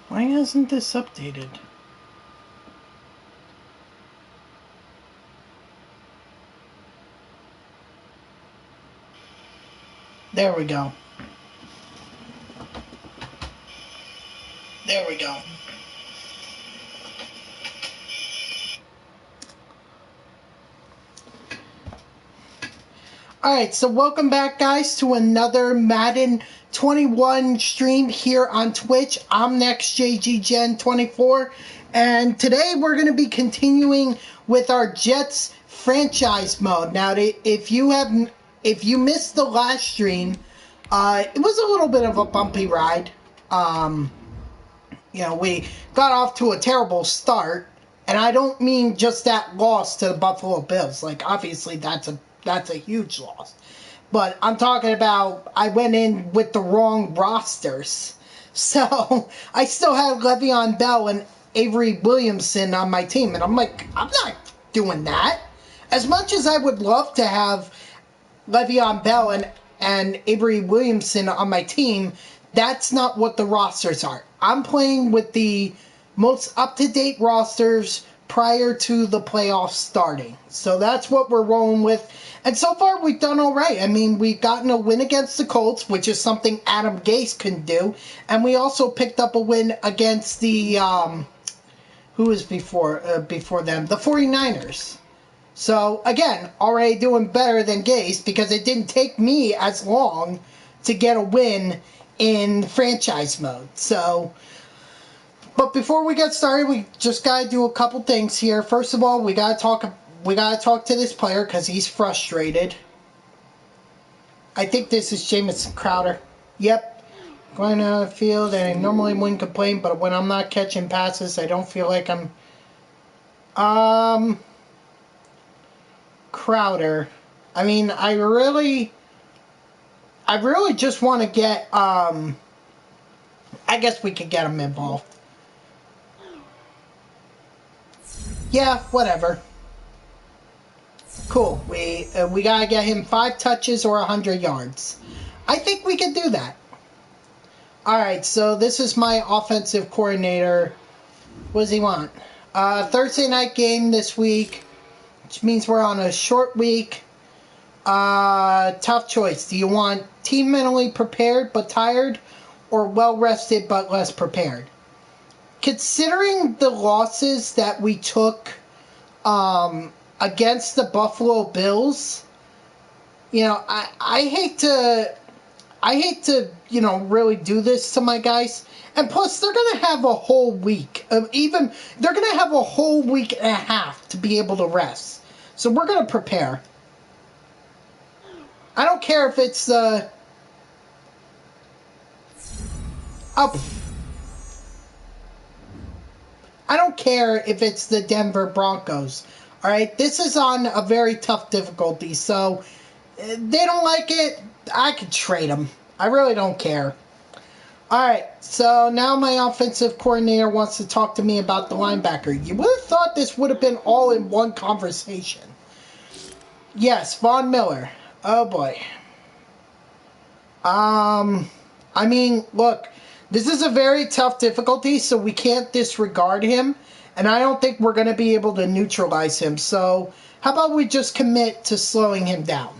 Why hasn't this updated? There we go. There we go. Alright, so welcome back, guys, to another Madden 21 stream here on Twitch. I'm NextJGGen24, and today we're going to be continuing with our Jets franchise mode. Now, if you missed the last stream, it was a little bit of a bumpy ride. You know, we got off to a terrible start, and I don't mean just that loss to the Buffalo Bills. Like, obviously, that's a huge loss. But I'm talking about I went in with the wrong rosters. So I still had Le'Veon Bell and Avery Williamson on my team. And I'm like, I'm not doing that. As much as I would love to have Le'Veon Bell and Avery Williamson on my team, that's not what the rosters are. I'm playing with the most up-to-date rosters prior to the playoffs starting. So that's what we're rolling with. And so far, we've done all right. I mean, we've gotten a win against the Colts, which is something Adam Gase couldn't do. And we also picked up a win against the, who was before them? The 49ers. So, again, already doing better than Gase because it didn't take me as long to get a win in franchise mode. So, but before we get started, we just got to do a couple things here. First of all, we got to talk to this player because he's frustrated. I think this is Jamison Crowder. Yep. Going out of the field, and I normally wouldn't complain, but when I'm not catching passes, I don't feel like I'm... Crowder. I mean, I really just want to get, I guess we could get him involved. Yeah, whatever. Cool. We gotta get him 5 touches or 100 yards. I think we can do that. Alright, so this is my offensive coordinator. What does he want? Thursday night game this week, which means we're on a short week. Tough choice. Do you want team mentally prepared but tired, or well-rested but less prepared? Considering the losses that we took against the Buffalo Bills, you know, I hate to, you know, really do this to my guys. And plus, they're going to have a whole week. They're going to have a whole week and a half to be able to rest. So we're going to prepare. I don't care if it's the... I don't care if it's the Denver Broncos. Alright, this is on a very tough difficulty, so they don't like it, I could trade them. I really don't care. Alright, so now my offensive coordinator wants to talk to me about the linebacker. You would have thought this would have been all in one conversation. Yes, Von Miller. Oh boy. I mean, look, this is a very tough difficulty, so we can't disregard him. And I don't think we're going to be able to neutralize him. So how about we just commit to slowing him down?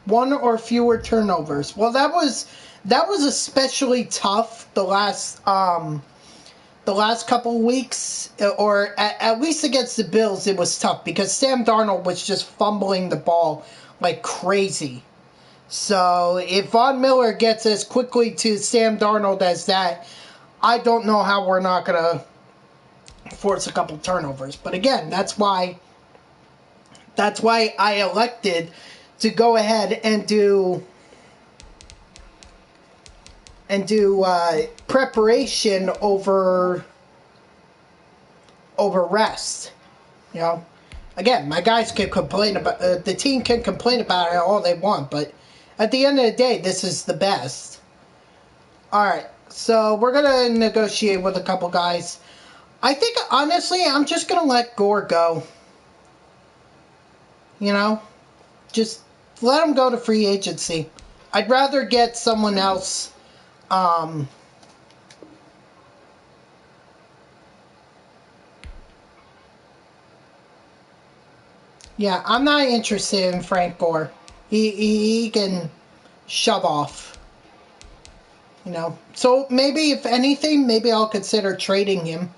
One or fewer turnovers. Well, that was especially tough the last the last couple of weeks, or at least against the Bills, it was tough because Sam Darnold was just fumbling the ball like crazy. So if Von Miller gets as quickly to Sam Darnold as that, I don't know how we're not going to force a couple turnovers. But again, that's why I elected to go ahead and do preparation over rest. You know, again, my guys can complain about the team can complain about it all they want, but at the end of the day, this is the best. All right, so we're gonna negotiate with a couple guys. I think honestly, I'm just gonna let Gore go. You know, just let him go to free agency. I'd rather get someone else. Yeah, I'm not interested in Frank Gore. He can shove off. You know, so maybe if anything, maybe I'll consider trading him.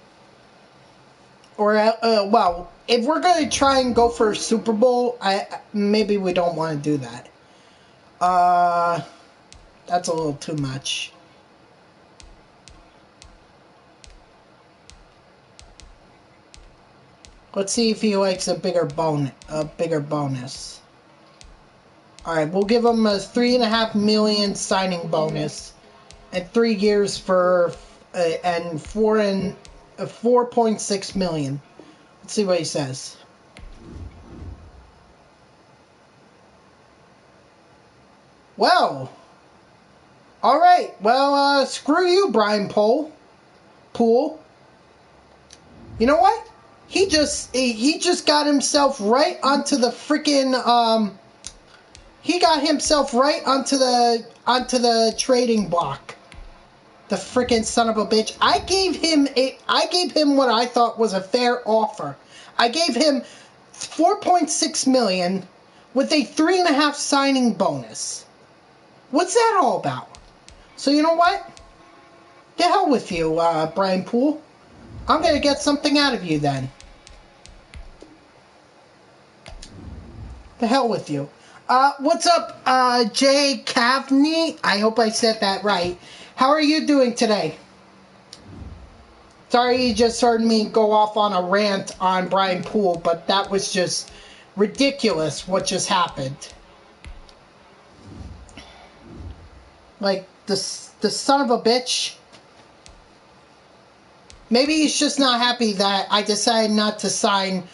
Or well, if we're going to try and go for a Super Bowl, maybe we don't want to do that. That's a little too much. Let's see if he likes a bigger bonus. All right, we'll give him a $3.5 million signing bonus, and 3 years for and 4.6 million. Let's see what he says. Well, all right. Well, screw you, Brian Poole. You know what? He just got himself right onto the freaking he got himself right onto the trading block. The freaking son of a bitch. I gave him what I thought was a fair offer. I gave him 4.6 million with a 3.5 signing bonus. What's that all about? So you know what? The hell with you, Brian Poole. I'm gonna get something out of you then. The hell with you. What's up, Jay Cavney? I hope I said that right. How are you doing today? Sorry you just heard me go off on a rant on Brian Poole, but that was just ridiculous what just happened. Like, the son of a bitch. Maybe he's just not happy that I decided not to sign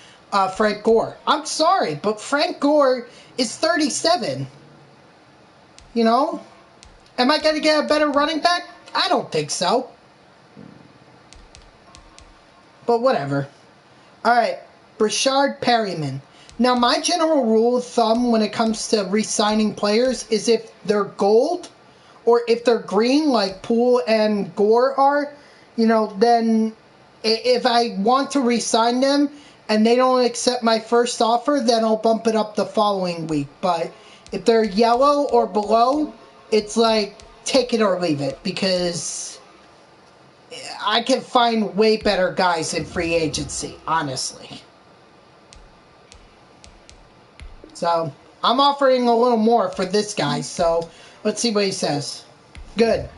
Frank Gore. I'm sorry, but Frank Gore is 37. You know? Am I going to get a better running back? I don't think so. But whatever. Alright, Brashard Perryman. Now, my general rule of thumb when it comes to re-signing players is if they're gold or if they're green like Poole and Gore are, you know, then if I want to re-sign them and they don't accept my first offer, then I'll bump it up the following week. But if they're yellow or below, it's like, take it or leave it, because I can find way better guys in free agency, honestly. So, I'm offering a little more for this guy, so let's see what he says. Good.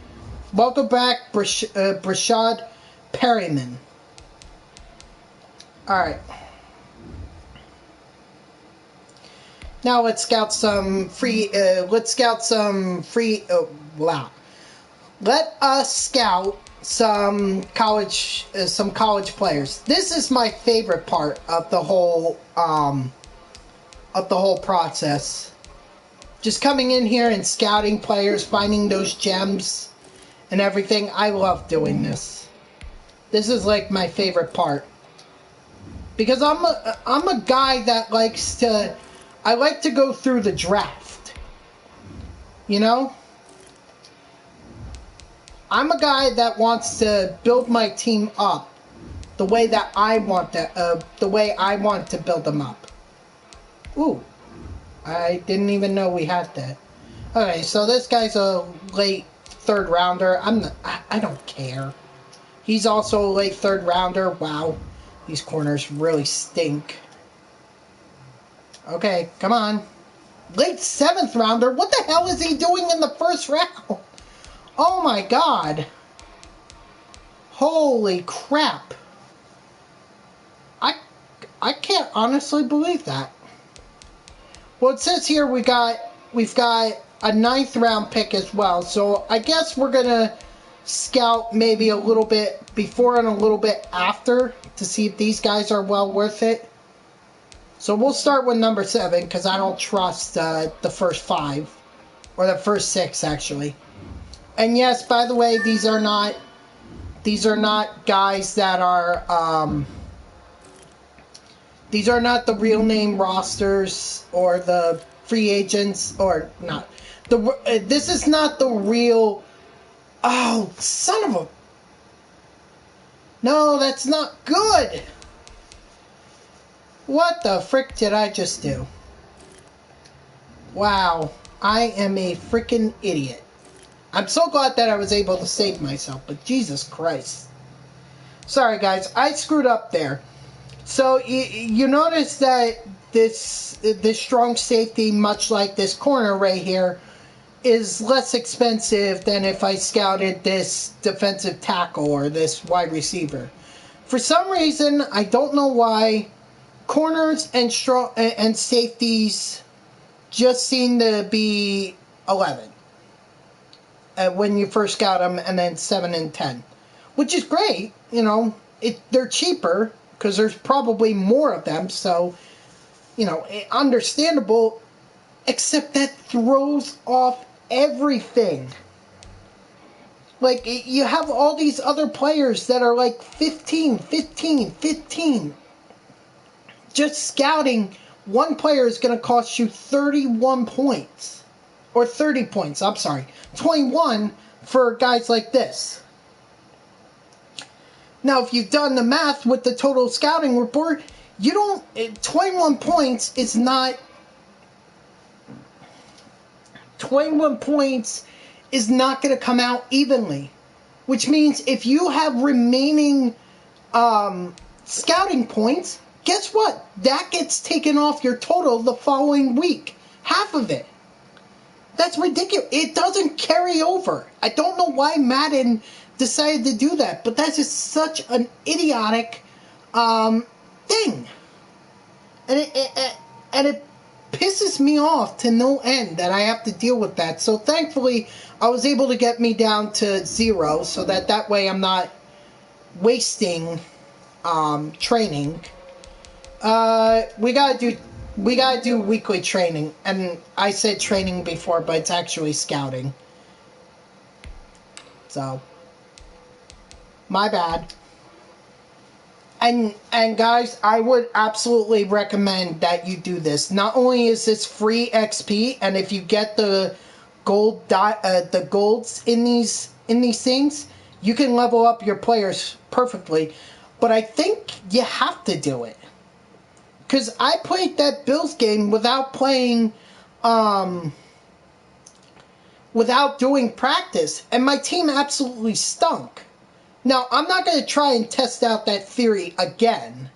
Welcome back, Brashard Perryman. Alright. Now let's scout some free. Let us scout some college players. This is my favorite part of the whole process. Just coming in here and scouting players, finding those gems and everything. I love doing this. This is like my favorite part, because I'm a guy that likes to. I like to go through the draft. You know? I'm a guy that wants to build my team up the way that I want to build them up. Ooh. I didn't even know we had that. Okay, so this guy's a late third rounder. I don't care. He's also a late third rounder. Wow. These corners really stink. Okay, come on. Late seventh rounder? What the hell is he doing in the first round? Oh my god. Holy crap. I can't honestly believe that. Well, it says here we've got a ninth round pick as well. So I guess we're going to scout maybe a little bit before and a little bit after to see if these guys are well worth it. So we'll start with number 7 because I don't trust the first 5 or the first 6 actually. And yes, by the way, these are not guys that are these are not the real name rosters or the free agents or not. This is not the real. Oh, son of a. No, that's not good. What the frick did I just do? Wow, I am a freaking idiot. I'm so glad that I was able to save myself, but Jesus Christ. Sorry guys, I screwed up there. So you notice that this strong safety, much like this corner right here, is less expensive than if I scouted this defensive tackle or this wide receiver. For some reason, I don't know why, corners and safeties just seem to be 11 when you first got them, and then 7 and 10, which is great. You know, they're cheaper because there's probably more of them, so you know, understandable. Except that throws off everything. Like, you have all these other players that are like 15. Just scouting one player is going to cost you 31 points. Or 30 points, I'm sorry. 21 for guys like this. Now, if you've done the math with the total scouting report, 21 points is not... 21 points is not going to come out evenly. Which means if you have remaining scouting points, guess what? That gets taken off your total the following week. Half of it. That's ridiculous. It doesn't carry over. I don't know why Madden decided to do that, but that's just such an idiotic thing. And it pisses me off to no end that I have to deal with that. So thankfully, I was able to get me down to 0 so that way I'm not wasting training. We gotta do weekly training, and I said training before, but it's actually scouting. So, my bad. And guys, I would absolutely recommend that you do this. Not only is this free XP, and if you get the golds in these things, you can level up your players perfectly. But I think you have to do it. Because I played that Bills game without playing, without doing practice, and my team absolutely stunk. Now, I'm not going to try and test out that theory again,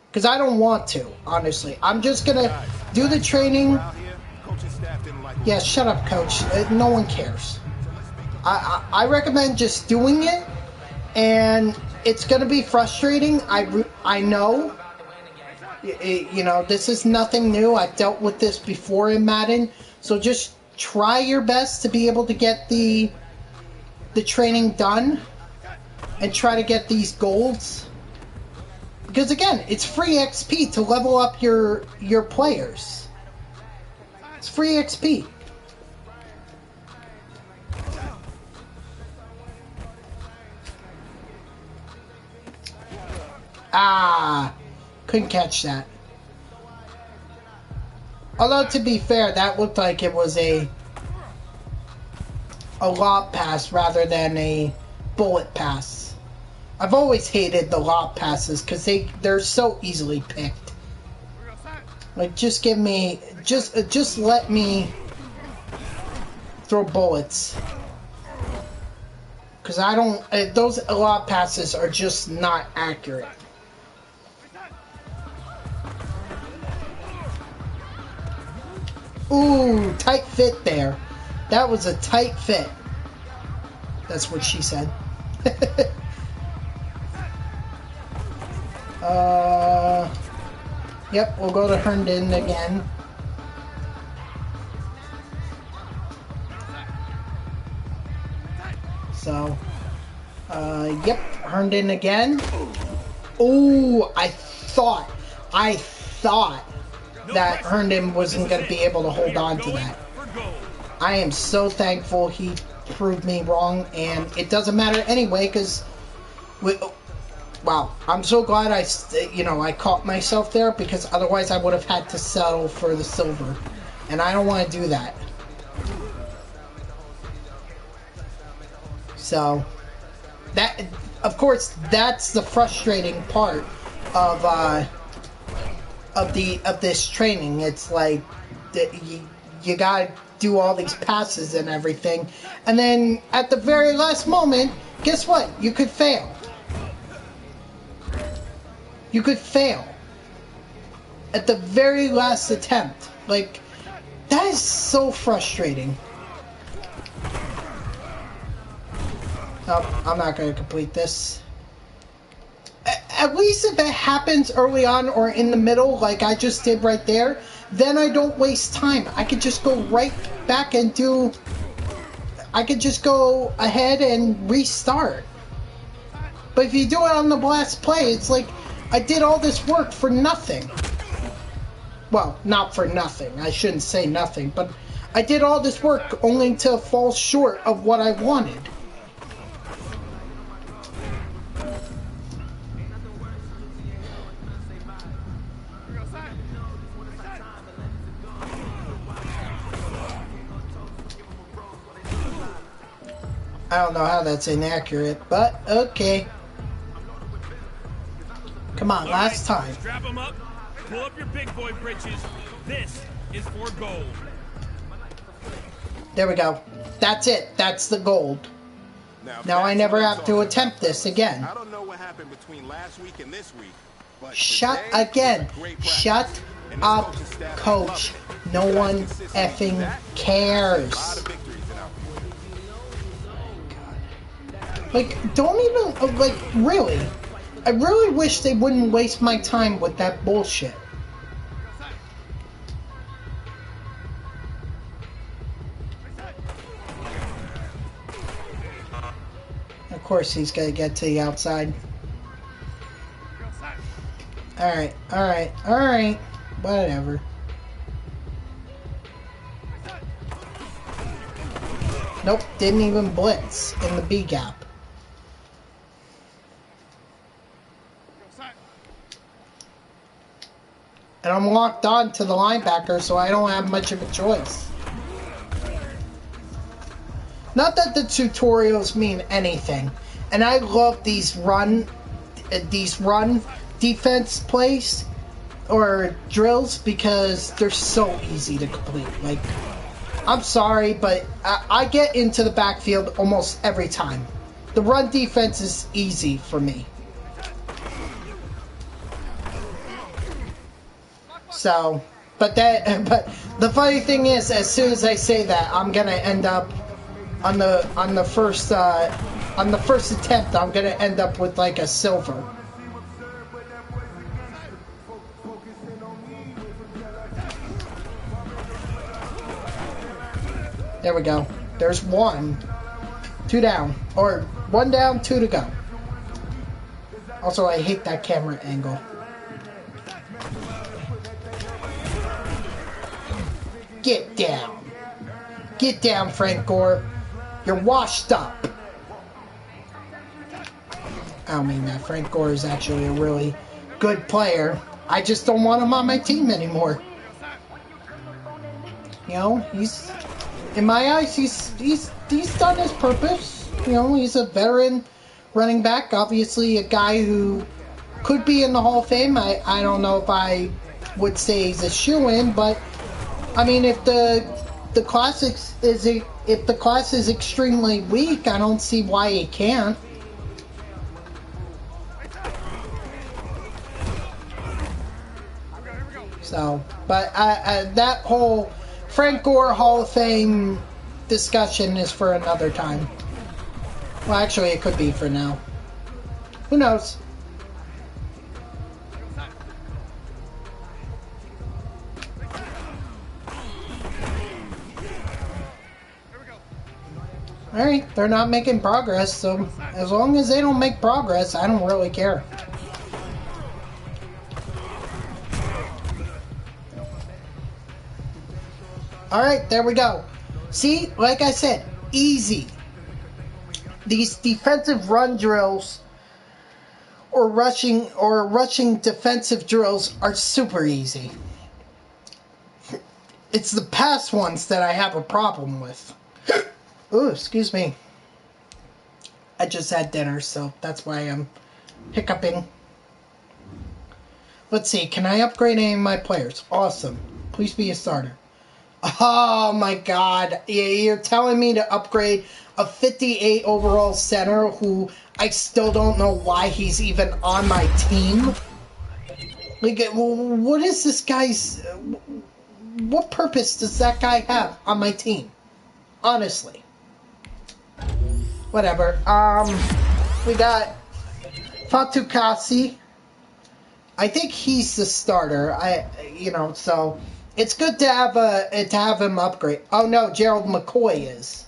because I don't want to, honestly. I'm just going to do the training. Yeah, shut up, coach. No one cares. I recommend just doing it, and it's going to be frustrating. I know. You know, this is nothing new. I've dealt with this before in Madden. So just try your best to be able to get the training done and try to get these golds. Because again, it's free XP to level up your players. It's free XP. Ah, couldn't catch that. Although, to be fair, that looked like it was a lob pass rather than a bullet pass. I've always hated the lob passes because they're so easily picked. Like, just give me, just let me throw bullets. Because I don't... those lob passes are just not accurate. Ooh, tight fit there. That was a tight fit. That's what she said. Yep, we'll go to Herndon again. So, yep, Herndon again. Ooh, I thought that Herndon wasn't going to be able to hold on to that. I am so thankful he proved me wrong, and it doesn't matter anyway, because, wow, I'm so glad I caught myself there, because otherwise I would have had to settle for the silver, and I don't want to do that. So, that, of course, that's the frustrating part of this training. It's like you gotta do all these passes and everything, and then at the very last moment, guess what? You could fail. You could fail at the very last attempt. Like, that is so frustrating. Oh, I'm not going to complete this. At least if it happens early on or in the middle, like I just did right there, then I don't waste time. I could just go right back and do... I could just go ahead and restart. But if you do it on the last play, it's like I did all this work for nothing. Well, not for nothing. I shouldn't say nothing, but I did all this work only to fall short of what I wanted. I don't know how that's inaccurate, but okay. Come on, last time. Strap them up, pull up your big boy britches. This is for gold. There we go. That's it. That's the gold. Now I never have to attempt this again. I don't know what happened between last week and this week. But shut again. Shut up, coach. No one effing cares. Like, don't even, like, really. I really wish they wouldn't waste my time with that bullshit. Of course he's gonna get to the outside. Alright, alright, alright. Whatever. Nope, didn't even blitz in the B gap. And I'm locked on to the linebacker, so I don't have much of a choice. Not that the tutorials mean anything. And I love these run defense plays or drills because they're so easy to complete. Like, I'm sorry, but I get into the backfield almost every time. The run defense is easy for me. So, but the funny thing is, as soon as I say that, I'm gonna end up on the first attempt. I'm gonna end up with like a silver. There we go. There's one. 2 down. Or 1 down, 2 to go. Also, I hate that camera angle. Get down. Get down, Frank Gore. You're washed up. I don't mean that. Frank Gore is actually a really good player. I just don't want him on my team anymore. You know, he's... in my eyes, he's done his purpose. You know, he's a veteran running back. Obviously, a guy who could be in the Hall of Fame. I don't know if I would say he's a shoo-in, but I mean, if the the class if the class is extremely weak, I don't see why it can't. So, but that whole Frank Gore Hall of Fame discussion is for another time. Well, actually, it could be for now. Who knows? Alright, they're not making progress, so as long as they don't make progress, I don't really care. Alright, there we go. See, like I said, easy. These defensive run drills or rushing defensive drills are super easy. It's the past ones that I have a problem with. Ooh, excuse me. I just had dinner, so that's why I'm hiccuping. Let's see, can I upgrade any of my players? Awesome. Please be a starter. Oh my god. You're telling me to upgrade a 58 overall center who I still don't know why he's even on my team? Like, what is this guy's... What purpose does that guy have on my team? Honestly. Whatever. We got Fatukasi. I think he's the starter. So it's good to have him upgrade. Oh no, Gerald McCoy is.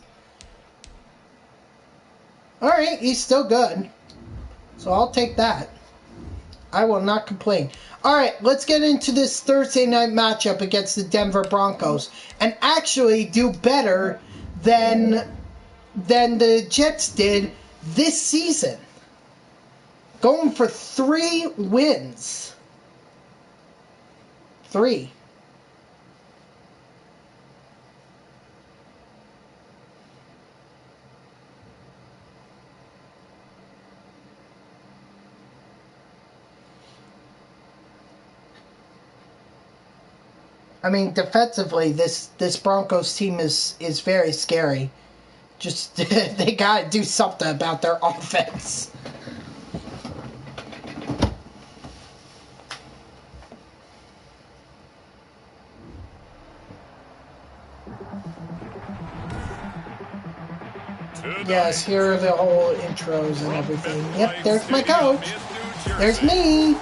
All right, he's still good. So I'll take that. I will not complain. All right, let's get into this Thursday night matchup against the Denver Broncos and actually do better than the Jets did this season. Going for 3 wins. 3. I mean, defensively, this Broncos team is very scary. Just, they gotta do something about their offense. Yes, here are the whole intros and everything. Yep, there's my coach. There's me.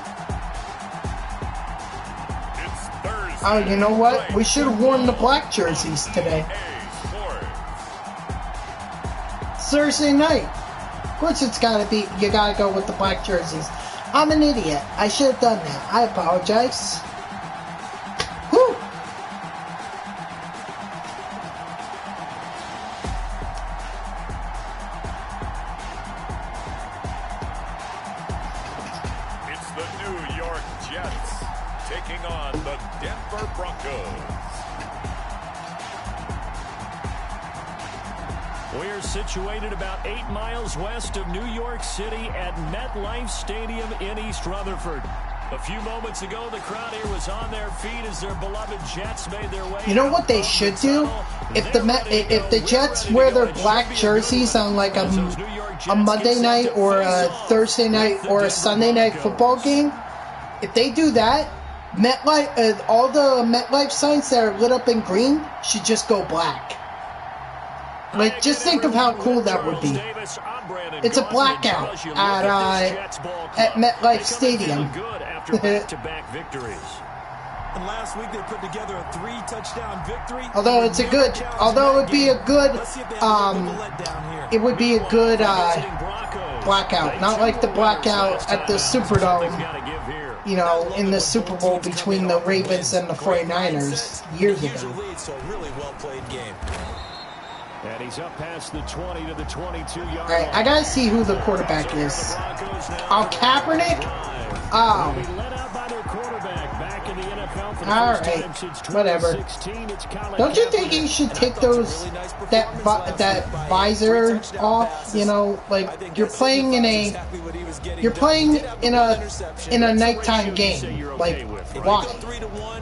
Oh, you know what? We should have worn the black jerseys today. Thursday night. Of course it's gotta be, you gotta go with the black jerseys. I'm an idiot. I should have done that. I apologize. Whew. It's the New York Jets taking on the Denver Broncos. We're situated about 8 miles west of New York City at MetLife Stadium in East Rutherford. A few moments ago, the crowd here was on their feet as their beloved Jets made their way. You know what they should do? If the Jets wear their black jerseys on like a Monday night or a Thursday night or a Sunday night football game, if they do that, MetLife, all the MetLife signs that are lit up in green should just go black. Like, just think of how cool that would be. It's a blackout at MetLife Stadium. And last week they put together a 3-touchdown victory. Although it'd be a good blackout, not like the blackout at the Superdome, you know, in the Super Bowl between the Ravens and the 49ers years ago. And he's up past the 20 to the 22-yard line. Alright, I gotta see who the quarterback is. Oh, Kaepernick? Oh. Alright, whatever. Don't you think he should take that visor off? You know, like, you're playing in a nighttime game. Like, why?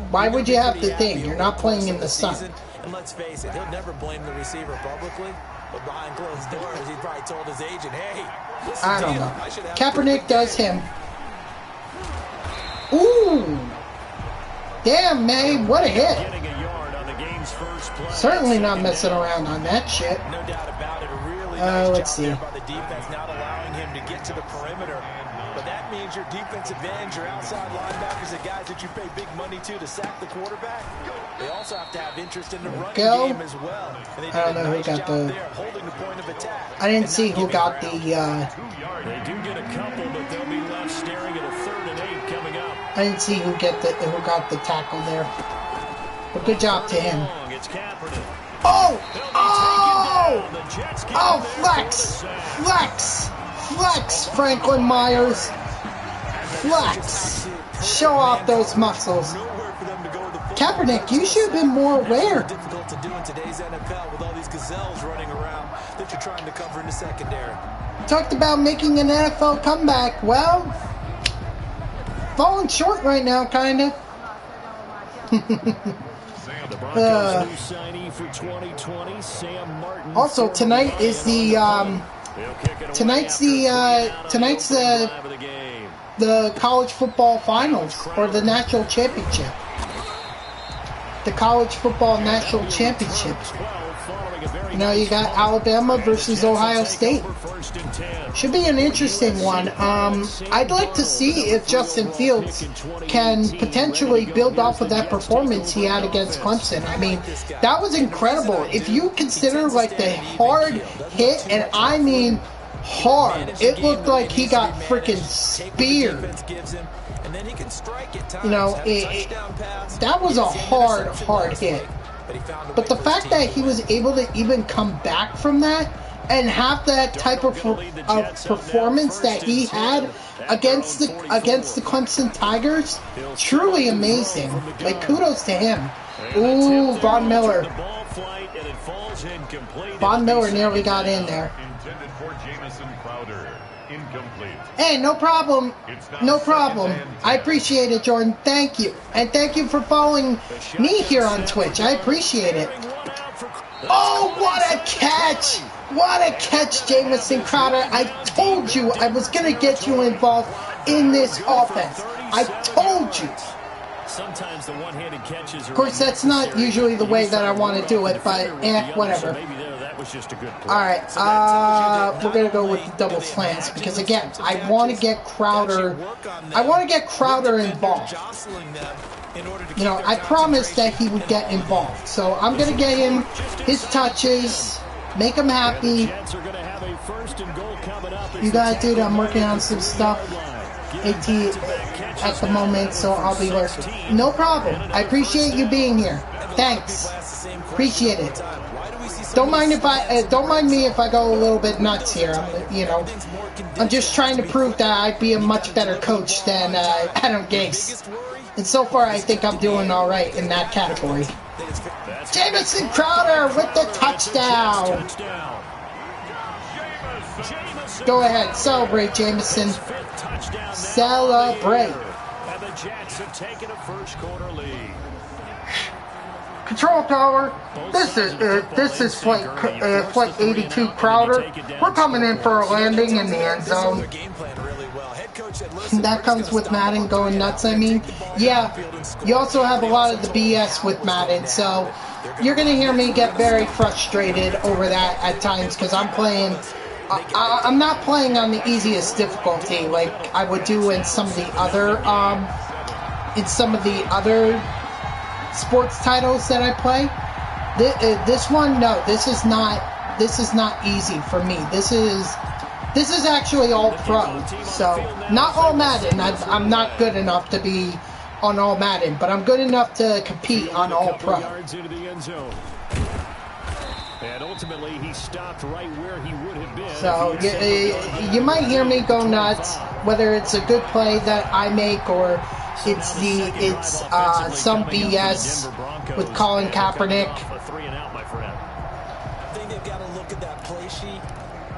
Why would you have the thing? You're not playing in the sun. And let's face it, he'll never blame the receiver publicly, but behind closed doors, he probably told his agent, hey, listen, I don't know. Kaepernick does him. Ooh. Damn, May, what a hit. Certainly not messing around on that shit. No doubt about it. A really nice let's job see. there by the defense, not allowing him to get to the perimeter. But that means your defensive ends, your outside linebackers, the guys that you pay big money to sack the quarterback, they also have to have interest in the running game as well. And they did I don't know a who nice got job the... there, holding the point of attack. I didn't see who got the... They do get a couple, but they'll be left staring at a 3rd and 8 coming up. I didn't see who got the tackle there. But good job to him. It's Kaepernick. Oh! Oh! Oh, flex! Flex! Flex, Franklin Myers. Flex. Show off those muscles. Kaepernick, you should have been more aware. Difficult to do in today's NFL with all these gazelles running around that you're trying to cover in the secondary. Talked about making an NFL comeback. Well, falling short right now, kind of. Also, tonight is the the college football finals or the national championship. The college football national championship. You know, you got Alabama versus Ohio State. Should be an interesting one. I'd like to see if Justin Fields can potentially build off of that performance he had against Clemson. I mean, that was incredible. If you consider like the hard hit, and I mean hard, it looked like he got freaking speared. You know, that was a hard hit. But the fact that he was able to even come back from that and have that type of performance that he had against the Clemson Tigers, truly amazing. Like, kudos to him. Ooh, Von Miller. Von Miller nearly got in there. Hey, no problem. No problem. I appreciate it, Jordan. Thank you. And thank you for following me here on Twitch. I appreciate it. Oh, what a catch! What a catch, Jamison Crowder. I told you I was going to get you involved in this offense. I told you. Sometimes the one-handed catches. Of course, that's not usually the way that I want to do it, but whatever. Alright, we're going to go with the double slants because, again, I want to get Crowder involved. You know, I promised that he would get involved. So I'm going to get him his touches, make him happy. You guys, dude, I'm working on some stuff at the moment, so I'll be lurking. No problem. I appreciate you being here. Thanks. Appreciate it. Don't mind me if I go a little bit nuts here. I'm just trying to prove that I'd be a much better coach than Adam Gase. And so far, I think I'm doing all right in that category. Jamison Crowder with the touchdown. Go ahead, celebrate, Jamison. Celebrate. And the Jets have taken a first-quarter lead. Control tower. This is flight 82 Crowder. We're coming in for a landing in the end zone. That comes with Madden going nuts. I mean, yeah, you also have a lot of the BS with Madden, so you're gonna hear me get very frustrated over that at times because I'm playing. I'm not playing on the easiest difficulty like I would do in some of the other sports titles that I play. This one, no, this is not easy for me. This is actually all pro. So not all Madden. I'm not good enough to be on all Madden, but I'm good enough to compete on all pro. And ultimately, he stopped right where he would have been. So you might hear me go nuts, whether it's a good play that I make or it's some BS with Colin Kaepernick. I think they've got to look at that play sheet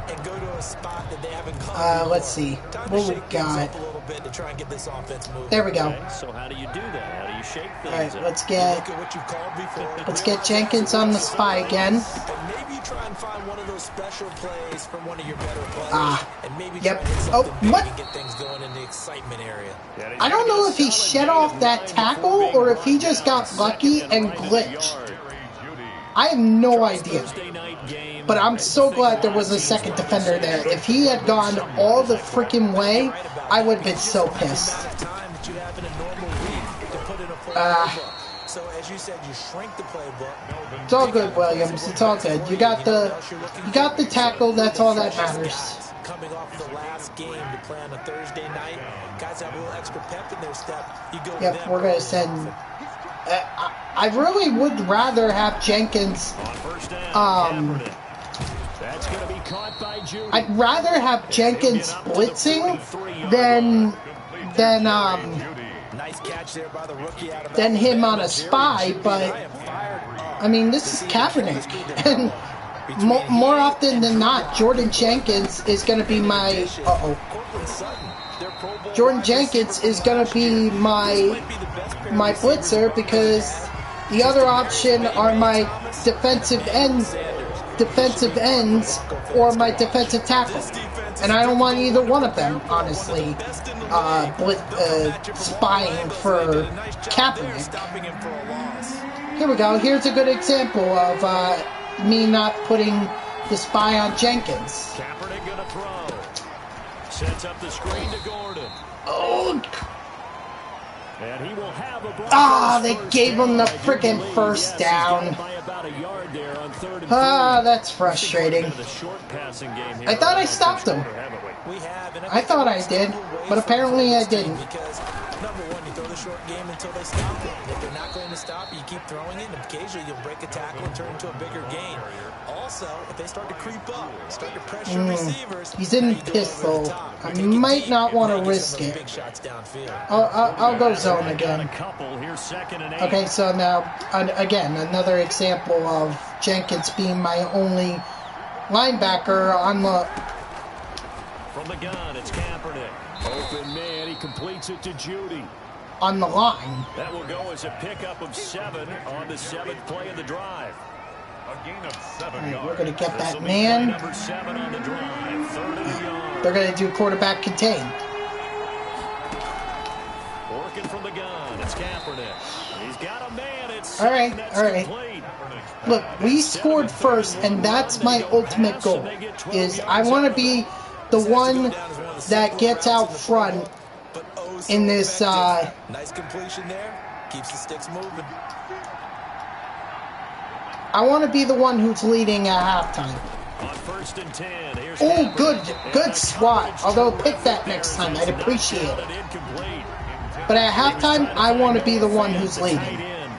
and go to a spot that they haven't come let's see. What we got? To try and get this offense moving. There we go. Okay, so how do you do that? How do you shake things? All right, up? let's get Jenkins on the spy again. And maybe you try and find one of those special plays from one of your better players. And maybe Yep. try and hit Oh, something what? big and get things going in the excitement area. I don't know if he shed off that tackle or if he just got lucky and glitched. I have no idea. But I'm so glad there was a second defender there. If he had gone all the freaking way, I would have been so pissed. So as you said, you shrink the playbook. It's all good, Williams. It's all good. You got the tackle. That's all that matters. Coming off the last game to play on a Thursday night, guys have a little extra pep in their step. You go. Yep, we're gonna send. I really would rather have Jenkins. I'd rather have Jenkins blitzing than him on a spy. But I mean, this is Kaepernick, and more often than not, Jordan Jenkins is going to be my. Jordan Jenkins is going to be my blitzer because the other option are my defensive ends or my defensive tackle, and I don't want either one of them, honestly. Spying for Kaepernick. Here we go. Here's a good example of me not putting the spy on Jenkins. Kaepernick gonna throw. Sets up the screen to Gordon. Oh. And he will have a they gave him the freaking first down. That's frustrating. I thought I stopped him. I thought I did, but apparently I didn't. Because number one, you throw the short game until they stop it. And if they're not going to stop, you keep throwing it, and occasionally you'll break a tackle and turn into a bigger gain. Also, if they start to creep up, start to pressure receivers, he's in pistol. I might not want to risk it. I'll go zone again. Okay, so now, again, another example of Jenkins being my only linebacker on the... From the gun, it's Kaepernick. Open man, he completes it to Judy. On the line. That will go as a pickup of 7 on the 7th play of the drive. A gain of 7 All right, yards. we're going to get that man. Number 7 on the drive. 3rd and a yard. They're going to do quarterback contain. Working from the gun, it's Kaepernick. He's got a man. It's all right. Look, we scored first, and that's my ultimate goal. Is I want to be the one that gets out front in this. Nice completion there. Keeps the sticks moving. I want to be the one who's leading at halftime. On 1st and 10. Oh, good swat. Although pick that next time, I'd appreciate it. But at halftime, I want to be the one who's leading. And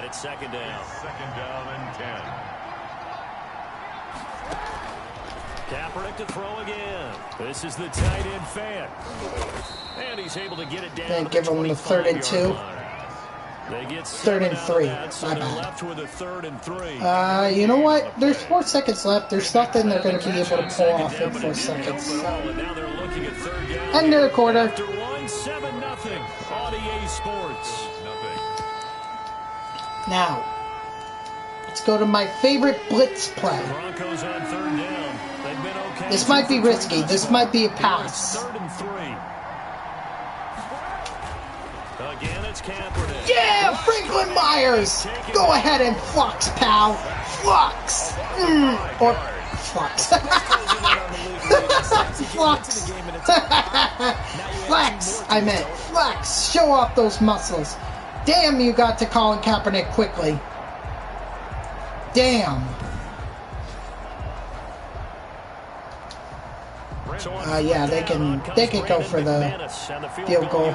it's 2nd down. 2nd down and 10. Kaepernick to throw again. This is the tight end fan. And he's able to get it down. Then give him the 3rd and 2. They get 3rd and 3. So My they're bad. left with a 3rd and 3. You know what? There's 4 seconds left. There's nothing they're going to be able to pull off in 4 seconds. So. And now they're looking at 3rd down. End of the quarter. After 1-7-0 on EA Sports. Now, let's go to my favorite blitz play. Broncos on 3rd down. They've been okay. This might be risky. This might be a pass. 3rd and 3. Again, it's Kaepernick. Yeah, Franklin Myers. Go ahead and flux, pal. Flux. Or flux. Flux. Flex. I meant flex. Show off those muscles. Damn, you got to Colin Kaepernick quickly. Damn. Yeah, they can go for the field goal.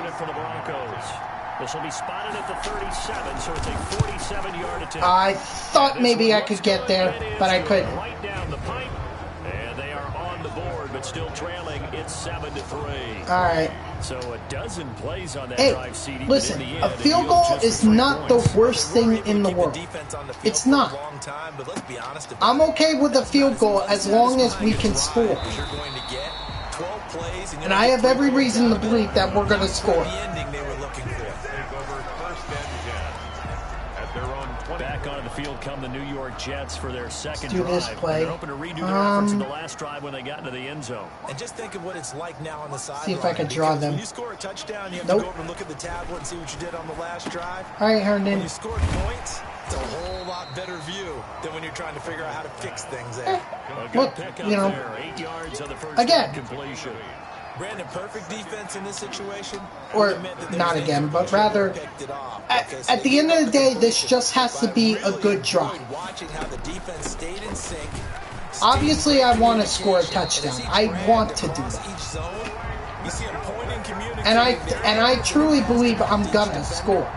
This will be spotted at the 37, so it's a 47-yard attempt. I thought maybe I could get there, but I couldn't. Right down the pipe, and they are on the board, but still trailing. It's 7-3. All right. So a dozen plays on that Hey, drive, CD, listen, but in the a end, field goal is not the worst thing in the world. It's not. I'm okay with a field goal as long as we can score. And I have every reason to believe that we're going to score. Back onto the field come the New York Jets for their second drive. Let's do this play. They're hoping to redo their efforts in the last drive when they got into the end zone. And just think of what it's like now on the sideline. See if I can draw them. When you score a touchdown, you have Nope. to go over and look at the tablet and see what you did on the last drive. All right, Herndon. When you scored points, it's a whole lot better view than when you're trying to figure out how to fix things there. Look, you know, there, 8 yards on the first again. completion. Brandon, perfect defense in this situation. Or not again, but rather, at the end of the day, this just has to be a good drive. Obviously, I want to score a touchdown. I want to do that. And I truly believe I'm gonna score.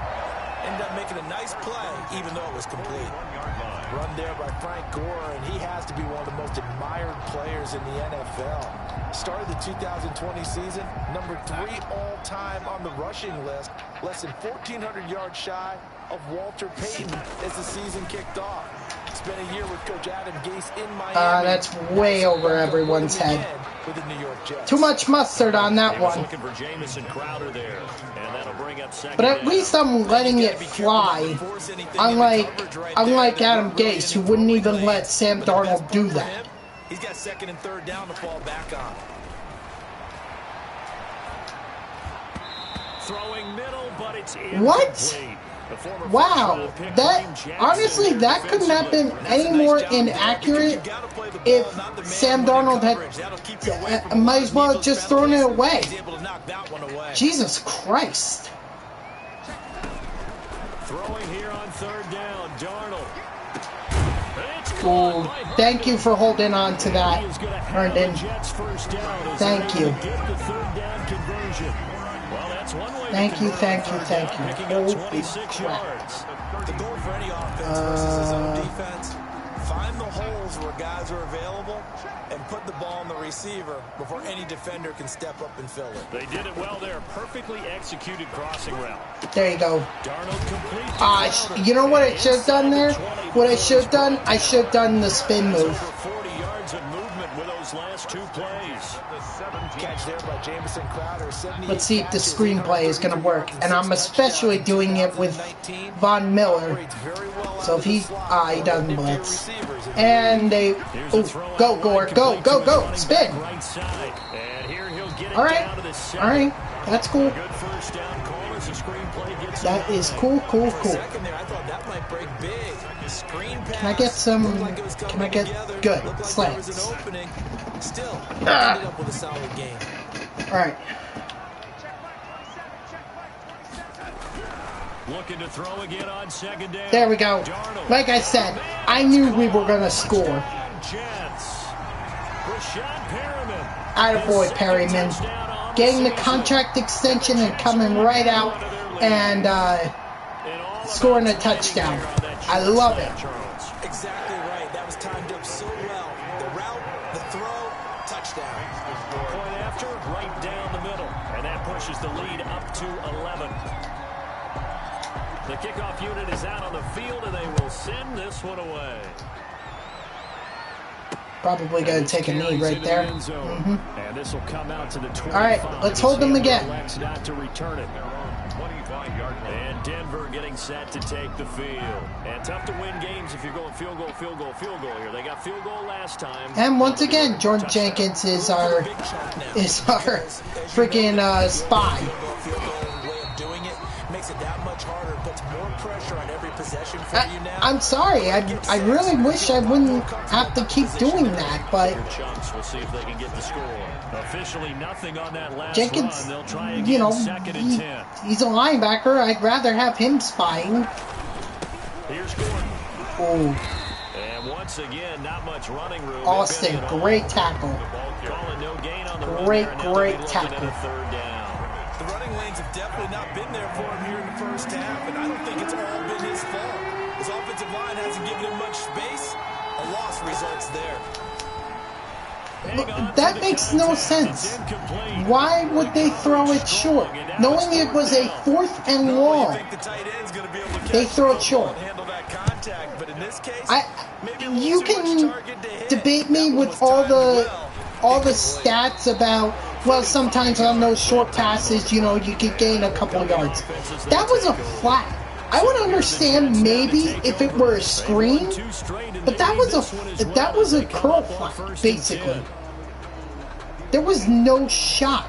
Ended up making a nice play, even though it was complete. Run there by Frank Gore, and he has to be one of the most admired players in the NFL. Started the 2020 season, number 3 all-time on the rushing list, less than 1,400 yards shy of Walter Payton as the season kicked off. Spent a year with Coach Adam Gase in Miami. That's way over everyone's head. With the New York Jets. Too much mustard on that one. Looking for Jamison Crowder there, and that'll bring up second But at down. least I'm letting it fly. Unlike Adam Gase, who wouldn't even let Sam Darnold do that. He's got second and third down to fall back on. Throwing middle, but it's What? Wow, that honestly, that couldn't have been any more inaccurate if Sam Darnold had might as well have just thrown it away. Jesus Christ. Throwing here on third down, Darnold. Ooh, thank you for holding on to that, Herndon. Thank you. Thank you. Holy crap. The goal for any offense versus his own defense, find the holes where guys are available and put the ball on the receiver before any defender can step up and fill it. They did it well there. Perfectly executed crossing route. There you go. Darnold complete. You know what I should have done there? What I should have done? I should have done the spin move. 40 yards of movement with those last 2 plays. Catch there by Jamison Crowder. Let's see if the screenplay is going to work. And I'm especially doing it with Von Miller. So if he doesn't blitz. And they... Ooh, go, Gore. Go. Spin. All right. That's cool. That is cool. Can I get some... Good. Slants. Alright. Looking to throw again on second down. There we go. Like I said, I knew we were going to score. Attaboy, Perryman. Getting the contract extension and coming right out and scoring a touchdown. I love it. Exactly right. That was timed up so well. The route, the throw, touchdown. Point after, right down the middle. And that pushes the lead up to 11. The kickoff unit is out on the field, and they will send this one away. Probably going to take a knee right there. And this will come out to the 25. All right, let's hold them again. Not to return it. And Denver getting set to take the field. And tough to win games if you're going field goal here. They got field goal last time. And once again, Jordan Jenkins is our freaking spy. Makes it that much harder, puts more pressure on every possession for you now. I'm sorry. I really wish I wouldn't have to keep doing that, but We'll see if they can get the score. Officially nothing on that last Jenkins, run. They'll try again, you know, second and 10. he's a linebacker. I'd rather have him spying. Here's Gordon. Oh, And once again, not much running room. Austin, great tackle. Calling no gain on the Great tackle. Third down. The running lanes have definitely not been there for him here in the first half, and I don't think it's all been his fault. His offensive line hasn't given him much space. A loss results there. That makes no sense. Why would they throw it short? Knowing it was a 4th and long, they throw it short. You can debate me with all the stats about, well, sometimes on those short passes, you know, you could gain a couple yards. That was a flat. I would understand maybe if it were a screen, but that was a curl flat, basically. There was no shot,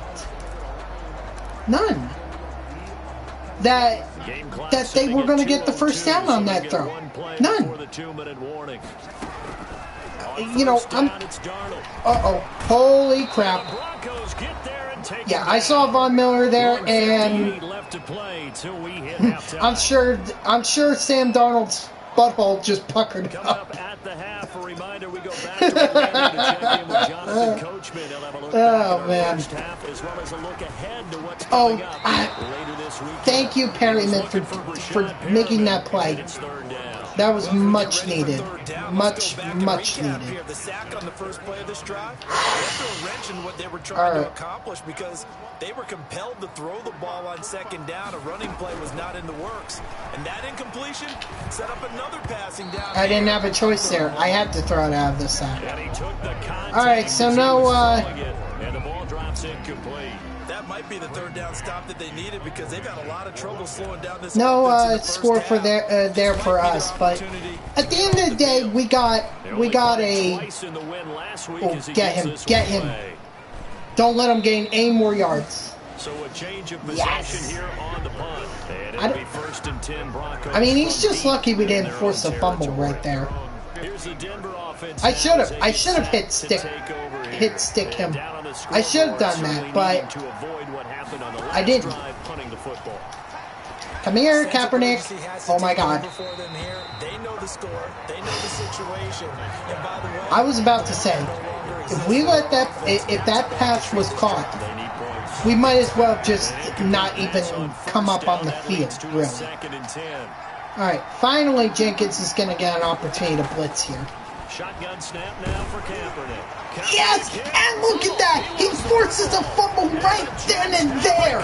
none, that they were going to get the first down on that throw. None. You know, holy crap. Yeah, I saw Von Miller there, and I'm sure Sam Darnold's butthole just puckered up. Oh, man. Thank you, Perryman, for making that play. That was much needed. Much needed. The sack on the first play of this drive, they threw a wrench in what they were trying to accomplish because they were compelled to throw the ball on 2nd down. A running play was not in the works. And that incompletion set up another passing down. I didn't have a choice there. I had to throw it out of the sack. Alright, so no, and the ball drops incomplete. That might be the 3rd down stop that they needed because they've had a lot of trouble slowing down this. No score for there for us, but at the end of the day, we got a. Oh, get him! Don't let him gain any more yards. So a change of possession here on the punt. And it'll be 1st and 10 Broncos. I mean, he's just lucky we didn't force a fumble right there. Here's the Denver offense. I should have hit stick him. I should have done that, but I didn't. Come here, Kaepernick. Oh my God. I was about to say, if that pass was caught, we might as well just not even come up on the field, really. Alright, finally Jenkins is going to get an opportunity to blitz here. Shotgun snap now for Kaepernick. Yes! And look at that! He forces a fumble right then and there!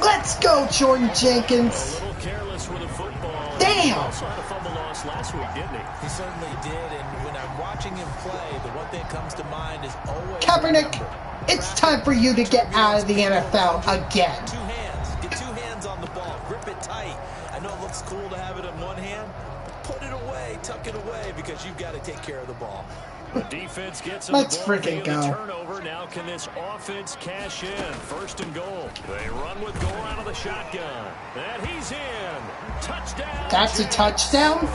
Let's go, Jordan Jenkins! A little careless with the football. Damn! He also had a fumble loss last week, didn't he? He certainly did, and when I'm watching him play, the one thing that comes to mind is always... Kaepernick, it's time for you to get out of the NFL again. Get 2 hands on the ball, grip it tight. I know it looks cool to have it in one hand, but put it away, tuck it away, because you've got to take care of the ball. The defense gets Let's freaking go. Turnover. Now can this offense cash in? 1st and goal. They run with Gore out of the shotgun. And he's in. Touchdown. That's a touchdown?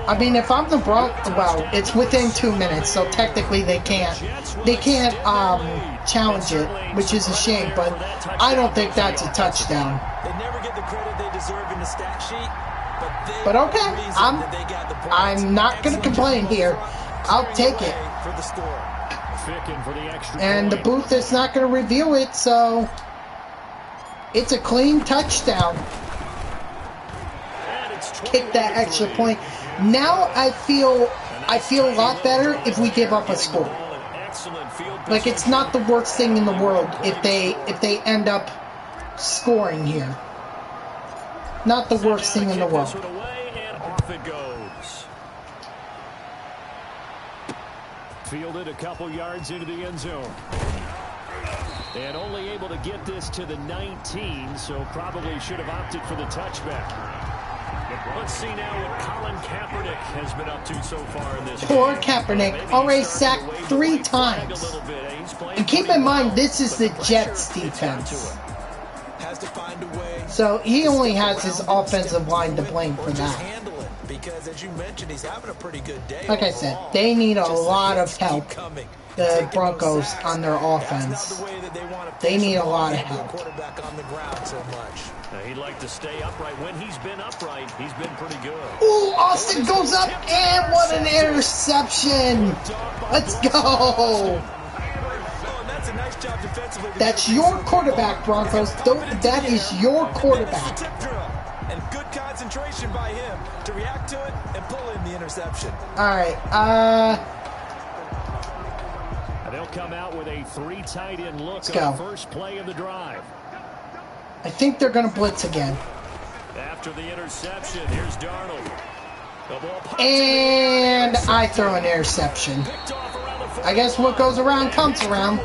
I mean, if I'm the Broncos, well, it's within 2 minutes, so technically they can't challenge it, which is a shame, but I don't think that's a touchdown. They never get the credit they deserve in the stat sheet, but okay, I'm not going to complain here. I'll take it. And the booth is not going to reveal it, so it's a clean touchdown. Kick that extra point. Now I feel a lot better if we give up a score. Like, it's not the worst thing in the world if they end up scoring here. Not the worst thing in the world. Fielded a couple yards into the end zone. And only able to get this to the 19, so probably should have opted for the touchback. Let's see now what Colin Kaepernick has been up to so far in this game. Poor Kaepernick, already sacked 3 times. And keep in mind, this is the Jets defense. So he only has his offensive line to blame for that. Because, as you mentioned, he's having a pretty good day. Like I said, they need a lot of help, the Broncos, on their offense. They need a lot of help. He'd like to stay upright. When he's been upright, he's been pretty good. Ooh, Austin goes up, and what an interception! Let's go! That's your quarterback, Broncos. That is your quarterback. And good concentration by him to react to it and pull in the interception. Alright, They'll come out with a 3 tight end look Let's on go. the first play of the drive. I think they're going to blitz again. After the interception, here's Darnold. The ball pops And I throw an interception. I guess what goes around comes around.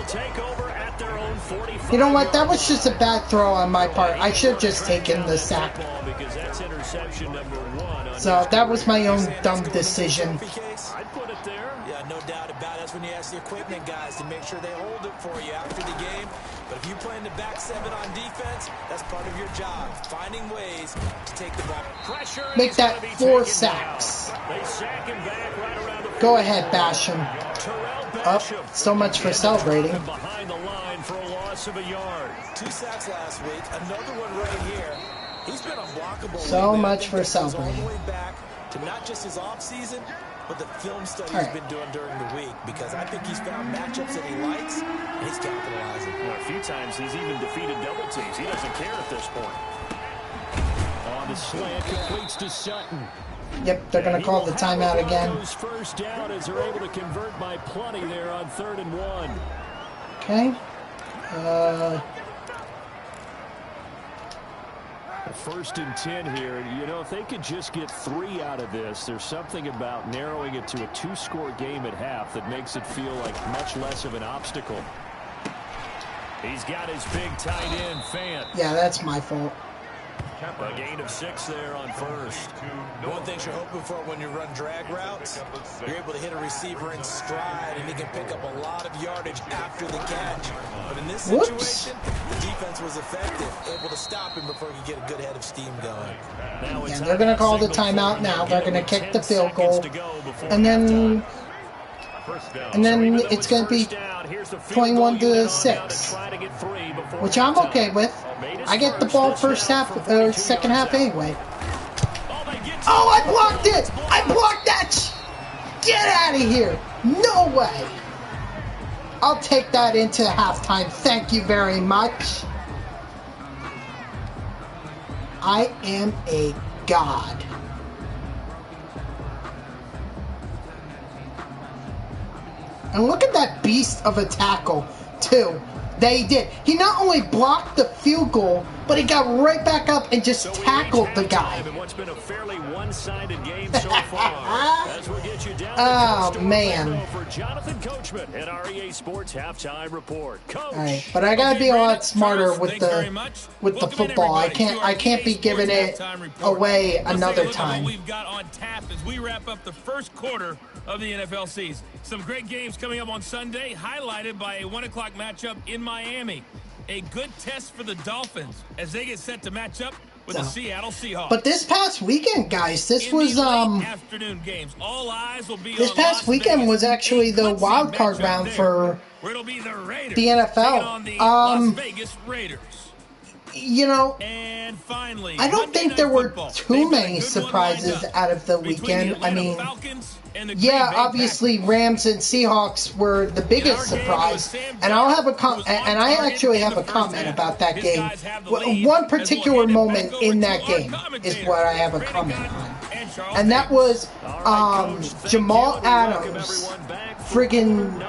You know what? That was just a bad throw on my part. I should have just taken the sack. So that was my own dumb decision. I'd put it there. Yeah, no doubt about it. That's when you ask the equipment guys to make sure they hold it for you after the game. But if you play in the back 7 on defense, that's part of your job. Finding ways to take the ball. Make that 4 sacks. Go ahead, bash him. Up. So much for celebrating. Behind the line for a loss of a yard. 2 sacks last week. Another one right here. He's been unblockable. So much for celebrating. All the way back to not just his offseason, but the film study he's been doing during the week, because I think he's found matchups that he likes, and he's capitalizing. Well, a few times he's even defeated double teams. He doesn't care at this point. On the slant, completes to Sutton. Yep, they're going to call the timeout again. First down as they're able to convert by plenty there on 3rd and 1. Okay. First and 10 here. You know, if they could just get 3 out of this, there's something about narrowing it to a 2-score game at half that makes it feel like much less of an obstacle. He's got his big tight end, Fant. Yeah, that's my fault. A gain of 6 there on first. One thing you're hoping for when you run drag routes, you're able to hit a receiver in stride, and he can pick up a lot of yardage after the catch. But in this situation, the defense was effective, able to stop him before he could get a good head of steam going. Yeah, they're going to call the timeout now. They're going to kick the field goal. And then it's going to be 21-6, which I'm okay with. I get the ball second half anyway. Oh, I blocked it! I blocked that! Get out of here! No way! I'll take that into halftime. Thank you very much. I am a god. And look at that beast of a tackle, too. They did. He not only blocked the field goal, but he got right back up and just tackled the guy. What's been a fairly one-sided game so far. As we get you down oh man! For Jonathan Coachman at REA Sports Halftime Report. Coach. All right, but I gotta be a lot smarter with the football. I can't be giving it away another time. We've got on tap as we wrap up the first quarter of the NFL season. Some great games coming up on Sunday, highlighted by a 1 o'clock matchup in Miami. A good test for the Dolphins as they get set to match up with the Seattle Seahawks. But this past weekend, guys, this afternoon games. All eyes will be this on past weekend was actually the wild card round for the NFL. On the Las Vegas Raiders. You know, and finally, I don't think there were too many surprises out of the weekend. I mean, yeah, obviously Rams and Seahawks were the biggest surprise, and I'll have and I actually have a comment about that game. One particular moment in that game is what I have a comment on, and that was Jamal Adams friggin'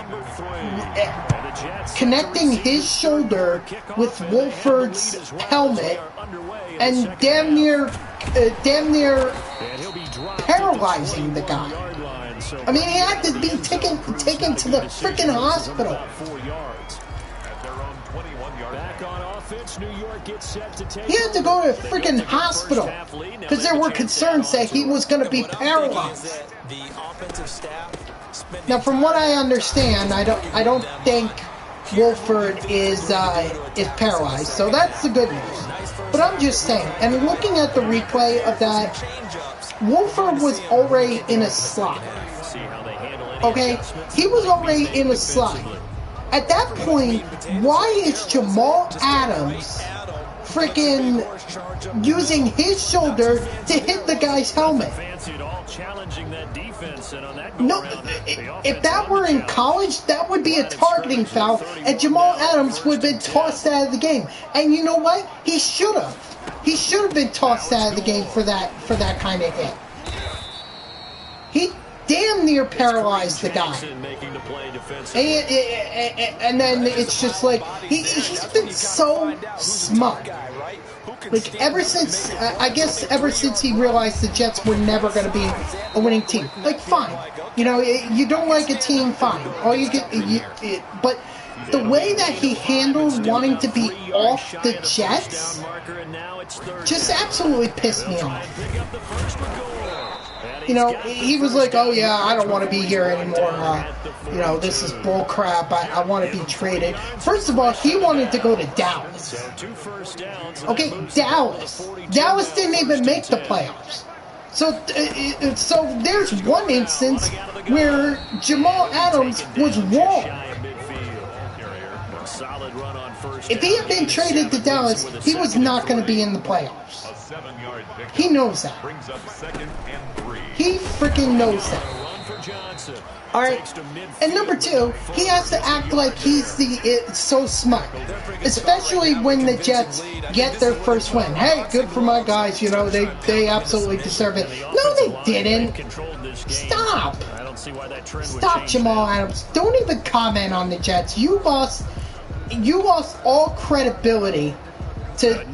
connecting his shoulder with Wolford's helmet and damn near paralyzing the guy. I mean, he had to be taken to the freaking hospital. He had to go to a freaking hospital because there were concerns that he was going to be paralyzed. Now, from what I understand, I don't think Wolford is paralyzed, so that's the good news. But I'm just saying, and looking at the replay of that, Wolford was already in a slot. Okay, he was already in a slot. At that point, why is Jamal Adams freaking using his shoulder to hit the guy's helmet? No, if that were in college, that would be a targeting foul, and Jamal Adams would have been tossed out of the game. And you know what? He should have. He should have been tossed out of the game for that kind of hit. He damn damn near paralyzed the guy. And then it's just like, he's been so smug. Like, ever since he realized the Jets were never going to be a winning team. Like, fine. You know, you don't like a team, fine. All you get, but the way that he handled wanting to be off the Jets just absolutely pissed me off. You know, he was like, oh yeah, I don't want to be here anymore. You know, this is bull crap. I want to be traded. First of all, he wanted to go to Dallas. Okay, Dallas. Dallas didn't even make the playoffs. So there's one instance where Jamal Adams was wrong. If he had been traded to Dallas, he was not going to be in the playoffs. He knows that. He freaking knows that. Alright, and number two, he has to act like he's so smart. Especially when the Jets get their first win. Hey, good for my guys, you know, they absolutely deserve it. No, they didn't. Stop. Stop, Jamal Adams. Don't even comment on the Jets. You lost all credibility to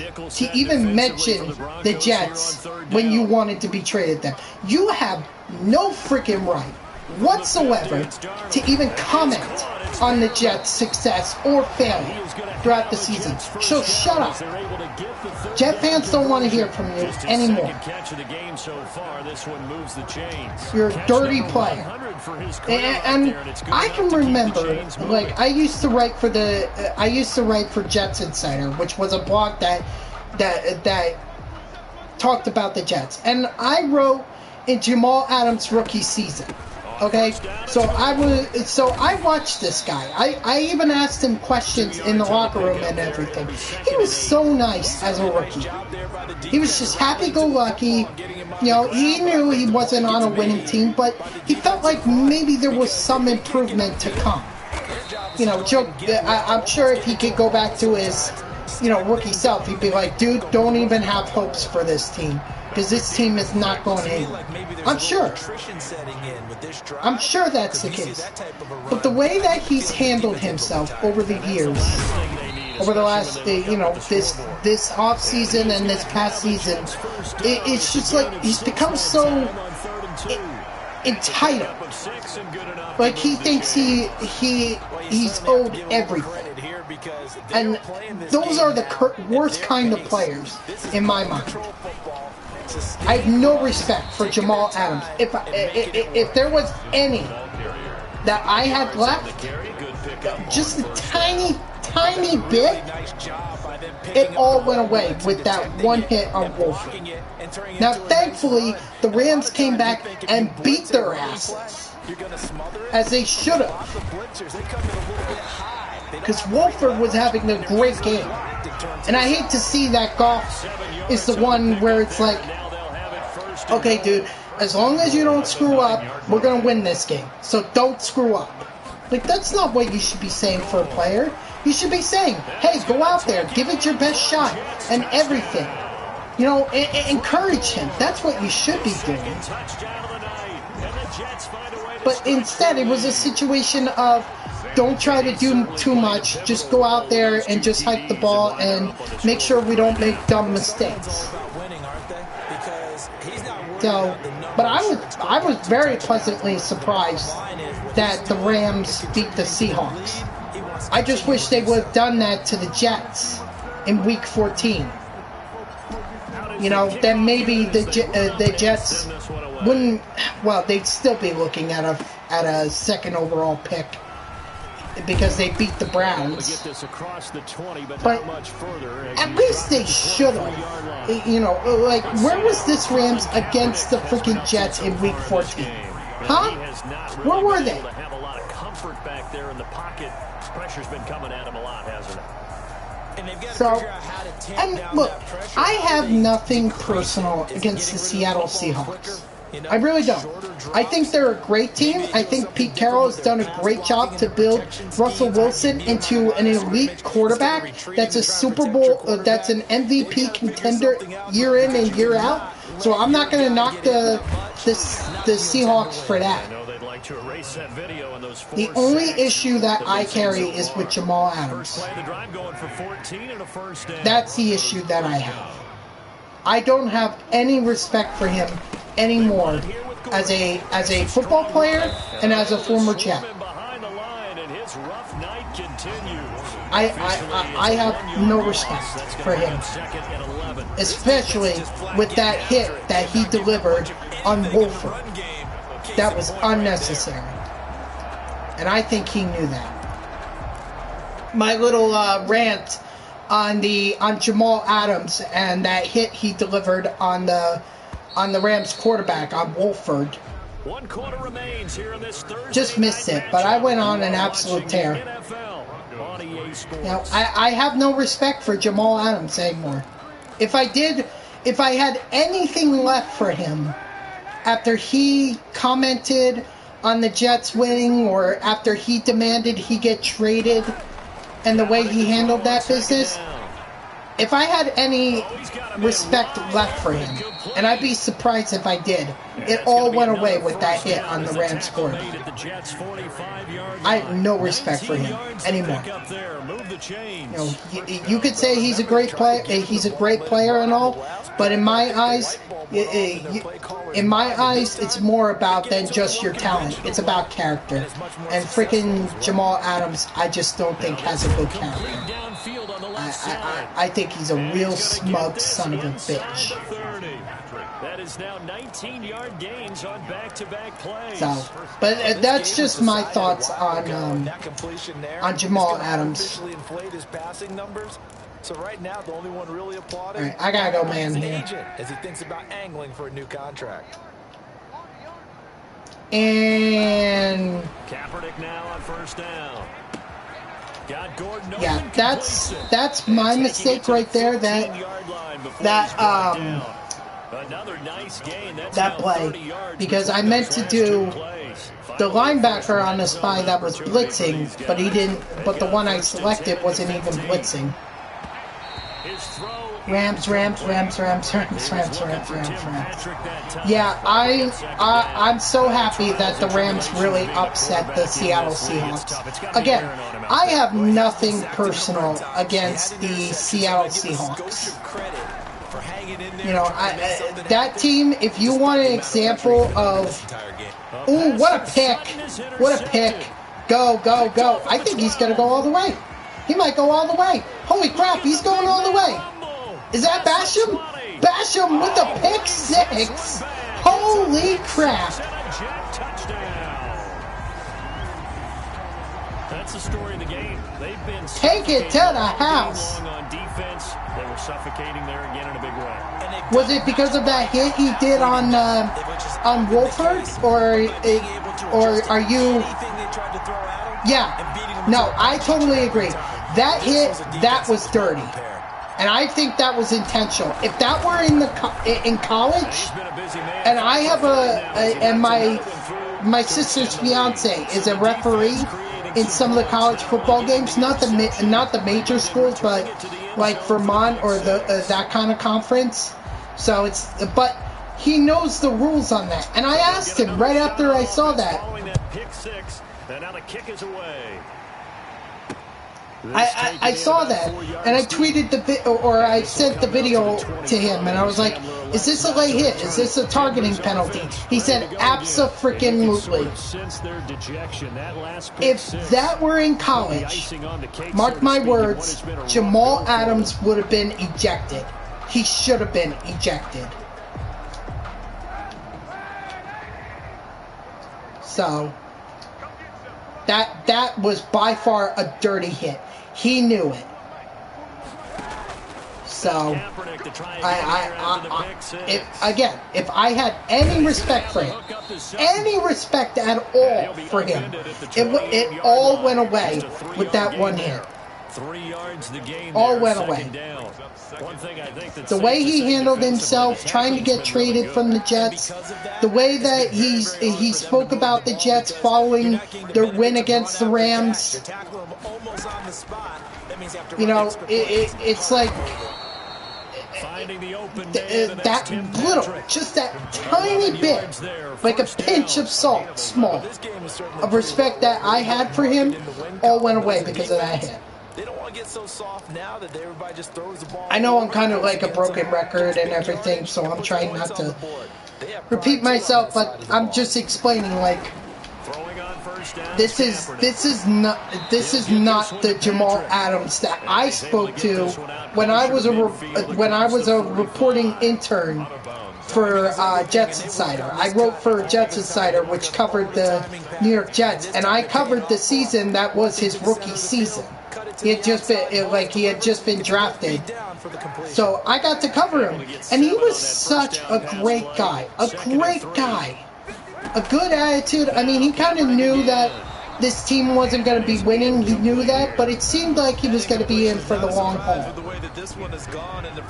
even mention the Jets when you wanted to be traded them. You have no freaking right whatsoever to even comment on the Jets' success or failure throughout the season. So shut up. Jet fans don't want to hear from you anymore. You're a dirty player. And I can remember, like, I used to write for Jets Insider, which was a blog that talked about the Jets, and I wrote in Jamal Adams' rookie season. Okay, so I watched this guy. I even asked him questions in the locker room and everything. He was so nice as a rookie. He was just happy-go-lucky. You know, he knew he wasn't on a winning team, but he felt like maybe there was some improvement to come. You know, I'm sure if he could go back to his, you know, rookie self, he'd be like, dude, don't even have hopes for this team. Because this team is not going anywhere. I'm sure. I'm sure that's the case. But the way that he's handled himself over the years, over the last, you know, this off season and this past season, it's just like he's become so entitled. Like he thinks he's owed everything. And those are the worst kind of players in my mind. I have no respect for Jamal Adams. If there was any that I had left, just a tiny bit, it all went away with that one hit on Wolford. Now, thankfully, the Rams came back and beat their asses, as they should have. Because Wolford was having a great game. And I hate to see that Goff is the one where it's like, okay, dude, as long as you don't screw up, we're going to win this game. So don't screw up. Like, that's not what you should be saying for a player. You should be saying, hey, go out there, give it your best shot, and everything. You know, encourage him. That's what you should be doing. But instead, it was a situation of, don't try to do too much. Just go out there and just hike the ball and make sure we don't make dumb mistakes. So, but I was very pleasantly surprised that the Rams beat the Seahawks. I just wish they would have done that to the Jets in Week 14. You know, then maybe the Jets wouldn't. Well, they'd still be looking at a second overall pick, because they beat the Browns. But at least they should have. You know, like, where was this Rams against the freaking Jets in Week 14? Huh? Where were they? Pressure's been coming at him a lot, hasn't it? So, and look, I have nothing personal against the Seattle Seahawks. I really don't. I think they're a great team. I think Pete Carroll has done a great job to build Russell Wilson into an elite quarterback that's a Super Bowl, that's an MVP contender year in and year out. So I'm not going to knock the Seahawks for that. like to erase that video and those 4 The only sacks. issue that I carry is with Jamal First Adams. play of the drive going for 14 and a first down. That's the issue that I have. I don't have any respect for him anymore as a football player and as a former Jet. Behind the line, and his rough night continues. I have no respect for him, especially with that hit that he delivered on Wolford. That was unnecessary, and I think he knew that. My little rant on Jamal Adams and that hit he delivered on the Rams quarterback on Wolford. 1 quarter remains here in this Thursday. Just missed it, but I went on an absolute tear. You know, I have no respect for Jamal Adams anymore. If I had anything left for him after he commented on the Jets winning or after he demanded he get traded and the way he handled that business, if I had any respect left for him, and I'd be surprised if I did, it all went away with that hit on the Rams quarterback. I have no respect for him anymore. You know, you could say he's a great player, and all, but in my eyes, it's more about than just your talent. It's about character. And freaking Jamal Adams, I just don't think has a good character. I think he's a real smug son of a bitch. That is now 19-yard gains on back-to-back plays. So, but that's just my thoughts on Jamal Adams. So right now, the only one really applauding. All right, I gotta go, man. Here. As he thinks about angling for a new contract. And Kaepernick now on first down. Yeah, that's my mistake right there. That play, because I meant to do the linebacker on the spy that was blitzing, but he didn't. But the one I selected wasn't even blitzing. Rams. Yeah, I'm so happy that the Rams really upset the Seattle Seahawks. Again, I have nothing personal against the Seattle Seahawks. You know, that team, if you want an example of, ooh, what a pick. Go. I think he's going to go all the way. He might go all the way. Holy crap, he's going all the way. Is that Basham? Basham with the pick six. Holy crap. That's the story of the game. They've been take it to the house. On defense. They were suffocating there again in a big way. Was it because of that hit he did on Wolford, or are you? Yeah. No, I totally agree. That hit, that was dirty. And I think that was intentional. If that were in college, and I have and my sister's fiance is a referee in some of the college football games, not the major schools, but like Vermont or that kind of conference. So but he knows the rules on that. And I asked him right after I saw that. Now the kick is away. I saw that, and I tweeted I sent the video to him, and I was like, "Is this a late hit? Is this a targeting penalty?" He said, "Abso-freaking-lutely." If that were in college, mark my words, Jamal Adams would have been ejected. He should have been ejected. So that was by far a dirty hit. He knew it. So, if I had any respect for him, any respect at all for him, it all went away with that one hit. 3 yards the game. All went away. One thing I think the way he handled himself, trying to get traded from the Jets, the way that he spoke about the Jets following their win against the Rams. You know, it's like that little, just that tiny bit, like a pinch of salt, small, of respect that I had for him, all went away because of that hit. They don't want to get so soft now that everybody just throws the ball. I know I'm kind of like a broken record and everything, so I'm trying not to repeat myself, but I'm just explaining, like, this is not the Jamal Adams that I spoke to when I was a reporting intern for Jets Insider. I wrote for Jets Insider, which covered the New York Jets, and I covered the season that was his rookie season. He had just been drafted, so I got to cover him, and he was such a great guy, a good attitude. I mean, he kind of knew that this team wasn't going to be winning. He knew that, but it seemed like he was going to be in for the long haul.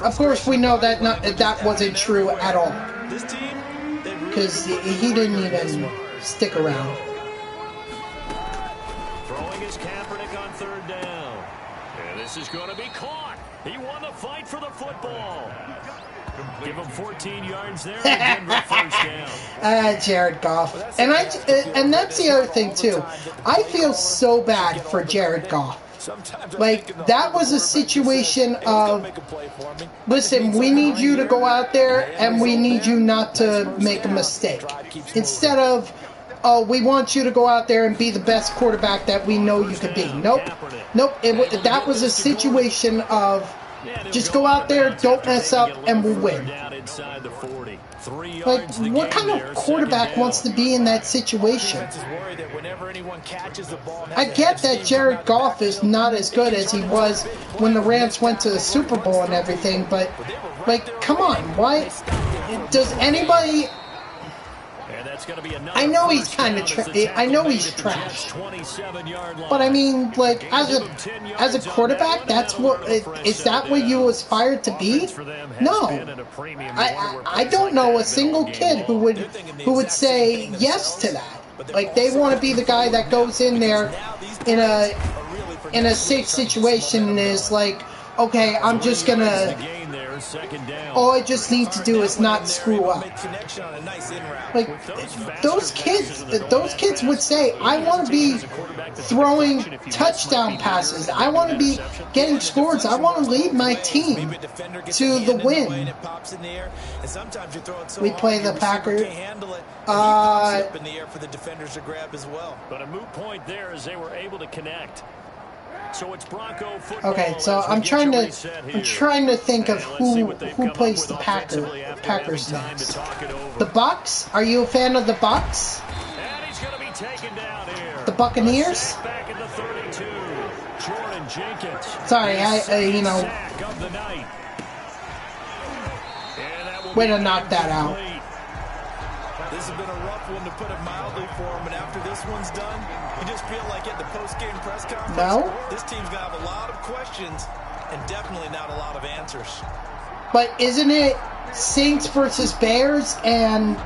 Of course, we know that that wasn't true at all, because he didn't even stick around. Throwing his Kaepernick on third down. And this is going to be caught. He won the fight for the football. Give him 14 yards there and Denver first down. Jared Goff. And that's the other thing, too. I feel so bad for Jared Goff. Like, that was a situation of, listen, we need you to go out there and we need you not to make a mistake. Instead of, oh, we want you to go out there and be the best quarterback that we know you could be. Nope. That was a situation of, just go out there, don't mess up, and we'll win. Like, what kind of quarterback wants to be in that situation? I get that Jared Goff is not as good as he was when the Rams went to the Super Bowl and everything, but, like, come on, why? Does anybody... I know he's kind of I know he's trash, but I mean, like, as a quarterback, that's what is that what you aspired to be? No, I don't know a single kid who would say yes to that. Like, they want to be the guy that goes in there in a safe situation and is like, okay, I'm just gonna. All I just need to do is not screw up. Like, those kids would say, I want to be throwing touchdown passes. I want to be getting scores. I want to lead my team to the win. We play the Packers. But a moot point there as they were able to connect. So it's Bronco football. Okay, so I'm trying to think of who plays the Packers next. The Bucks? Are you a fan of the Bucks? And he's going to be taken down here. The Buccaneers? Back at the 32. Jordan Jenkins. Sorry, way to knock that out. This has been a rough one, to put it mildly, for him, and after this one's done, you just feel like at the post-game press conference, this team's going to have a lot of questions and definitely not a lot of answers. But isn't it Saints versus Bears and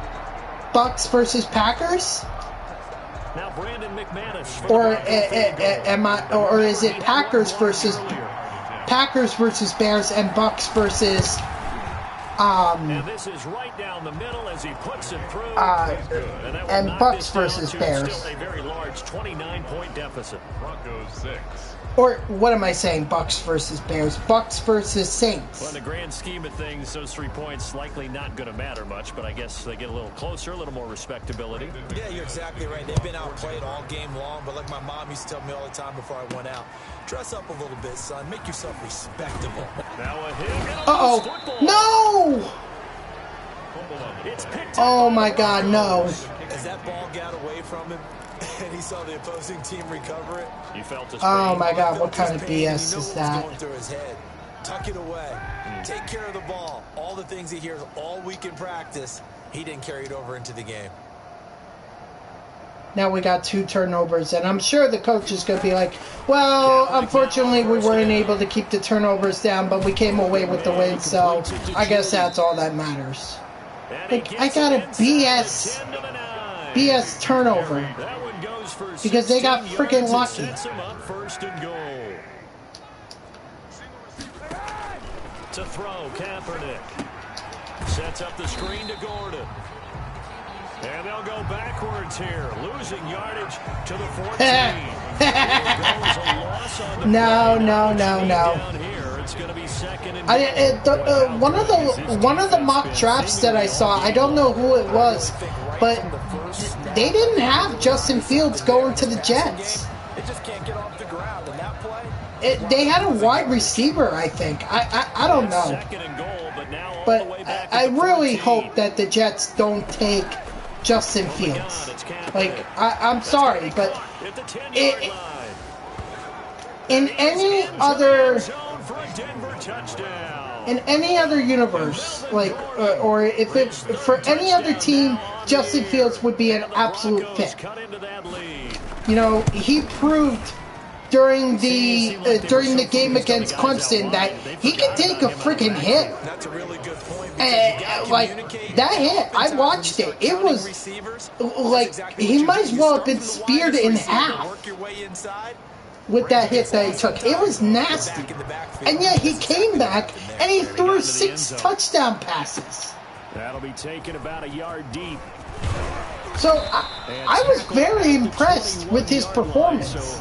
Bucks versus Packers? Now Brandon McManus. Or is it Packers versus Bears and Bucks versus and this is right down the middle as he puts it through. And Bucks versus Bears. A very large 29-point deficit. Broncos 6. Or what am I saying? Bucks versus Bears. Bucks versus Saints. Well, in the grand scheme of things, those 3 points likely not going to matter much, but I guess they get a little closer, a little more respectability. Yeah, you're exactly right. They've been outplayed all game long, but like my mom used to tell me all the time before I went out, dress up a little bit, son. Make yourself respectable. Now a hit. Uh-oh. No! Oh, my God, no. As that ball got away from him, and he saw the opposing team recover it. He felt his oh my God, what kind of BS is that? Going through his head. Tuck it away. Take care of the ball. All the things he hears all week in practice, he didn't carry it over into the game. Now we got 2 turnovers, and I'm sure the coach is going to be like, well, unfortunately we weren't able to keep the turnovers down, but we came away with the win, so I guess that's all that matters. Like, I got a BS turnover because they got freaking lucky. To throw, Kaepernick. Sets up the screen to Gordon. And they'll go backwards here. Losing yardage to the 14. No. It's going to be second and one of the mock drafts that I saw, I don't know who it was, but they didn't have Justin Fields going to the Jets. It just can't get off the ground in that play. They had a wide receiver, I think. I don't know. But I really hope that the Jets don't take Justin Fields. Like, I'm sorry, but in any other universe, like, or if it's for any other team, Justin Fields would be an absolute pick. You know, he proved during the game against Clemson that he can take a freaking hit. That's a really good point. Like, that hit, I watched it. It was like he might as well have been speared in half with that hit that he took. It was nasty. And yet he came back and he threw 6 touchdown passes. That'll be taken about a yard deep. So I was very impressed with his performance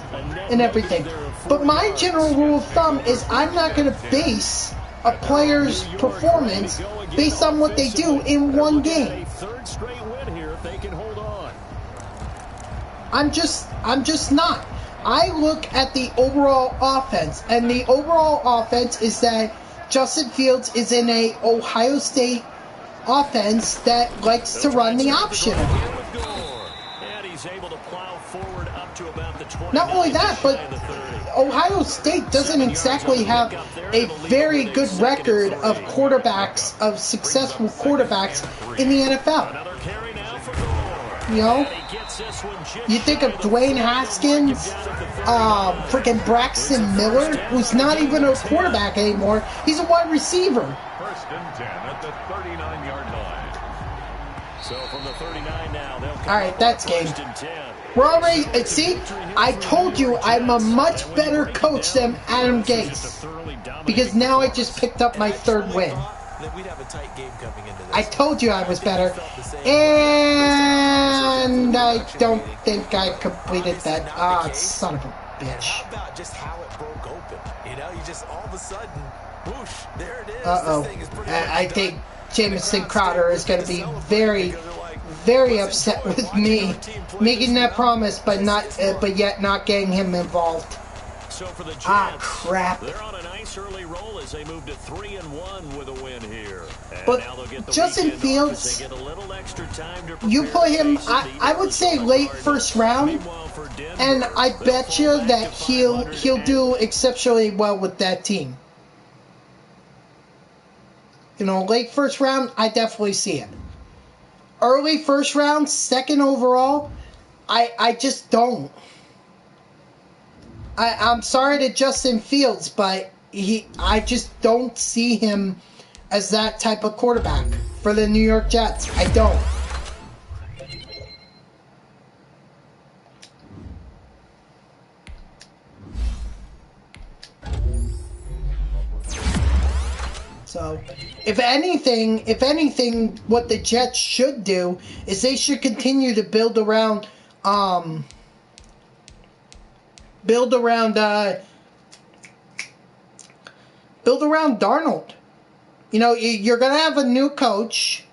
and everything. But my general rule of thumb is I'm not going to base a player's performance based on what they do in one game. I'm just not. I look at the overall offense, and the overall offense is that Justin Fields is in a Ohio State offense that likes to run the option. Not only that, but Ohio State doesn't exactly have a very good record of quarterbacks, of successful quarterbacks in the NFL. You know? You think of Dwayne Haskins, freaking Braxton Miller, who's not even a quarterback anymore. He's a wide receiver. First and 10 at the 39-yard line. So from the 39 now, they'll come. All right, that's game. We're already, see, I told you I'm a much better coach than Adam Gase. Because now I just picked up my 3rd win. I told you I was better. And I don't think I completed that. Son of a bitch. How about just how it broke open? You know, you just all of a sudden, whoosh, there it is. Uh-oh. I think Jamison Crowder is going to be very, very upset with me making that promise, but yet not getting him involved. So for the Jets, crap. They're on a nice early roll as they move to 3-1 with a win here. And but now they'll get the Justin Fields, get a little extra time to you put him, I would say late first round, and I bet you that he'll do exceptionally well with that team. You know, late first round, I definitely see it. Early first round, 2nd overall, I just don't. I'm sorry to Justin Fields, but I just don't see him as that type of quarterback for the New York Jets. I don't. So, if anything, what the Jets should do is they should continue to build around Darnold. You know, you're going to have a new coach.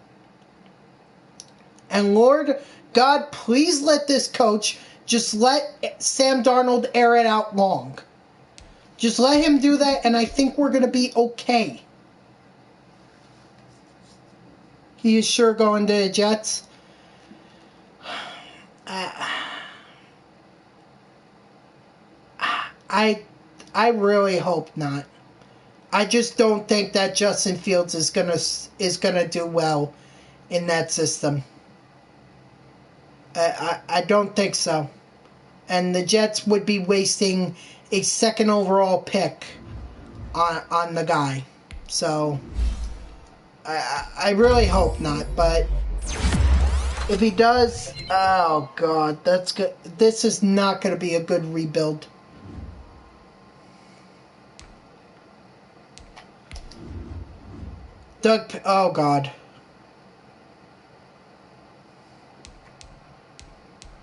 And Lord God, please let this coach just let Sam Darnold air it out long. Just let him do that, and I think we're going to be okay. He is sure going to the Jets. I really hope not. I just don't think that Justin Fields is gonna do well in that system. I don't think so. And the Jets would be wasting a 2nd overall pick on the guy. So I really hope not, but if he does, oh God, that's good. This is not going to be a good rebuild. Oh, God.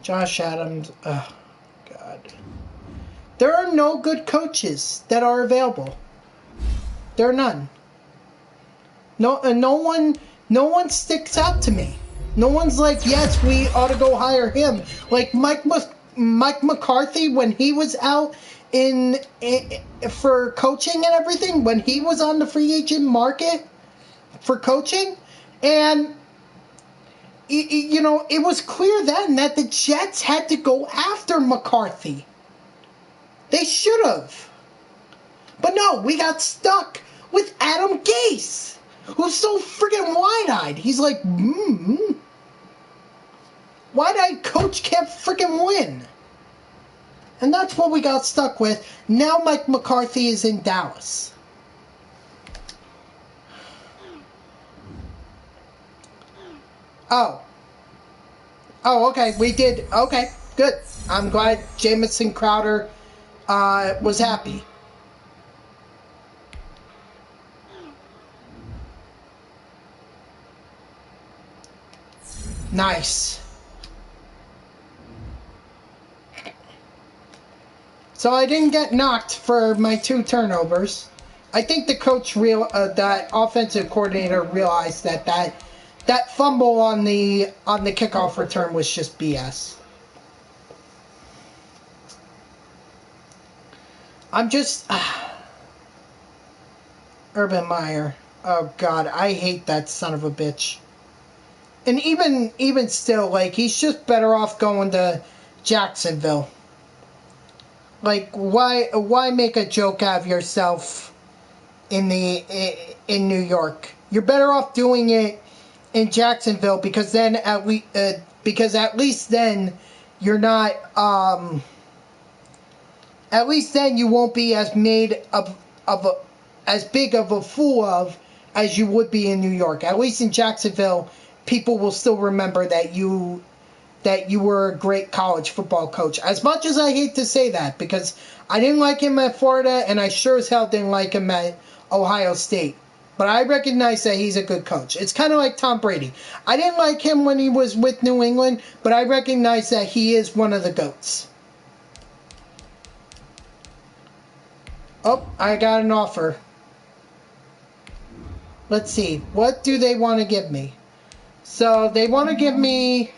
Josh Adams. Oh, God. There are no good coaches that are available. There are none. No one sticks out to me. No one's like, yes, we ought to go hire him. Like Mike McCarthy, when he was out for coaching and everything, when he was on the free agent market for coaching, and it was clear then that the Jets had to go after McCarthy. They should have. But no, we got stuck with Adam Gase, who's so friggin' wide-eyed. He's like, wide-eyed coach can't friggin' win. And that's what we got stuck with. Now Mike McCarthy is in Dallas. Oh, okay, we did. Okay, good. I'm glad Jamison Crowder was happy. Nice. So I didn't get knocked for my 2 turnovers. I think the coach that offensive coordinator realized that fumble on the kickoff return was just BS. I'm just Urban Meyer. Oh God, I hate that son of a bitch. And even still, like, he's just better off going to Jacksonville. Like, why make a joke out of yourself in New York? You're better off doing it in Jacksonville, because then at least then you're not at least then you won't be as as big of a fool of as you would be in New York. At least in Jacksonville, people will still remember that you were a great college football coach. As much as I hate to say that, because I didn't like him at Florida, and I sure as hell didn't like him at Ohio State. But I recognize that he's a good coach. It's kind of like Tom Brady. I didn't like him when he was with New England, but I recognize that he is one of the GOATs. Oh, I got an offer. Let's see. What do they want to give me? So they want to give me...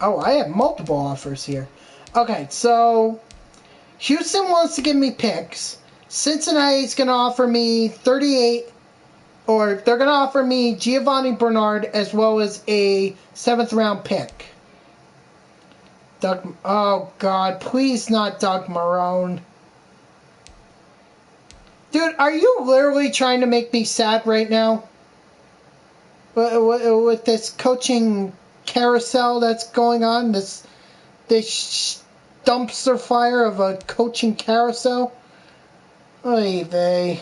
Oh, I have multiple offers here. Okay, so Houston wants to give me picks. Cincinnati's going to offer me 38, or they're going to offer me Giovanni Bernard as well as a 7th round pick. Doug, oh God, please not Doug Marrone. Dude, are you literally trying to make me sad right now? With this coaching carousel that's going on, this dumpster fire of a coaching carousel? Oy vey.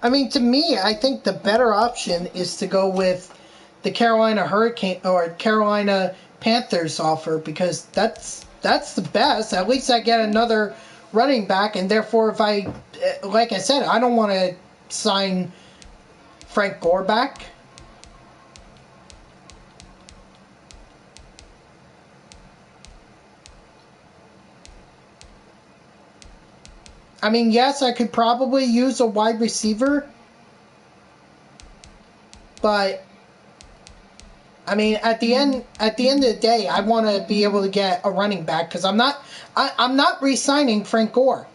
I mean, to me, I think the better option is to go with the Carolina Hurricane or Carolina Panthers offer, because that's the best. At least I get another running back, and therefore, if I, like I said, I don't want to sign Frank Gore back. I mean, yes, I could probably use a wide receiver, but I mean, at the end of the day, I want to be able to get a running back, because I'm not re-signing Frank Gore.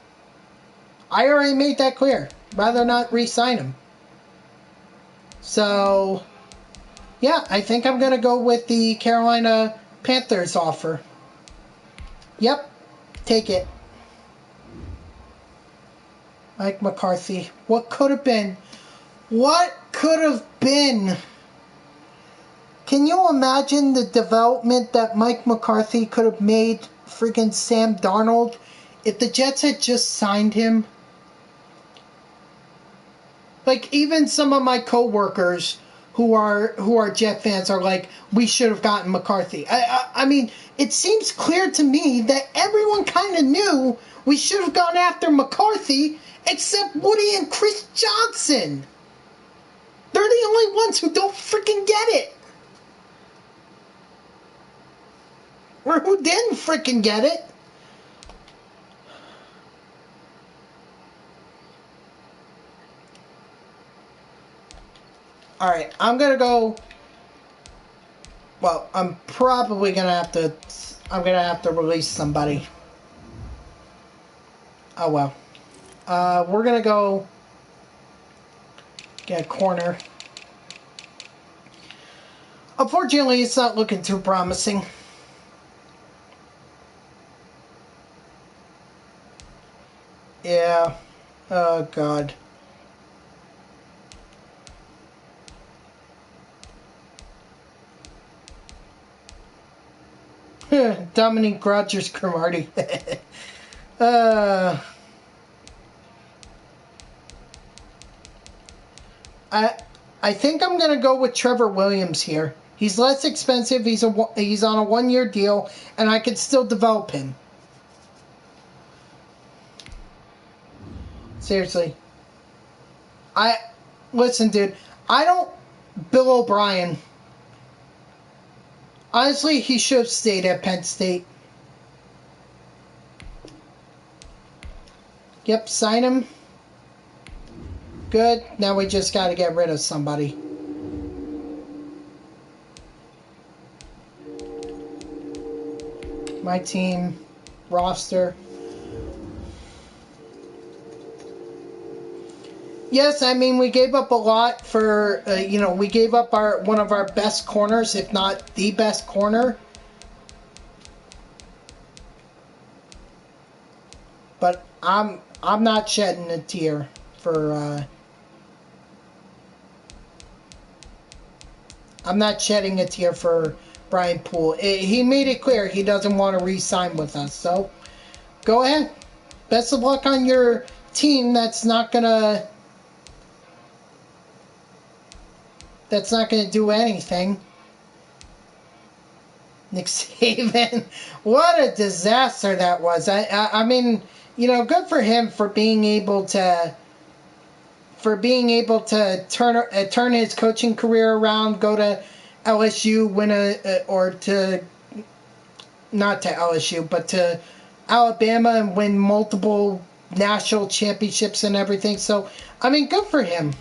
I already made that clear. Rather not re-sign him. So, yeah, I think I'm going to go with the Carolina Panthers offer. Yep, take it. Mike McCarthy. What could have been? What could have been? Can you imagine the development that Mike McCarthy could have made freaking Sam Darnold if the Jets had just signed him? Like, even some of my coworkers who are Jet fans are like, we should have gotten McCarthy. I mean, it seems clear to me that everyone kind of knew we should have gone after McCarthy, except Woody and Chris Johnson. They're the only ones who don't freaking get it. Or who didn't freaking get it. Alright, I'm gonna go. Well, I'm probably gonna have to. I'm gonna have to release somebody. Oh well. We're gonna go get a corner. Unfortunately, it's not looking too promising. Yeah. Oh God. Dominique Rogers-Cromartie. I think I'm gonna go with Trevor Williams here. He's less expensive. He's on a 1-year deal, and I can still develop him. Seriously. Listen, dude. Bill O'Brien. Honestly, he should have stayed at Penn State. Yep, sign him. Good. Now we just got to get rid of somebody. My team roster. Yes, I mean, we gave up a lot for, we gave up one of our best corners, if not the best corner. But I'm not shedding a tear for, I'm not shedding a tear for Brian Poole. He made it clear he doesn't want to re-sign with us, so go ahead. Best of luck on your team that's not gonna do anything. Nick Saban, what a disaster that was. I mean, good for him for being able to turn his coaching career around, go to LSU, not to LSU, but to Alabama and win multiple national championships and everything. So, I mean, good for him.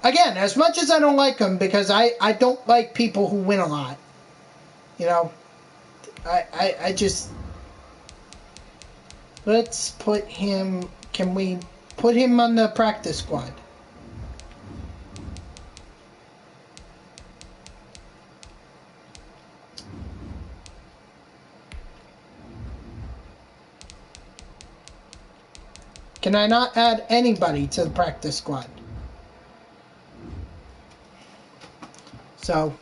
Again, as much as I don't like him, because I don't like people who win a lot. I just... Let's put him... Can we put him on the practice squad? Can I not add anybody to the practice squad? So,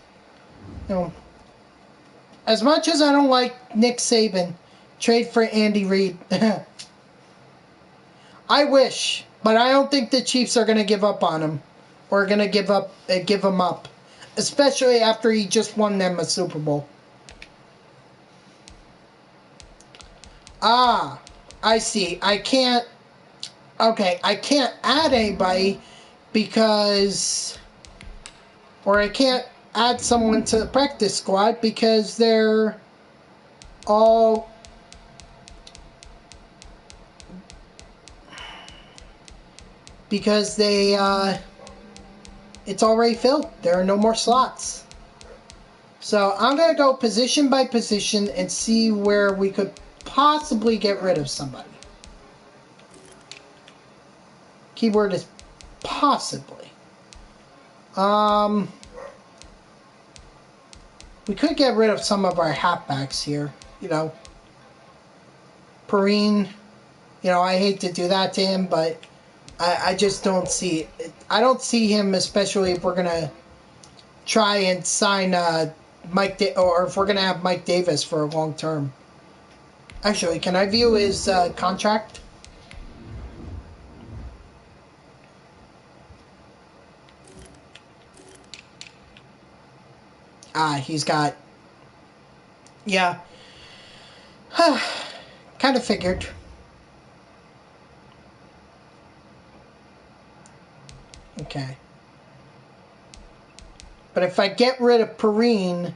as much as I don't like Nick Saban, trade for Andy Reid. I wish, but I don't think the Chiefs are going to give up on him, or going to give him up, especially after he just won them a Super Bowl. Ah, I see. I can't add anybody because, or I can't add someone to the practice squad because they're all, because it's already filled. There are no more slots. So I'm going to go position by position and see where we could possibly get rid of somebody. Keyword is possibly. We could get rid of some of our halfbacks here. Perryman. I hate to do that to him, but I just don't see it. I don't see him, especially if we're going to try and sign or if we're going to have Mike Davis for a long term. Actually, can I view his contract? He's got... Yeah. Kind of figured. Okay. But if I get rid of Perryman,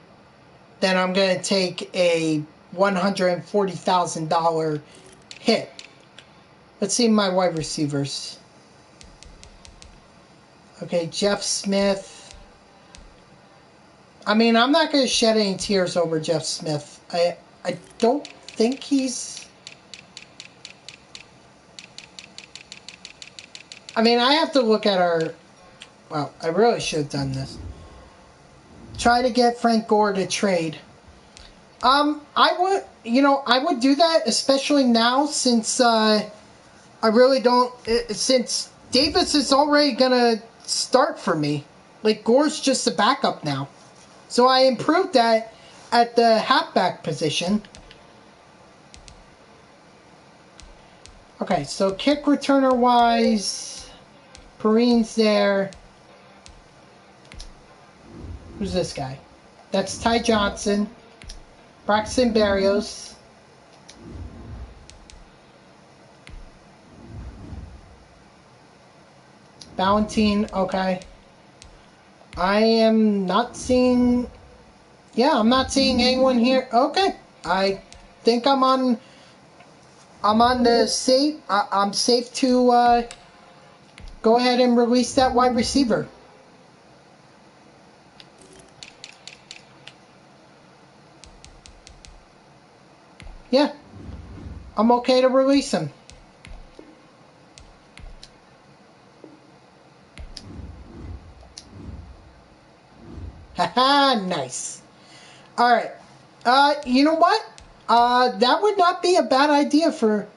then I'm going to take a $140,000 hit. Let's see my wide receivers. Okay, Jeff Smith. I mean, I'm not going to shed any tears over Jeff Smith. I don't think he's... I mean, I have to look at our... Well, I really should have done this. Try to get Frank Gore to trade. I would, I would do that, especially now, since I really don't, since Davis is already gonna start for me. Like, Gore's just a backup now. So I improved that at the halfback position. Okay, so kick returner wise, Perrine's there. Who's this guy? That's Ty Johnson. Braxton Berrios. Valentine, okay. I am not seeing... Yeah, I'm not seeing anyone here. Okay. I think I'm on the safe. I'm safe to go ahead and release that wide receiver. Yeah, I'm okay to release him. Haha, nice. Alright, you know what? That would not be a bad idea for...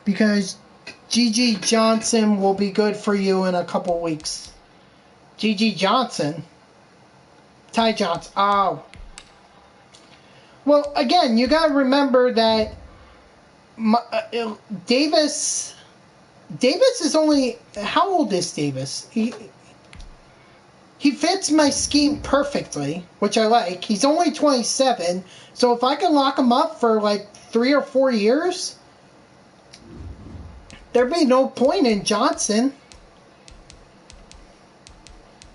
Because Gigi Johnson will be good for you in a couple weeks. Gigi Johnson? Ty Johnson. Oh. Well, again, you got to remember that Davis is only... How old is Davis? He fits my scheme perfectly, which I like. He's only 27, so if I can lock him up for like 3 or 4 years, there'd be no point in Johnson.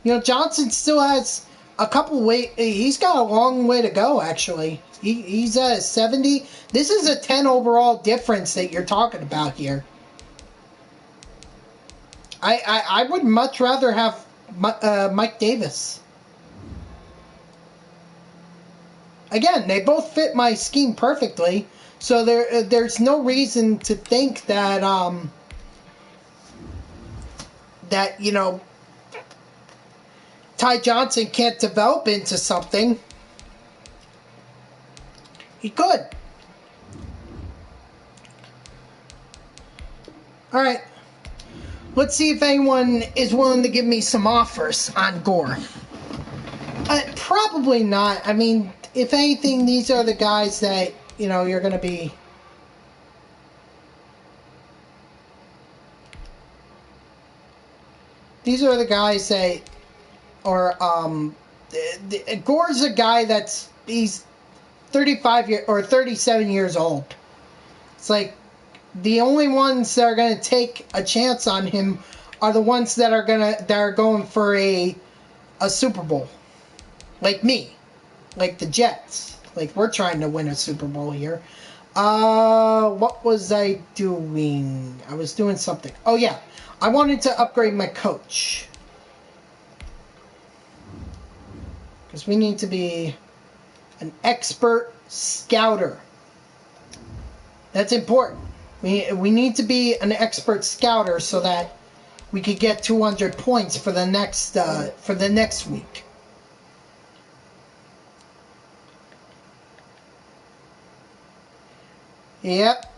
Johnson still has... a couple he's got a long way to go, actually. He's at 70. This is a 10 overall difference that you're talking about here. I would much rather have Mike Davis. Again, they both fit my scheme perfectly, so there's no reason to think that Ty Johnson can't develop into something. He could. Alright. Let's see if anyone is willing to give me some offers on Gore. Probably not. I mean, if anything, these are the guys that, you're going to be... These are the guys that... Or, Gore's a guy he's 37 years old. It's like, the only ones that are going to take a chance on him are the ones that are going for a Super Bowl. Like me. Like the Jets. Like, we're trying to win a Super Bowl here. What was I doing? I was doing something. Oh, yeah. I wanted to upgrade my coach. Because we need to be an expert scouter. That's important. We need to be an expert scouter so that we could get 200 points for the next week. Yep.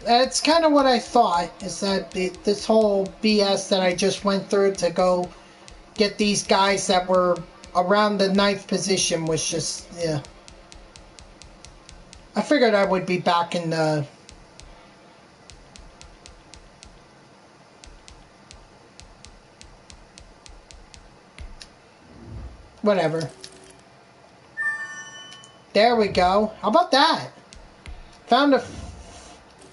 That's kind of what I thought, is that this whole BS that I just went through to go get these guys that were around the 9th position was just, yeah. I figured I would be back in the... whatever. There we go. How about that? Found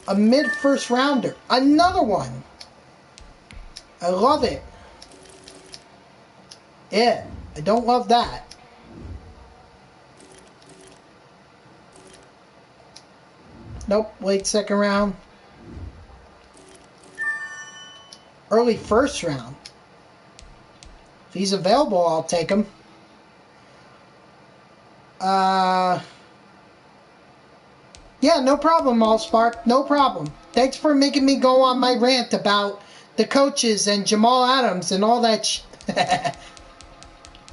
a mid-first rounder. Another one. I love it. Yeah, I don't love that. Nope, late second round. Early first round. If he's available, I'll take him. Yeah, no problem, Allspark. No problem. Thanks for making me go on my rant about the coaches and Jamal Adams and all that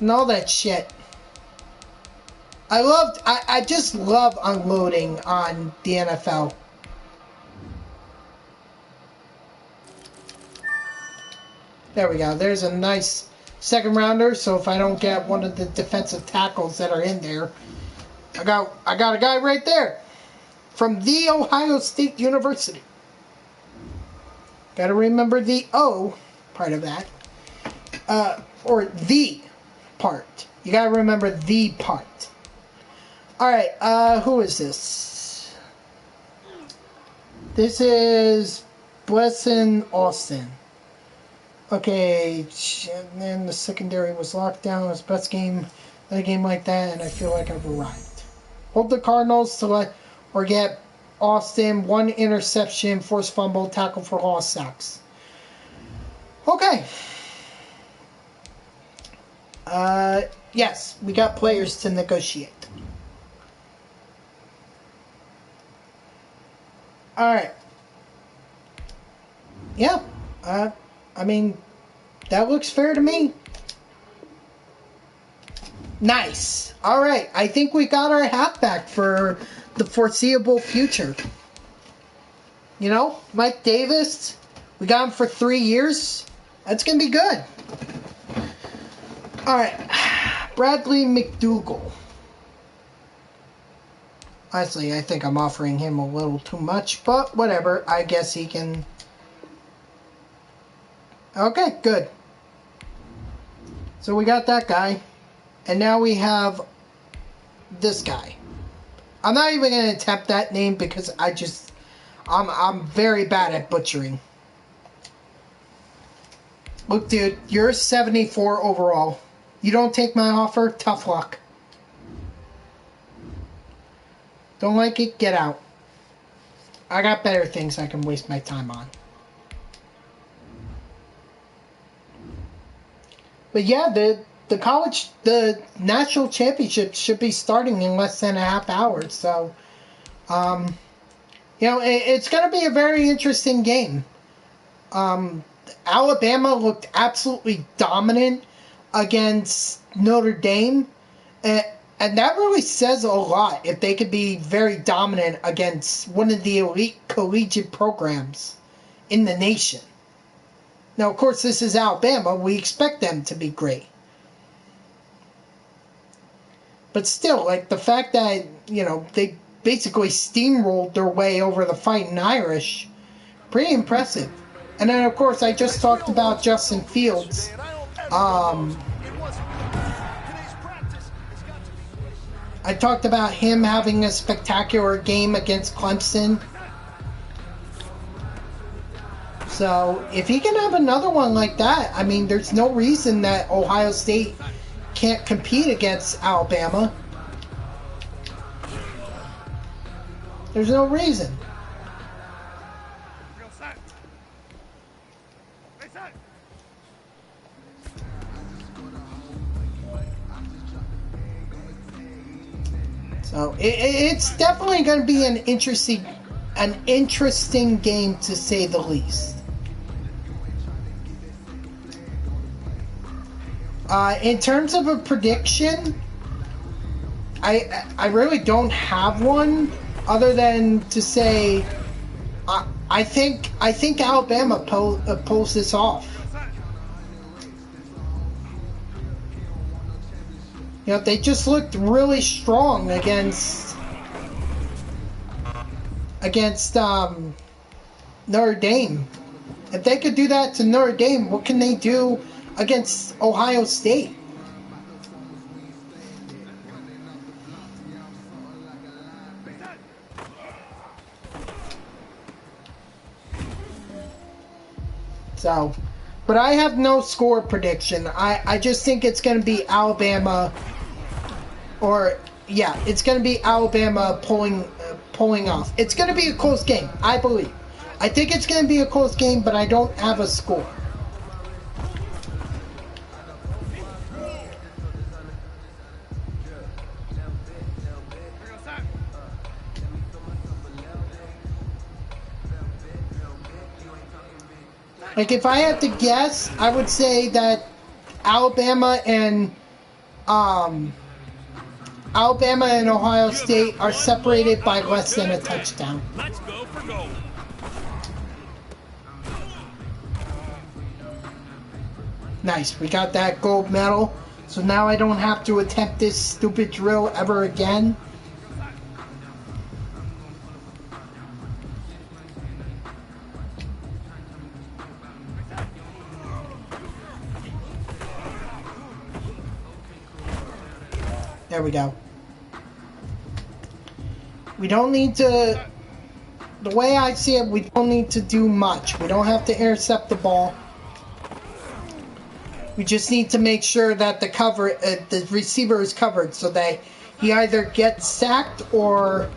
and all that shit. I just love unloading on the NFL. There we go. There's a nice second rounder, so if I don't get one of the defensive tackles that are in there, I got a guy right there from The Ohio State University. Got to remember the O part of that. Or the part. You got to remember the part. Alright, who is this? This is Blesson Austin. Okay, and then the secondary was locked down. It was best game in a game like that, and I feel like I've arrived. Hold the Cardinals to let or get Austin 1 interception, forced fumble, tackle for loss, sacks. Okay. Yes, we got players to negotiate. Alright. Yeah. I mean, that looks fair to me. Nice. Alright, I think we got our halfback for the foreseeable future. You know, Mike Davis, we got him for 3 years. That's going to be good. Alright, Bradley Mcdougall. Honestly, I think I'm offering him a little too much, but whatever. I guess he can... Okay, good. So we got that guy. And now we have this guy. I'm not even going to attempt that name because I'm very bad at butchering. Look, dude, you're 74 overall. You don't take my offer? Tough luck. Don't like it? Get out. I got better things I can waste my time on. But yeah, the national championship should be starting in less than a half hour. So, you know, it's going to be a very interesting game. Alabama looked absolutely dominant against Notre Dame. And that really says a lot if they could be very dominant against one of the elite collegiate programs in the nation. Now, of course, this is Alabama. We expect them to be great. But still, like, the fact that, you know, they basically steamrolled their way over the Fighting Irish, pretty impressive. And then, of course, I just talked about Justin Fields. I talked about him having a spectacular game against Clemson. So, if he can have another one like that, I mean, there's no reason that Ohio State can't compete against Alabama. There's no reason. So it's definitely going to be an interesting game to say the least. In terms of a prediction, I really don't have one other than to say I think Alabama pulls this off. You know, they just looked really strong against Notre Dame. If they could do that to Notre Dame, what can they do against Ohio State? So, but I have no score prediction. I just think it's going to be Alabama, or yeah, it's going to be Alabama pulling off. It's going to be a close game, I believe. I think it's going to be a close game, but I don't have a score. Like, if I had to guess, I would say that Alabama and Ohio State are separated by less than a touchdown. Let's go for gold. Nice, we got that gold medal. So now I don't have to attempt this stupid drill ever again. There we go. We don't need to, the way I see it, we don't need to do much. We don't have to intercept the ball. We just need to make sure that the receiver is covered so that he either gets sacked or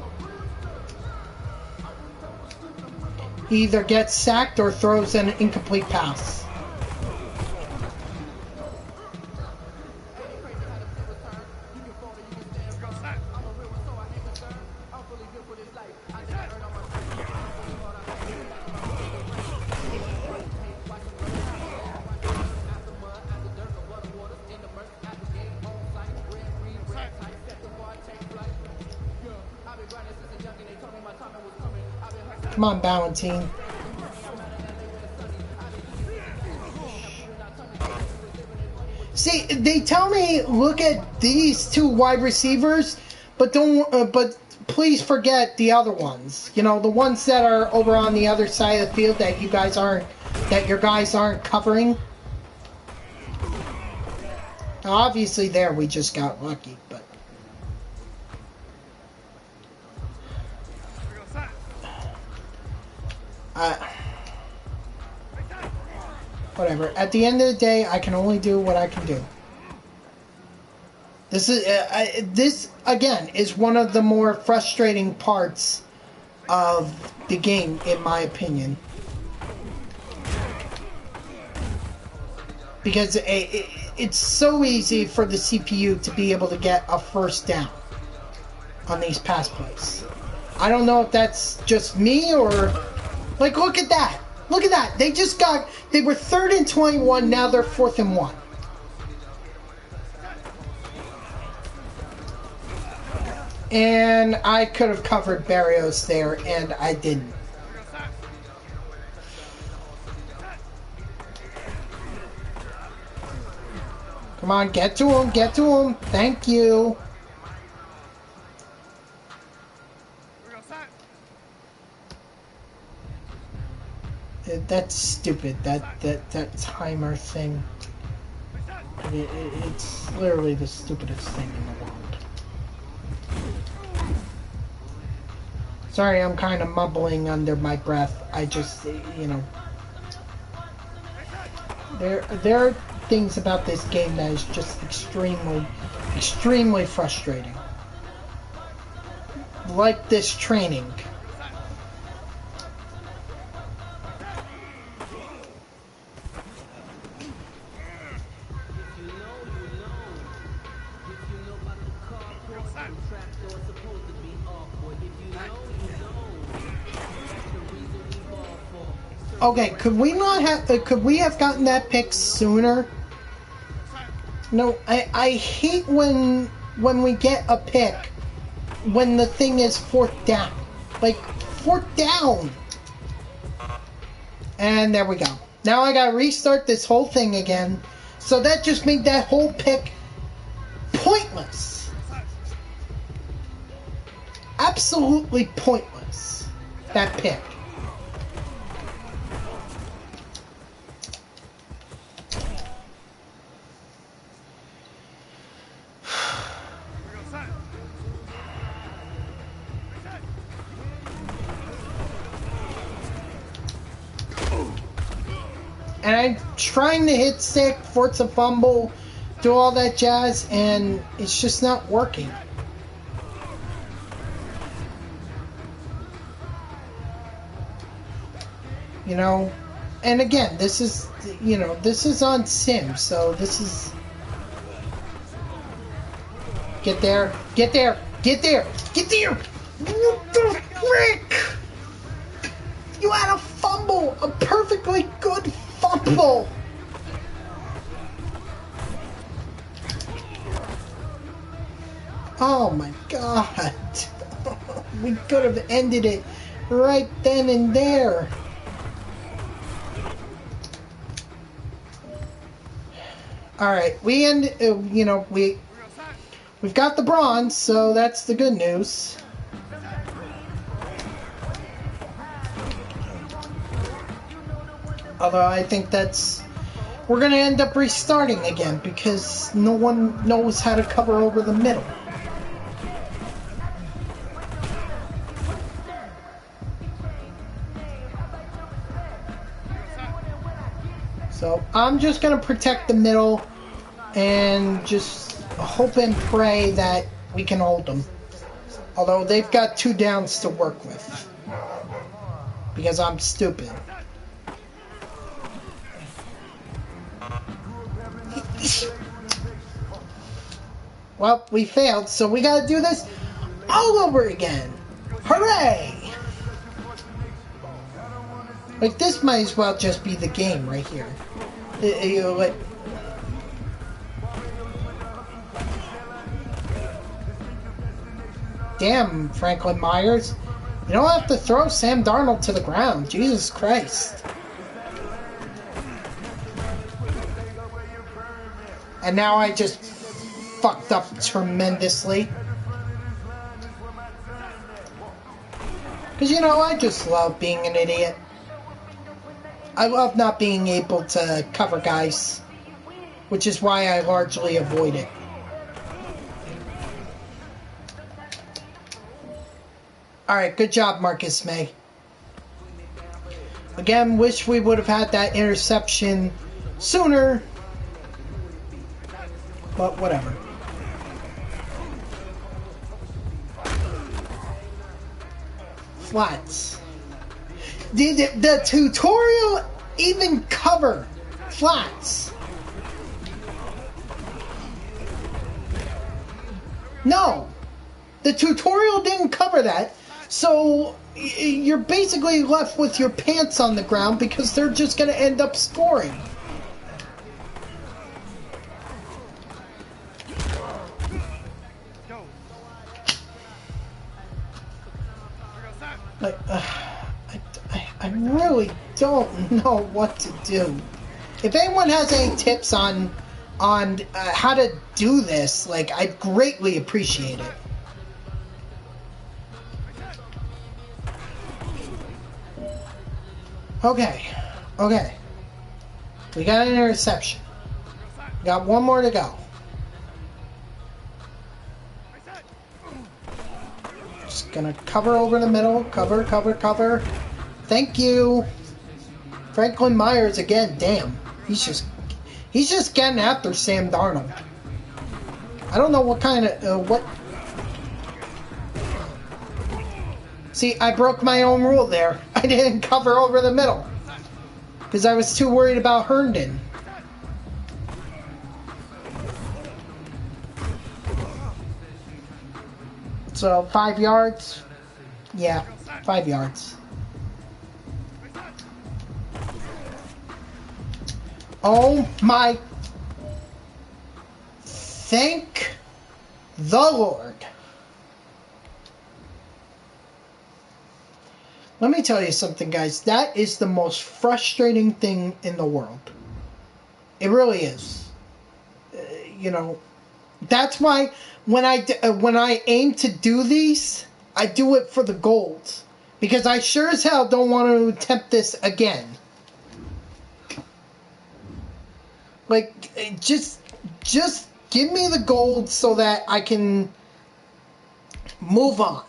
throws an incomplete pass. Come on, Ballantine. See, they tell me look at these two wide receivers, but but please forget the other ones. You know, the ones that are over on the other side of the field that your guys aren't covering. Now, obviously, there we just got lucky, but. Whatever. At the end of the day, I can only do what I can do. This again is one of the more frustrating parts of the game, in my opinion, because it's so easy for the CPU to be able to get a first down on these pass plays. I don't know if that's just me or. Like, look at that. Look at that. They were 3rd and 21, now they're 4th and 1. And I could have covered Barrios there, and I didn't. Come on, get to him, get to him. Thank you. That's stupid. That timer thing. It's literally the stupidest thing in the world. Sorry, I'm kind of mumbling under my breath. I just, you know, there are things about this game that is just extremely frustrating. Like this training. Okay, could we have gotten that pick sooner? No, I hate when we get a pick when the thing is 4th down. Like, 4th down! And there we go. Now I gotta restart this whole thing again. So that just made that whole pick pointless. Absolutely pointless. That pick. And I'm trying to hit stick, force a fumble, do all that jazz, and it's just not working. You know, and again, this is, you know, this is on sim, so this is... Get there, get there, get there, get there! What the frick? You had a fumble, a perfectly good fumble! Oh my god. We could have ended it right then and there. Alright, we end, you know, we've got the bronze, so that's the good news. Although I think we're going to end up restarting again because no one knows how to cover over the middle. So I'm just going to protect the middle and just hope and pray that we can hold them. Although they've got 2 downs to work with. Because I'm stupid. Well, we failed, so we gotta do this all over again. Hooray! Like, this might as well just be the game right here. You know, like... Damn, Franklin Myers. You don't have to throw Sam Darnold to the ground. Jesus Christ. And now I just fucked up tremendously. Because, you know, I just love being an idiot. I love not being able to cover guys, which is why I largely avoid it. Alright, good job, Marcus May. Again, wish we would have had that interception sooner. But whatever. Flats. Did the tutorial even cover flats? No. The tutorial didn't cover that. So you're basically left with your pants on the ground because they're just going to end up scoring. Like, I really don't know what to do. If anyone has any tips on how to do this, like, I'd greatly appreciate it. Okay. We got an interception. Got one more to go. Just gonna cover over the middle. Cover. Thank you. Franklin Myers again. Damn. He's just getting after Sam Darnold. I don't know what kind of what. See, I broke my own rule there. I didn't cover over the middle because I was too worried about Herndon. So 5 yards. Yeah, 5 yards. Oh my. Thank the Lord. Let me tell you something, guys. That is the most frustrating thing in the world. It really is. You know, that's why when I aim to do these, I do it for the gold. Because I sure as hell don't want to attempt this again. Like, just give me the gold so that I can move on.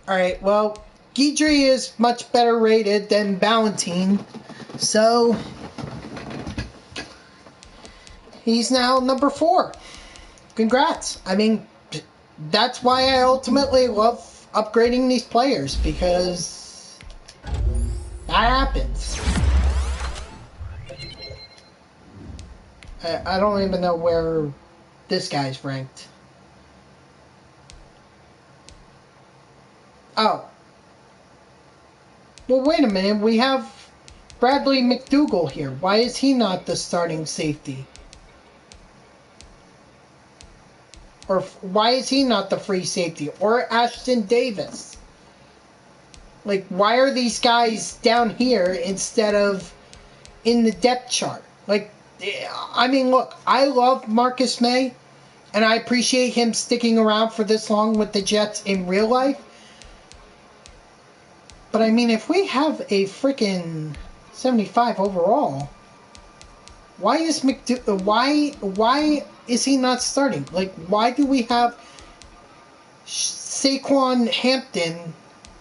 Alright, well, Guidry is much better rated than Ballantine, so he's now number 4. Congrats. I mean, that's why I ultimately love upgrading these players, because that happens. I don't even know where this guy's ranked. Oh. Well, wait a minute. We have Bradley Mcdougall here. Why is he not the starting safety? Or why is he not the free safety? Or Ashton Davis? Like, why are these guys down here instead of in the depth chart? Like, I mean, look, I love Marcus May, and I appreciate him sticking around for this long with the Jets in real life. But I mean, if we have a freaking 75 overall, why is why is he not starting? Like, why do we have Saquon Hampton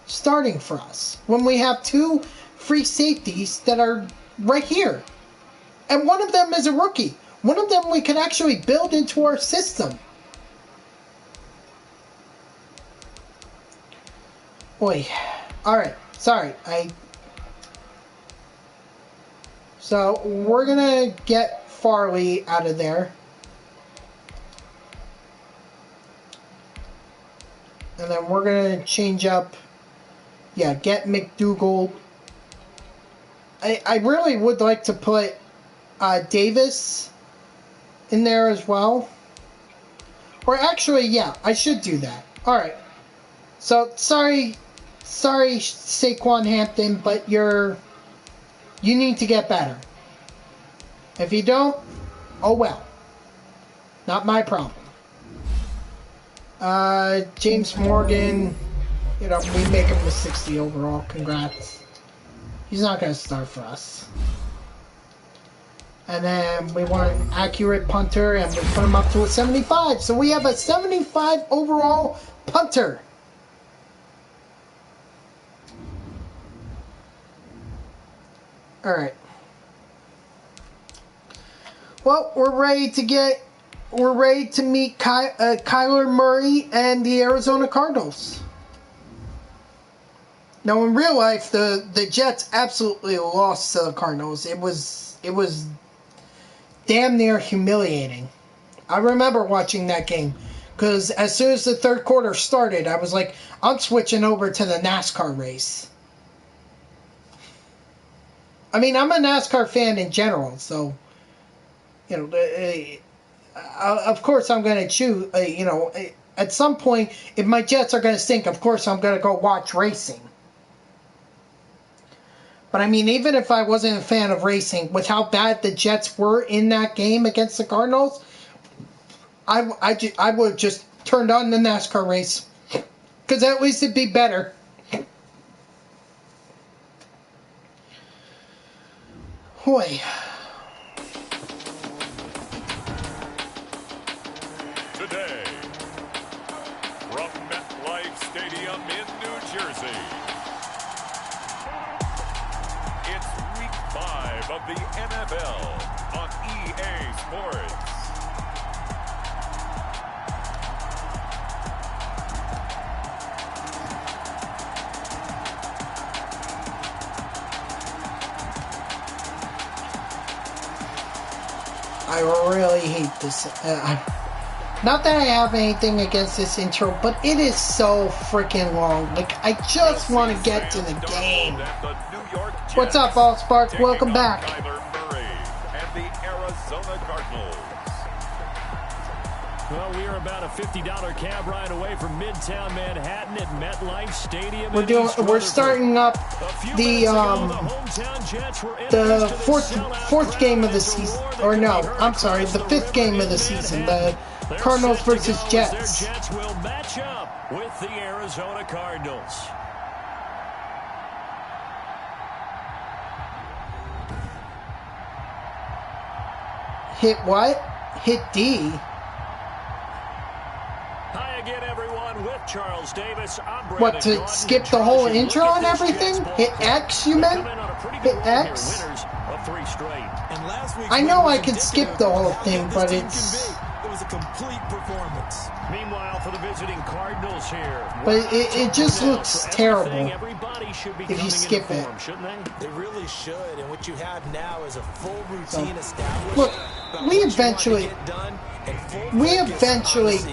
starting for us when we have 2 free safeties that are right here? And one of them is a rookie. One of them we can actually build into our system. Oi. Alright. Sorry. So, we're going to get Farley out of there. And then we're going to change up. Yeah, get Mcdougall. I really would like to put Davis in there as well. Or actually, yeah, I should do that. Alright. So, sorry Saquon Hampton, but you need to get better. If you don't, oh well. Not my problem. James Morgan, we make him the 60 overall. Congrats. He's not going to start for us. And then we want an accurate punter, and we put him up to a 75. So we have a 75 overall punter. Alright. Well, we're ready to meet Kyler Murray and the Arizona Cardinals. Now, in real life, the Jets absolutely lost to the Cardinals. It was damn near humiliating. I remember watching that game, because as soon as the third quarter started, I was like, I'm switching over to the NASCAR race. I mean, I'm a NASCAR fan in general, so, of course I'm going to choose, at some point, if my Jets are going to stink, of course I'm going to go watch racing. But I mean, even if I wasn't a fan of racing, with how bad the Jets were in that game against the Cardinals, I would have just turned on the NASCAR race. Because at least it'd be better. Hoy. Today, from MetLife Stadium in New Jersey, it's Week 5 of the NFL on EA Sports. I really hate this. Not that I have anything against this intro, but it is so freaking long. Like, I just want to get to the game. What's up, Allspark? Welcome back. Kyler Murray and the Arizona Cardinals. Well, we are about a $50 cab ride away from Midtown Manhattan at MetLife Stadium. We're starting up the fourth game of the season. Or no, I'm sorry, the 5th game of the season. The Cardinals versus Jets. Their Jets will match up with the Arizona Cardinals. Hit what? Hit D. Hi again, everyone, with Charles Davis. I'm What, to skip the whole intro and everything? Hit X, you meant? Hit X? I know I could skip the whole thing, but it's... It was a complete performance. Meanwhile, for the visiting Cardinals here. But it just looks terrible if you skip it. They really should, and what you have now is a full routine established. Look, we eventually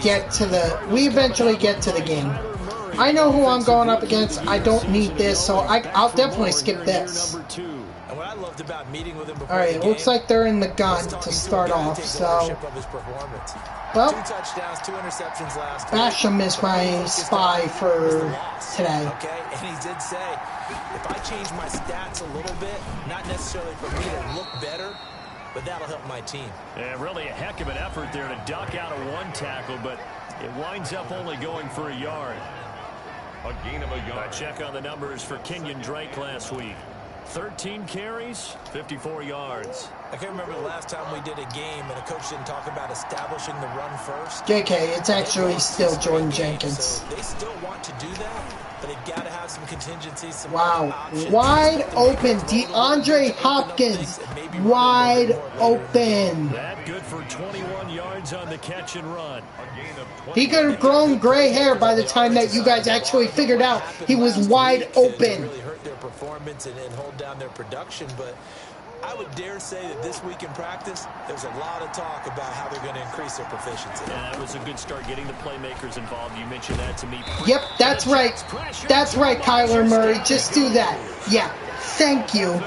get to the game. I know who I'm going up against. I don't need this, so I'll definitely skip this. Alright, it looks like they're in the gun to start off, so... Well, Basham is my spy for today. Okay, and he did say, if I change my stats a little bit, not necessarily for me to look better, but that'll help my team. Yeah, really a heck of an effort there to duck out of one tackle, but it winds up only going for a yard. A gain of a yard. A check on the numbers for Kenyon Drake last week. 13 carries, 54 yards. I can't remember the last time we did a game and a coach didn't talk about establishing the run first. JK, it's actually still Jordan Jenkins. So they still want to do that, but they've got to have some contingencies. Some wow, wide open, DeAndre Hopkins, wide open. That good for 21 yards on the catch and run. He could have grown gray hair by the time that you guys actually figured out he was wide open. Really hurt their performance and hold down their production, but I would dare say that this week in practice, there's a lot of talk about how they're going to increase their proficiency. Yeah, that was a good start getting the playmakers involved. You mentioned that to me. Yep, that's right. That's right, Kyler Murray. Just do that. Yeah, thank you.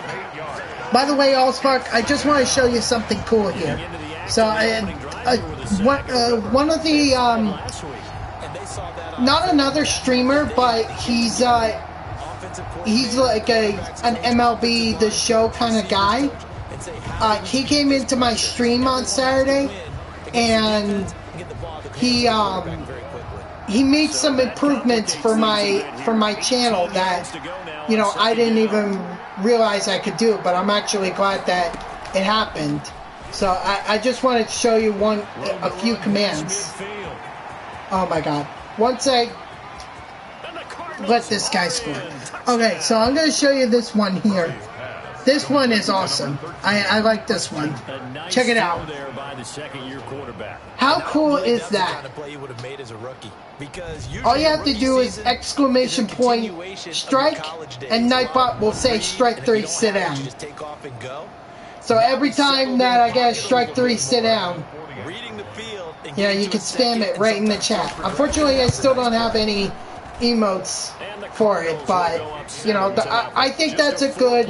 By the way, Allspark, I just want to show you something cool here. So, one of the, not another streamer, but he's like an MLB The Show kind of guy. He came into my stream on Saturday, and he made some improvements for my channel that, you know, I didn't even realize I could do, but I'm actually glad that it happened. So I just wanted to show you a few commands. Oh my god. Once I let this guy score. Okay, so I'm going to show you this one here. This one is awesome. I like this one. Check it out. How cool is that? All you have to do is exclamation point strike, and Nightbot will say strike 3, sit down. So every time that I get a strike 3, sit down, yeah, you can spam it right in the chat. Unfortunately, I still don't have any emotes for it, but you know, I think that's a good,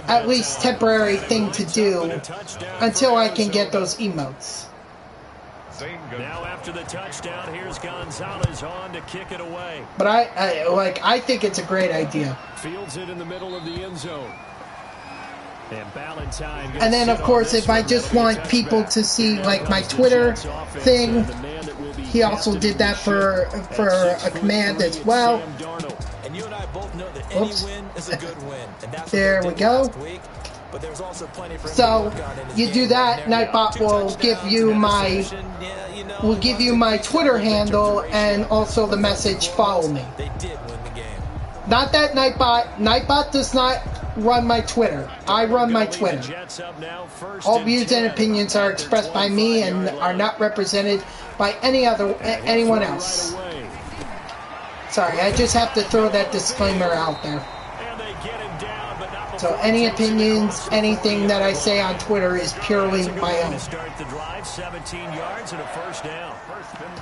at least temporary thing to do until I can get those emotes. Now after the touchdown, here's Gonzalez on to kick it away. But I think it's a great idea. Fields it in the middle of the end zone. And then, of course, if I just want people to see, like, my Twitter thing, he also did that for a command as well. Oops. There we go. So you do that, Nightbot will give you my Twitter handle and also the message "follow me." Not that Nightbot does not run my Twitter. I run my Twitter. All views and opinions are expressed by me and are not represented by anyone else. Sorry, I just have to throw that disclaimer out there. So any opinions, anything that I say on Twitter is purely my own. Start the drive, 17 yards and a first down.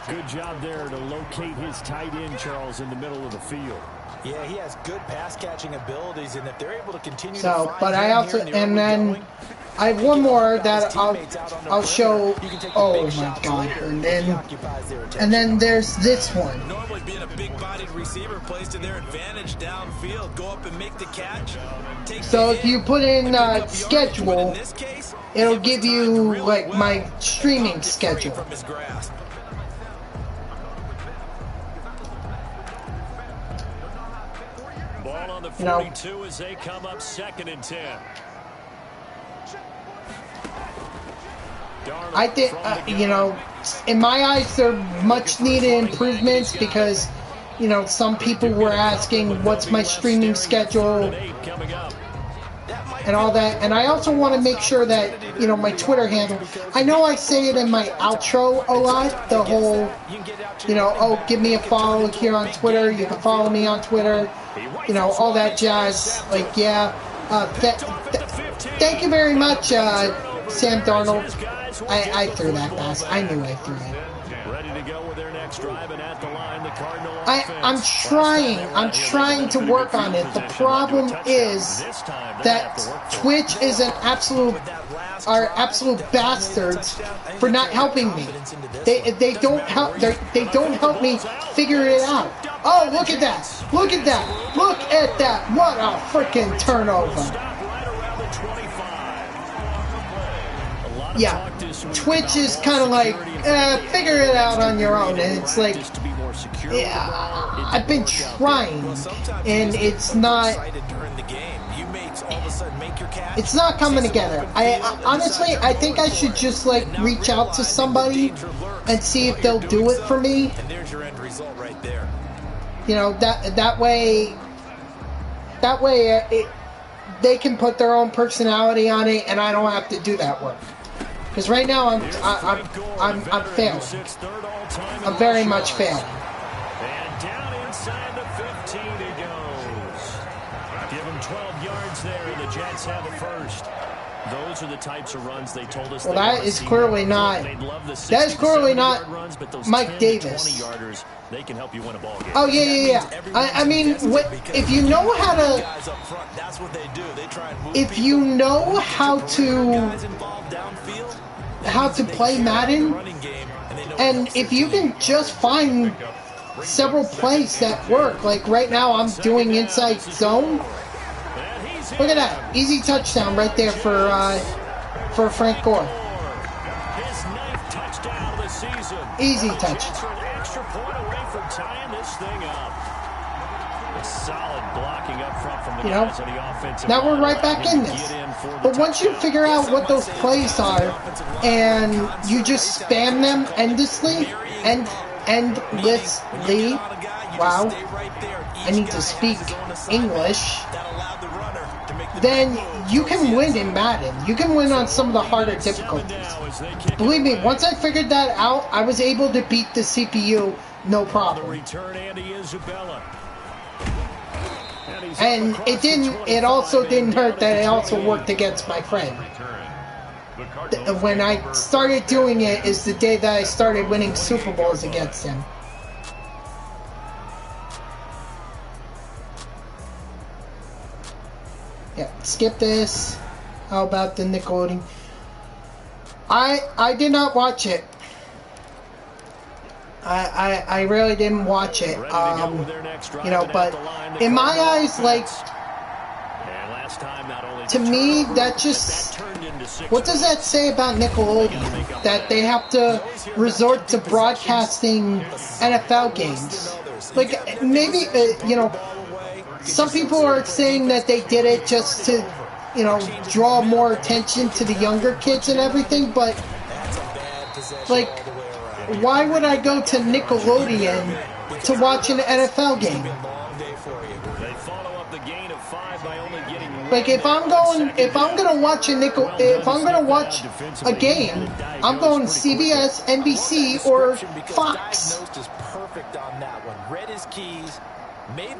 Good job there to locate his tight end, Charles, in the middle of the field. Yeah, he has good pass catching abilities, and if they're able to continue so, but I also, and then I have one more that I'll show. Oh my god! And then there's this one. Normally, being a big-bodied receiver plays to their advantage downfield. Go up and make the catch. So if you put in schedule, it'll give you like my streaming schedule. Ball on the 42 as they come up 2nd and 10. I think, you know, in my eyes, they're much needed improvements because you know, some people were asking what's my streaming schedule and all that. And I also want to make sure that, you know, my Twitter handle, I know I say it in my outro a lot, the whole, you know, oh, give me a follow here on Twitter, you can follow me on Twitter, you know, all that jazz. Like, yeah, thank you very much, Sam Darnold. I threw that pass. I knew I threw it. I'm trying to work on it. The problem is that Twitch is absolute bastards for not helping me. They don't help me figure it out. Oh, look at that! Look at that! Look at that! What a freaking turnover! Yeah, Twitch is kind of like, figure it out on your own, and it's like, yeah, I've been trying, and it's not coming together. I honestly, I think I should just like reach out to somebody and see if they'll do it for me. You know, that way they can put their own personality on it, and I don't have to do that work. Because right now I'm failing. I'm very much failing. And down inside the 15 he goes. Give him 12 yards there, and the Jets have a first. Those are the types of runs they told us. Well, that is clearly not. That is clearly not Mike Davis. They can help you win a ball game. Oh yeah. I mean, if you know how to, if you know how to play Madden, and if you can just find several plays that work, like right now I'm doing inside zone. Look at that, easy touchdown right there for Frank Gore. His 9th touchdown of the season. Easy touch. An extra point away from tying this thing up. A solid blocking up front from the guys on the offensive line. Now we're right back in this. But once you figure out what those plays are, and you just spam them endlessly, endlessly, wow, I need to speak English, then you can win in Madden. You can win on some of the harder difficulties. Believe me, once I figured that out, I was able to beat the CPU no problem. And it also didn't hurt that it also worked against my friend. When I started doing it is the day that I started winning Super Bowls against him. Yeah, skip this. How about the Nickelodeon? I did not watch it. I really didn't watch it. You know, but in my eyes, like, to me, that just, what does that say about Nickelodeon? That they have to resort to broadcasting NFL games. Like, maybe, you know, some people are saying that they did it just to, you know, draw more attention to the younger kids and everything, but, like, why would I go to Nickelodeon to watch an NFL game? Like, if I'm gonna watch a game, I'm going CBS, NBC, or Fox.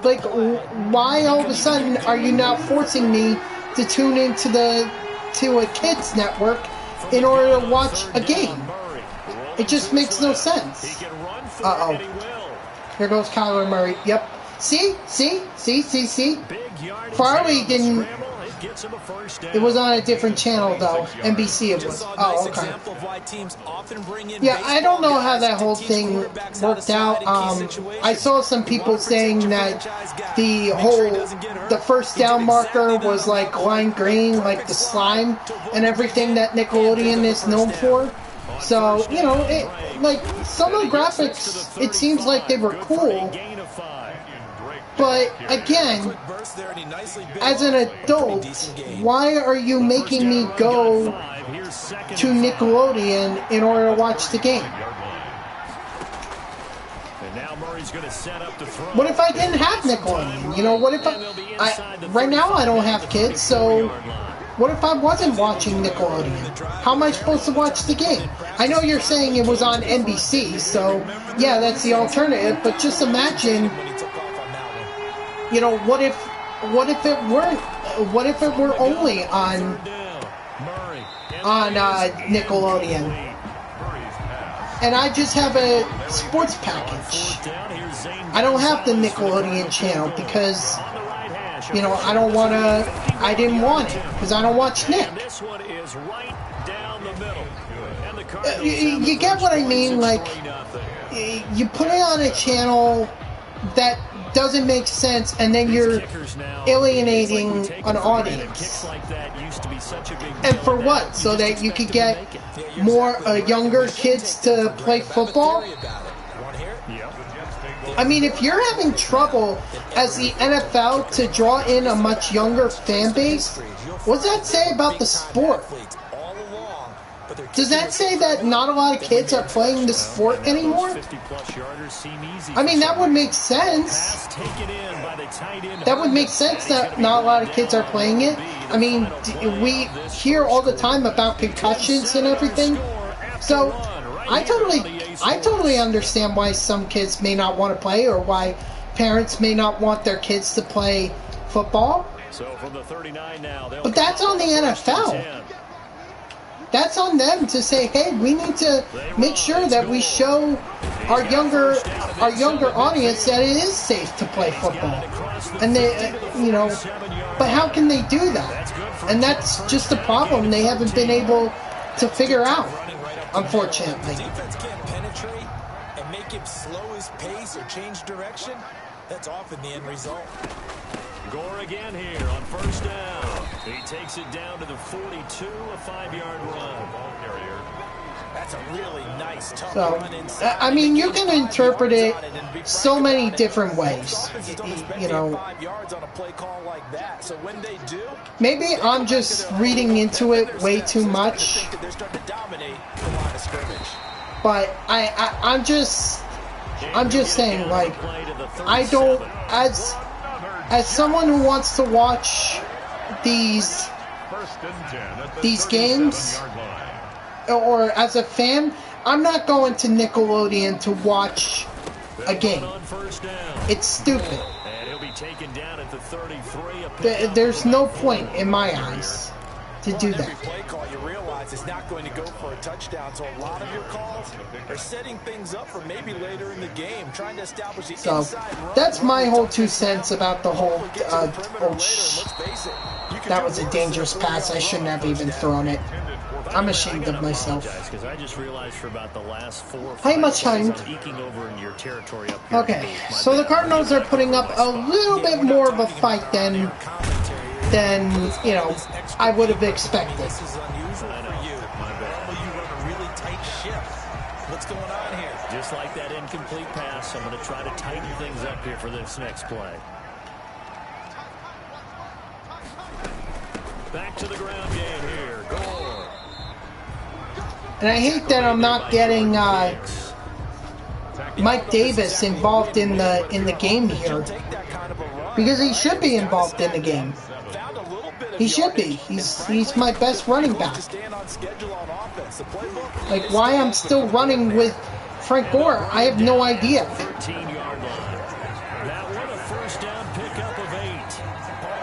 Like, why all of a sudden are you now forcing me to tune into a kids network in order to watch a game? It just makes no sense. Uh-oh. Here goes Kyler Murray. Yep. See? Farley didn't... It was on a different channel, though. NBC it was. Oh, okay. Yeah, I don't know how that whole thing worked out. I saw some people saying that the first down marker was like lime green, like the slime and everything that Nickelodeon is known for. So, you know, like, some of the graphics, it seems like they were cool. But, again, as an adult, why are you making me go to Nickelodeon in order to watch the game? he's going to set up the throw. What if I didn't have Nickelodeon? You know, what if I right now I don't have kids, so what if I wasn't watching Nickelodeon? How am I supposed to watch the game? I know you're saying it was on NBC, so yeah, that's the alternative, but just imagine, you know, what if it were only on Nickelodeon? And I just have a sports package. I don't have the Nickelodeon channel because, you know, I didn't want it because I don't watch Nick. You get what I mean? Like, you put it on a channel that doesn't make sense, and then you're alienating an audience. And for what? So that you could get more younger kids to play football? I mean, if you're having trouble as the NFL to draw in a much younger fan base, what does that say about the sport? Does that say that not a lot of kids are playing the sport anymore? I mean, that would make sense. That would make sense that not a lot of kids are playing it. I mean, we hear all the time about concussions and everything. So, I totally understand why some kids may not want to play, or why parents may not want their kids to play football. But that's on the NFL. That's on them to say, hey, we need to make sure that we show our younger audience that it is safe to play football. And they, you know, but how can they do that? And that's just the problem they haven't been able to figure out, unfortunately. Defense can't penetrate and make him slow his pace or change direction. That's often the end result. Gore again here on first down. He takes it down to the 42, a 5-yard run. That's a really nice tough run inside. I mean, you can interpret it so many different ways. You know, maybe I'm just reading into it way too much. But I'm just saying, like, I don't, as someone who wants to watch these games, or as a fan, I'm not going to Nickelodeon to watch a game. It's stupid. There's no point in my eyes to do that. Is not going to go for a touchdown, so a lot of your calls are setting things up for maybe later in the game, trying to establish the inside run. That's my whole 2 cents about the whole that was a dangerous pass. I shouldn't have even thrown it. I'm ashamed of myself. How much time? Okay, so the Cardinals are putting up a little bit more of a fight than you know, I would have expected. What's going on here? Just like that incomplete pass, I'm going to try to tighten things up here for this next play. Back to the ground game here. Gore. And I hate that I'm not getting Mike Davis involved in the game here, because he should be involved in the game. He should be. He's my best running back. Like, why I'm still running with Frank Gore, I have no idea. 13-yard line. That one a first down pickup of 8.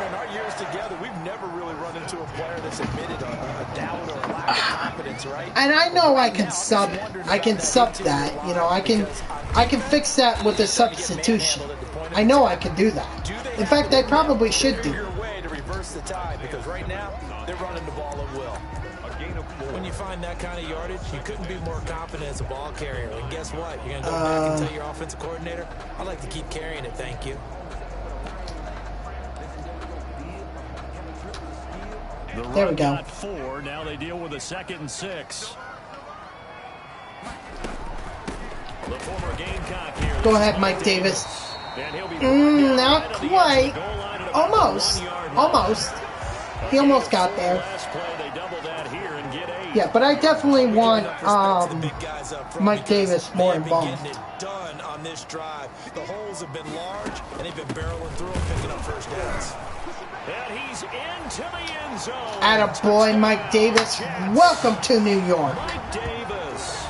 In our years together, we've never really run into a player that's admitted a doubt or a lack of confidence, right? And I know I can sub that. You know, I can fix that with a substitution. I know I can do that. In fact, I probably should do. The tie, because right now they're running the ball at will. When you find that kind of yardage, you couldn't be more confident as a ball carrier. And guess what? You're going to go back and tell your offensive coordinator, I'd like to keep carrying it, thank you. There we go. 4. Now they deal with a 2nd and 6. The former Gamecock here. Go ahead, Mike Davis. Not quite. Almost. He almost got there. Last play, they double that here and get 8. Yeah, but I definitely want Mike Davis more involved. Done on this drive. The holes have been large, and they've been barreling through and picking up first downs. And he's into the end zone. Attaboy, Mike Davis. Welcome to New York. Mike Davis,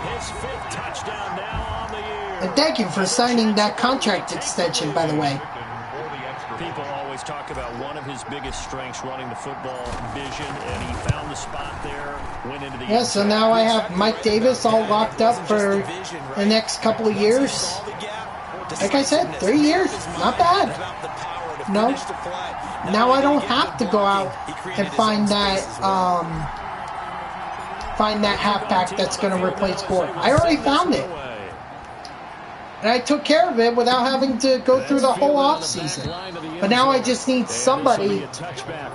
his 5th touchdown now on the year. And thank you for signing that contract extension, by the way. People always talk about one of his biggest strengths, running the football, vision, and he found the spot there, went into the Yeah, so now I have Mike Davis all locked up for the next couple of years. Like I said, 3 years, not bad. No, now I don't have to go out and find that halfback that's going to replace Ford. I already found it. And I took care of it without having to go through the whole offseason. But now I just need somebody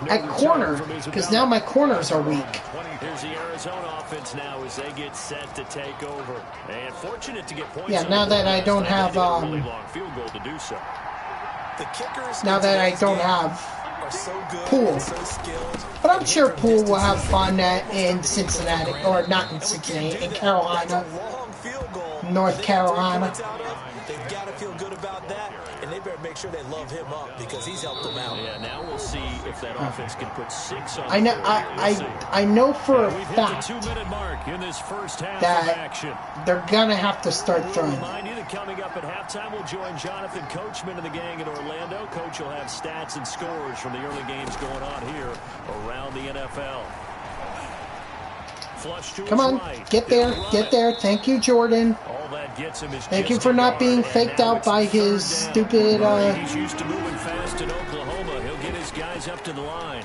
at corner, because now my corners are weak. Here's the Arizona offense now as they get set to take over. And fortunate to get points. Yeah, now that I don't have really long field goal to do so. Now that I don't have Poole. But I'm sure Poole will have fun in Cincinnati, or not in Cincinnati, in Carolina, North Carolina. They've got to feel good about that, and they better make sure they love him up because he's helped them out. Yeah, now we'll see if that offense can put 6 on. I know for a fact mark in this first half that of action. They're gonna have to start throwing. Remind you that coming up at halftime, we'll join Jonathan Coachman and the gang in Orlando. Coach will have stats and scores from the early games going on here around the NFL. Come on, get there, get there. Thank you, Jordan. Thank you for not being faked out by his stupid. He's used to moving fast in Oklahoma. He'll get his guys up to the line.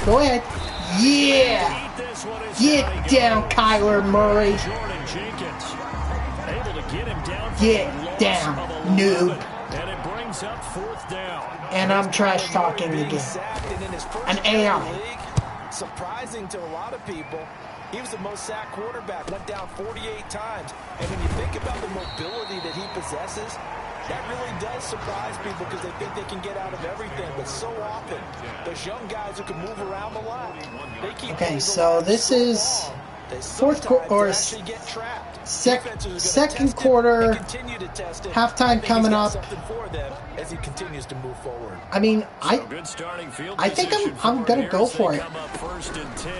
Go ahead. Yeah. Get down, Kyler Murray. Jordan Jenkins able to get him down. Get down, noob. And it brings up 4th down. And I'm trash talking again. An AI. Surprising to a lot of people, he was the most sacked quarterback, went down 48 times. And when you think about the mobility that he possesses, that really does surprise people because they think they can get out of everything. But so often, those young guys who can move around a lot, they keep. Okay, so this is fourth quarter or second quarter, halftime coming up. As he continues to move forward. I mean, I think I'm gonna go for it. First and 10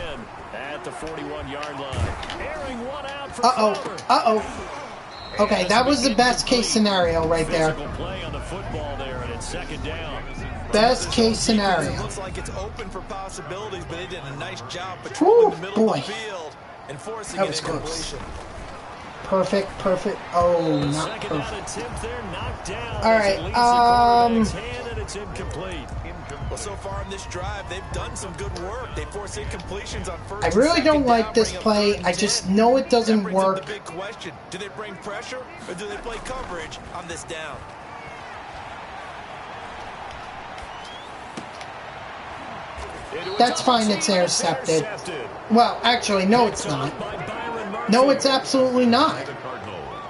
at the 41-yard line. Airing one out for Okay, that was the best case scenario right there. Play on the football there, and it's 2nd down. Best case scenario. Looks like it's open for possibilities, but they did a nice job patrolling the middle of the field and forcing that was it close. Perfect. Oh, not perfect. All right. Well, so far in this drive, they've done some good work. They force incompletions on first. I really don't like this play. I just know it doesn't work. The big question: do they bring pressure or do they play coverage on this down? That's fine. It's intercepted. Well, actually, no, it's not. No, it's absolutely not.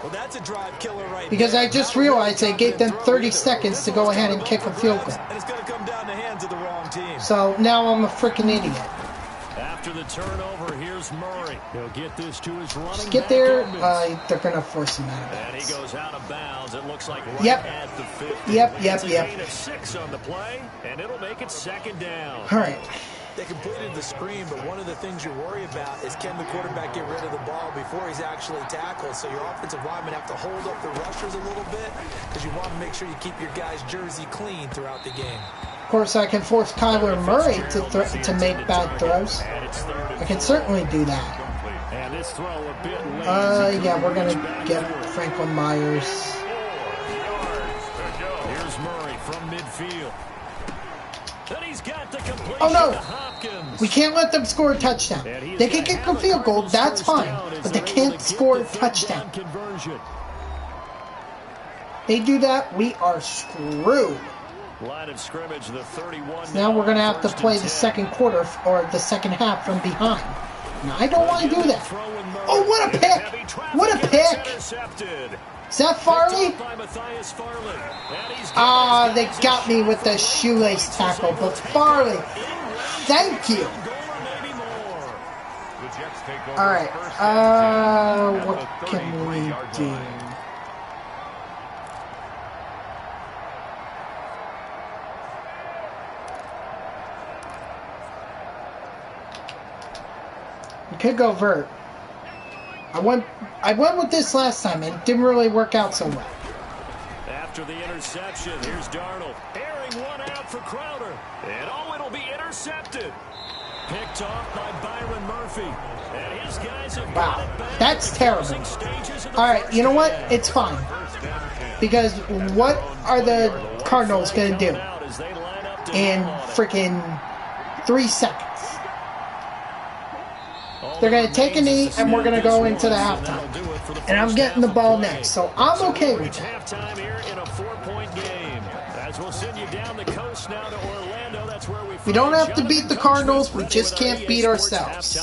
Well, that's a drive killer right because there. I just realized I gave them 30 seconds to go ahead and kick a field goal. And it's going to come down the hands of the wrong team. So now I'm a freaking idiot. After the turnover, here's Murray. He'll get this to his running. Just get there. They're going to force him out of bounds. And he goes out of bounds. It looks like right yep. at the 50. Yep. It's a gain of 6 on the play, and it'll make it 2nd down. All right. They completed the screen, but one of the things you worry about is can the quarterback get rid of the ball before he's actually tackled? So your offensive linemen have to hold up the rushers a little bit because you want to make sure you keep your guy's jersey clean throughout the game. Of course, I can force Kyler Murray to make bad throws. I can certainly do that. And this throw a bit lazy. Yeah, we're going to get Franklin Myers. Here's Murray from midfield. Then he's got the completion. Oh no! We can't let them score a touchdown. They can kick a field goal, that's fine, but they can't score a touchdown. They do that, we are screwed. Line of scrimmage, the 31. Now we're going to have to play the second quarter or the second half from behind. Now, I don't want to do that. Oh, what a pick! What a pick! Is that Farley? They got me with the shoelace tackle, but Farley, thank you. take over All right. first and 10 What at the can we 33-yard do? line. We could go vert. I went with this last time and it didn't really work out so well. After the interception, here's Darnold. Airing one out for Crowder. And it'll be intercepted. Picked off by Byron Murphy. And his guys have got it back. That's terrible. All right, you know what? It's fine. Because what are the Cardinals going to do in freaking 3 seconds? They're going to take a knee, and we're going to go into the halftime. And I'm getting the ball next, so I'm okay with that. Halftime here in a 4-point game. As we'll send you down the coast now to Orlando. That's where We don't have to beat the Cardinals. We just can't beat ourselves.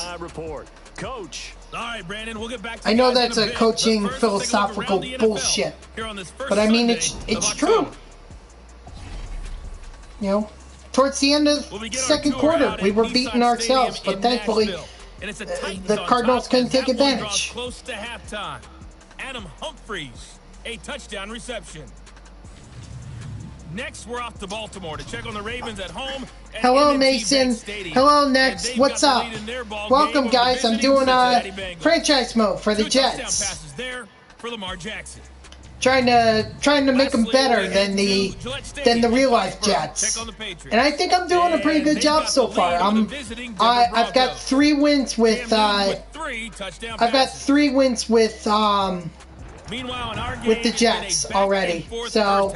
Coach. All right, Brandon, we'll get back to I know that's a coaching philosophical bullshit, but I mean it's true. You know, towards the end of the second quarter, we were beating ourselves, but thankfully the Cardinals couldn't take advantage. Close to halftime. Adam Humphries, a touchdown reception. Next, we're off to Baltimore to check on the Ravens at home. Hello, Mason. Hello, Next. What's up? Welcome, guys. I'm doing franchise mode for the Jets. For Lamar Jackson. Trying to make them better than the real life Jets. And I think I'm doing a pretty good job so far. I've got 3 wins with the Jets already. So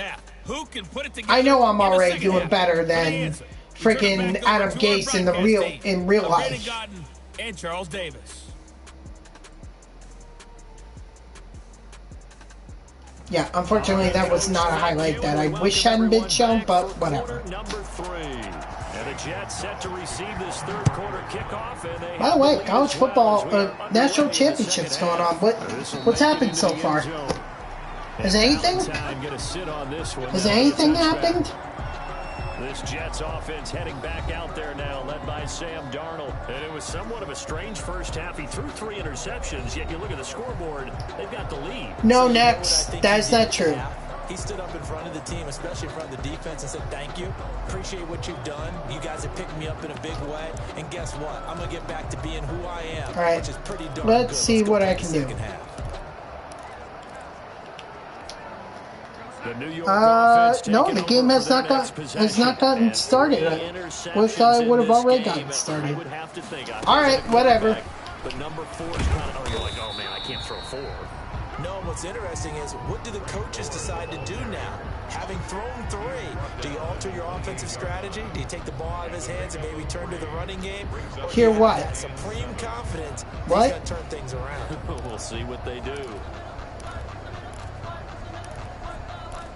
I know I'm already doing better than freaking Adam Gase in real life. And Charles Davis. Yeah, unfortunately that was not a highlight that I wish hadn't been shown, but whatever. Number 3. And the Jets set to receive this third quarter kickoff. And by the way, college football national championships going on. What's happened so far? Has anything happened? This Jets offense heading back out there now, led by Sam Darnold. And it was somewhat of a strange first half. He threw 3 interceptions, yet you look at the scoreboard, they've got the lead. No, Next. That is not true. He stood up in front of the team, especially in front of the defense, and said, thank you. Appreciate what you've done. You guys have picked me up in a big way. And guess what? I'm going to get back to being who I am, all right, which is pretty darn let's good. see what I can do. No, the game has not gotten started. I wish I would have already gotten started. All right, whatever. But number 4 is kind of, you're like, oh man, I can't throw 4. No, what's interesting is, what do the coaches decide to do now? Having thrown 3, do you alter your offensive strategy? Do you take the ball out of his hands and maybe turn to the running game? Hear what? That supreme confidence. What? He's got to turn things around. We'll see what they do.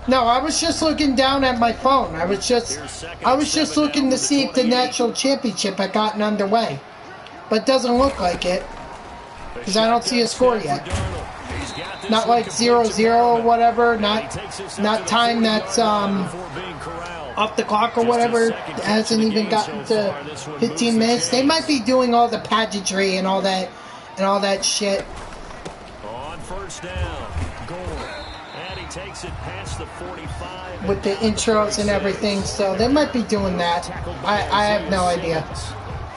No, I was just looking down at my phone. I was just looking to see if the national championship had gotten underway. But it doesn't look like it, because I don't see a score yet. Not like 0-0 or whatever. Not time that's off the clock or whatever. It hasn't even gotten to 15 minutes. They might be doing all the pageantry and all that shit. On first down, goal. And he takes it past the 45. With the intros and everything, so they might be doing that. I have no idea.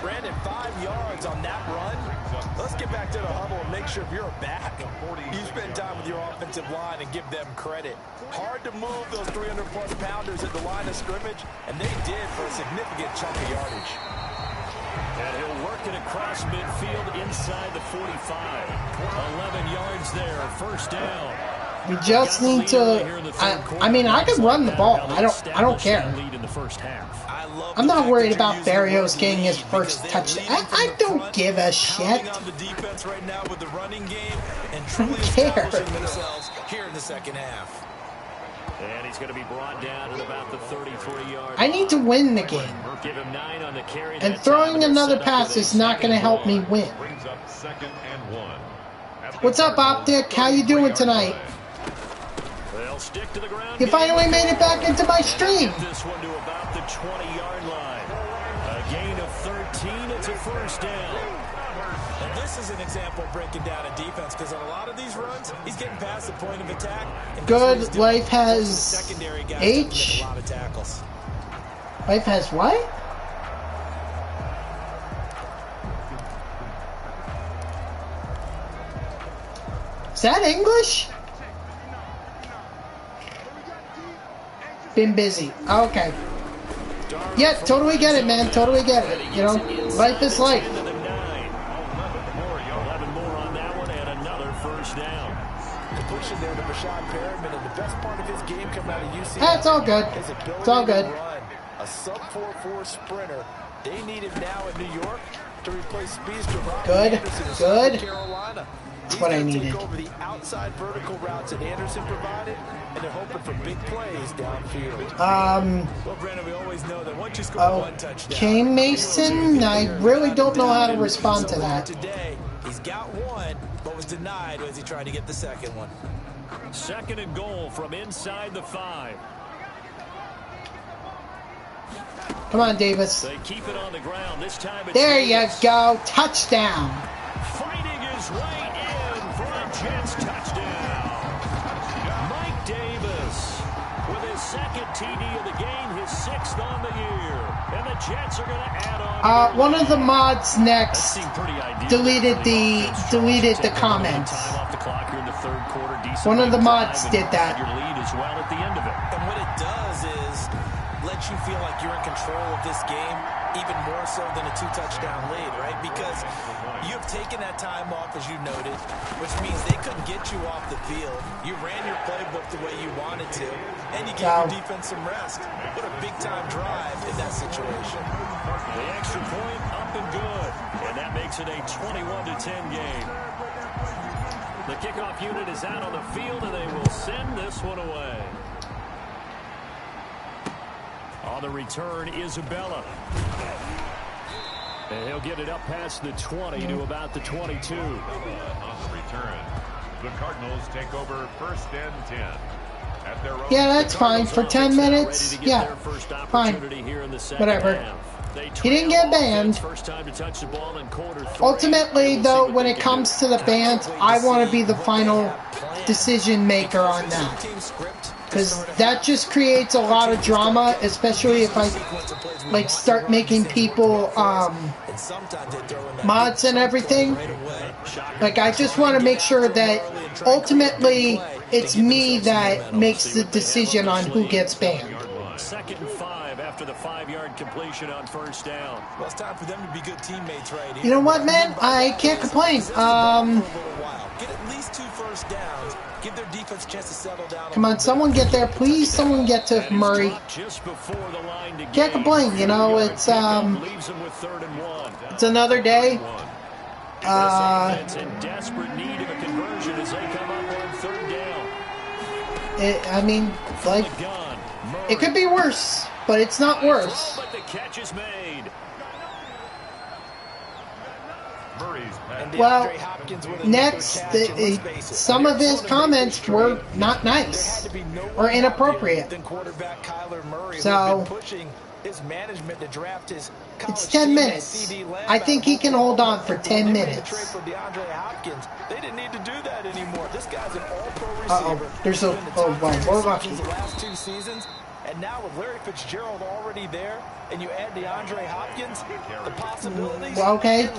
Brandon, 5 yards on that run. Let's get back to the huddle and make sure you're back. You spend time with your offensive line and give them credit. Hard to move those 300-plus pounders at the line of scrimmage, and they did for a significant chunk of yardage. And he'll work it across midfield inside the 45. 11 yards there, first down. We just need to. I mean, I can run the ball. I don't care. I'm not worried about Barrios getting his first touchdown. I don't give a shit. I don't care. Here in the second half. And he's going to be brought down at about the 33-yard. I need to win the game. Give him 9 on the carry. And throwing another pass is not going to help me win. What's up, Optic? How you doing tonight? Stick to the ground. You finally made it back into my stream. This one to about the 20-yard line. A gain of 13. It's a first down. And this is an example of breaking down a defense because on a lot of these runs, he's getting past the point of attack. Good. Life has H. A lot of tackles. Life has what? Is that English? Been busy. Okay. Yeah, totally get it, man. Totally get it. You know, life is life. 11 more on that one and another first down. Pushing there to Perryman, and the best part of his game coming out of UCLA. That's all good. It's all good. A sub 4.4 sprinter. They need him now in New York to replace speedster Good. Good. Carolina. That's what I needed. Take over the outside vertical routes that Anderson provided, and they're hoping for big plays downfield. Well, Brandon, we always know that once you score one touchdown. Kane Mason, I really don't know how to respond to that. Today, he's got one, but was denied as he tried to get the second one. Second and goal from inside the 5. Come on, Davis. They keep it on the ground. This time it's There you Davis. go. Touchdown. Fighting his way in for a Jets touchdown. Mike Davis with his second TD of the game, his 6th on the year. And the Jets are going to add on. One of the mods next deleted the comments. One of the mods did that. Your lead as well at the end of it. And what it does is let you feel like you're in control of this game even more so than a 2-touchdown lead, right? Because you've taken that time off, as you noted, which means they couldn't get you off the field. You ran your playbook the way you wanted to, and you gave your defense some rest. What a big-time drive in that situation. The extra point up and good, and that makes it a 21-10 game. The kickoff unit is out on the field, and they will send this one away. On the return, Isabella. And he'll get it up past the 20 to about the 22. On the return, the Cardinals take over 1st and 10. At their own. Yeah, that's fine. For 10 minutes, yeah, fine. Whatever. He didn't get banned. Ultimately, though, when it comes to the bans, I want to be the final decision maker on that. Because that just creates a lot of drama, especially if I like start making people mods and everything. Like, I just want to make sure that ultimately it's me that makes the decision on who gets banned. 2nd and 5 after the 5-yard completion on 1st down. Well, it's time for them to be good teammates right here. You know what, man? I can't complain. Get at least 2 first downs. Give their defense a chance to settle down. Come on, someone get there, please. Someone get to Murray. Can't complain, you know. It's another day. In desperate need of a conversion as they come up on 3rd down. I mean, like, it could be worse, but it's not worse. But the catch is made. Well, next, some of his comments were not nice or inappropriate. So, it's 10 minutes. I think he can hold on for 10 minutes. They didn't need to do that anymore. This guy's an all-pro receiver. Uh-oh. There's a... Oh, wow. We're lucky. The last 2 seasons. And now with Larry Fitzgerald already there, and you add DeAndre Hopkins, the possibilities. Well, okay,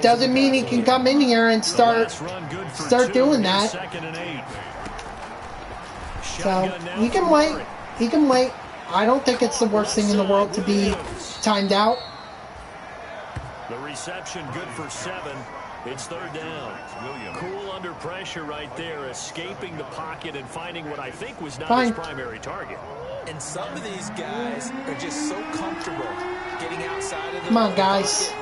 doesn't mean he can come in here and start doing that. So he can wait. He can wait. I don't think it's the worst thing in the world to be timed out. The reception good for 7. It's 3rd down. Cool under pressure right there, escaping the pocket and finding what I think was not his primary target. And some of these guys are just so comfortable getting outside of the... Come on, guys.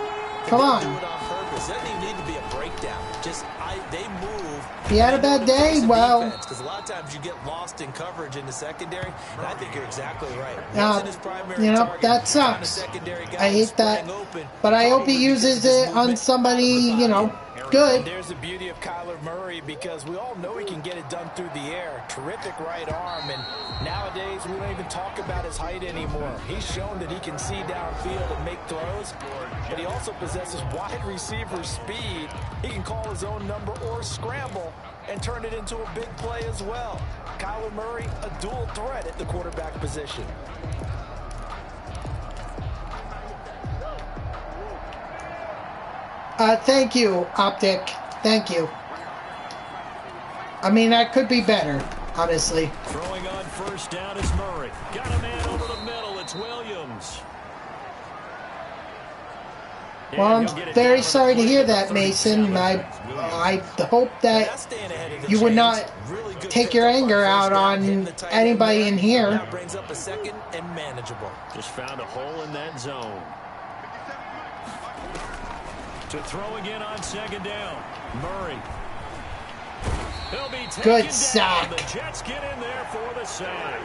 Come on. Do it on purpose. It doesn't even need to be a breakdown. Just they move. He had a bad day. Well, because a lot of times you get lost in coverage in the secondary, and I think you're exactly right. You know, that sucks. I hate that. But I hope he uses it on somebody, you know, good. And there's the beauty of Kyler Murray, because we all know he can get it done through the air. Terrific right arm, and nowadays we don't even talk about his height anymore. He's shown that he can see downfield and make throws, but he also possesses wide receiver speed. He can call his own number or scramble and turn it into a big play as well. Kyler Murray, a dual threat at the quarterback position. Thank you, Optic. Thank you. I mean, that could be better, honestly. Throwing on first down is Murray. Got a man over the middle. It's Williams. Well, I'm very sorry to hear that, Mason. I hope that you would not take your anger out on anybody in here. Brings up a second and manageable. Just found a hole in that zone. To throw again on second down. Murray. He'll be taken Good down. sack. The Jets get in there for the sack.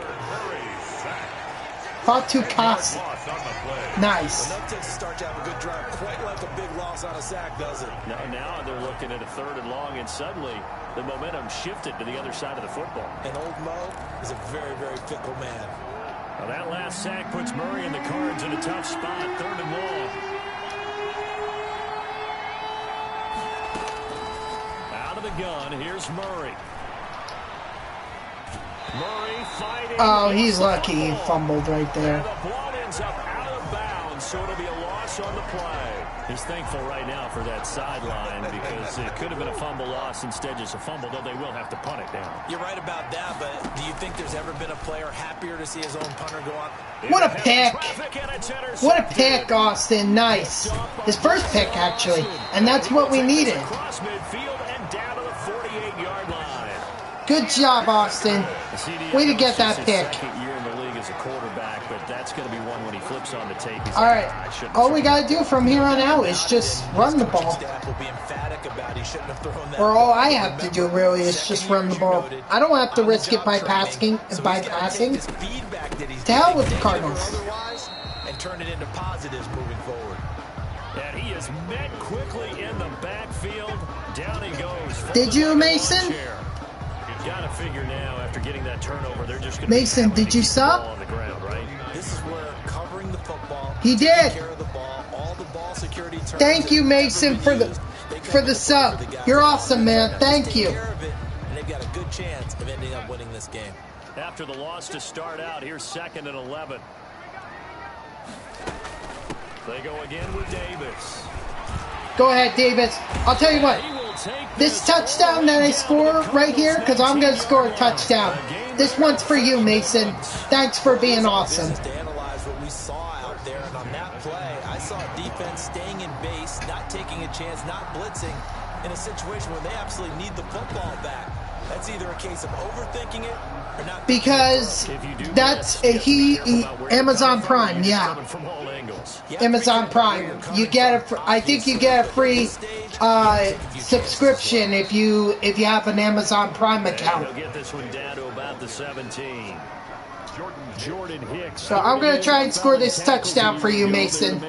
Fatu Kasi. Nice. Enough to start to have a good drive. Quite like a big loss on a sack, does it? Now they're looking at a 3rd and long, and suddenly the momentum shifted to the other side of the football. And old Mo is a very, very fickle man. Well, that last sack puts Murray and the Cards in a tough spot. 3rd and long. Out of the gun, here's Murray. Murray fighting. Oh, he's lucky he fumbled right there. And the ball ends up out of bounds, so it'll be a loss on the play. He's thankful right now for that sideline, because it could have been a fumble loss, instead just a fumble, though they will have to punt it down. You're right about that, but do you think there's ever been a player happier to see his own punter go on? What a pick. What a pick, Austin. Nice. His first pick, actually. And that's what we needed. Across midfield and down to the 48-yard line. Good job, Austin. Way to get that pick. Second year in the league as a quarterback, but that's going to be one when he flips on the tape. All right. All we got to do from here on out is just run the ball. Or all I have to do, really, is just run the ball. I don't have to risk it by passing. To hell with the Cardinals. And turn it into positives moving forward. And he is met quickly in the backfield. Down he goes. Did you, Mason? You've got to figure now, after getting that turnover, they're just going to Mason, did you stop? On the ground, right? This is where covering the football, he did. care of the ball, all the ball security turns. Thank you, Mason, for the sub. You're awesome, man. Thank you. And they've got a good chance of ending up winning this game. After the loss to start out, here's 2nd and 11. They go again with Davis. Go ahead, Davis. I'll tell you what. This touchdown that I score right here, because I'm going to score a touchdown. This one's for you, Mason. Thanks for being awesome. To analyze what we saw out there, and on that play, I saw defense staying in base, not taking a chance, not blitzing, in a situation where they absolutely need the football back. That's either a case of overthinking it or not. Because that's Amazon Prime, yeah. Amazon Prime. You get I think you get a free subscription if you have an Amazon Prime account. He'll get this one down to about the 17. Jordan Hicks. So I'm going to try and score this touchdown for you, Mason.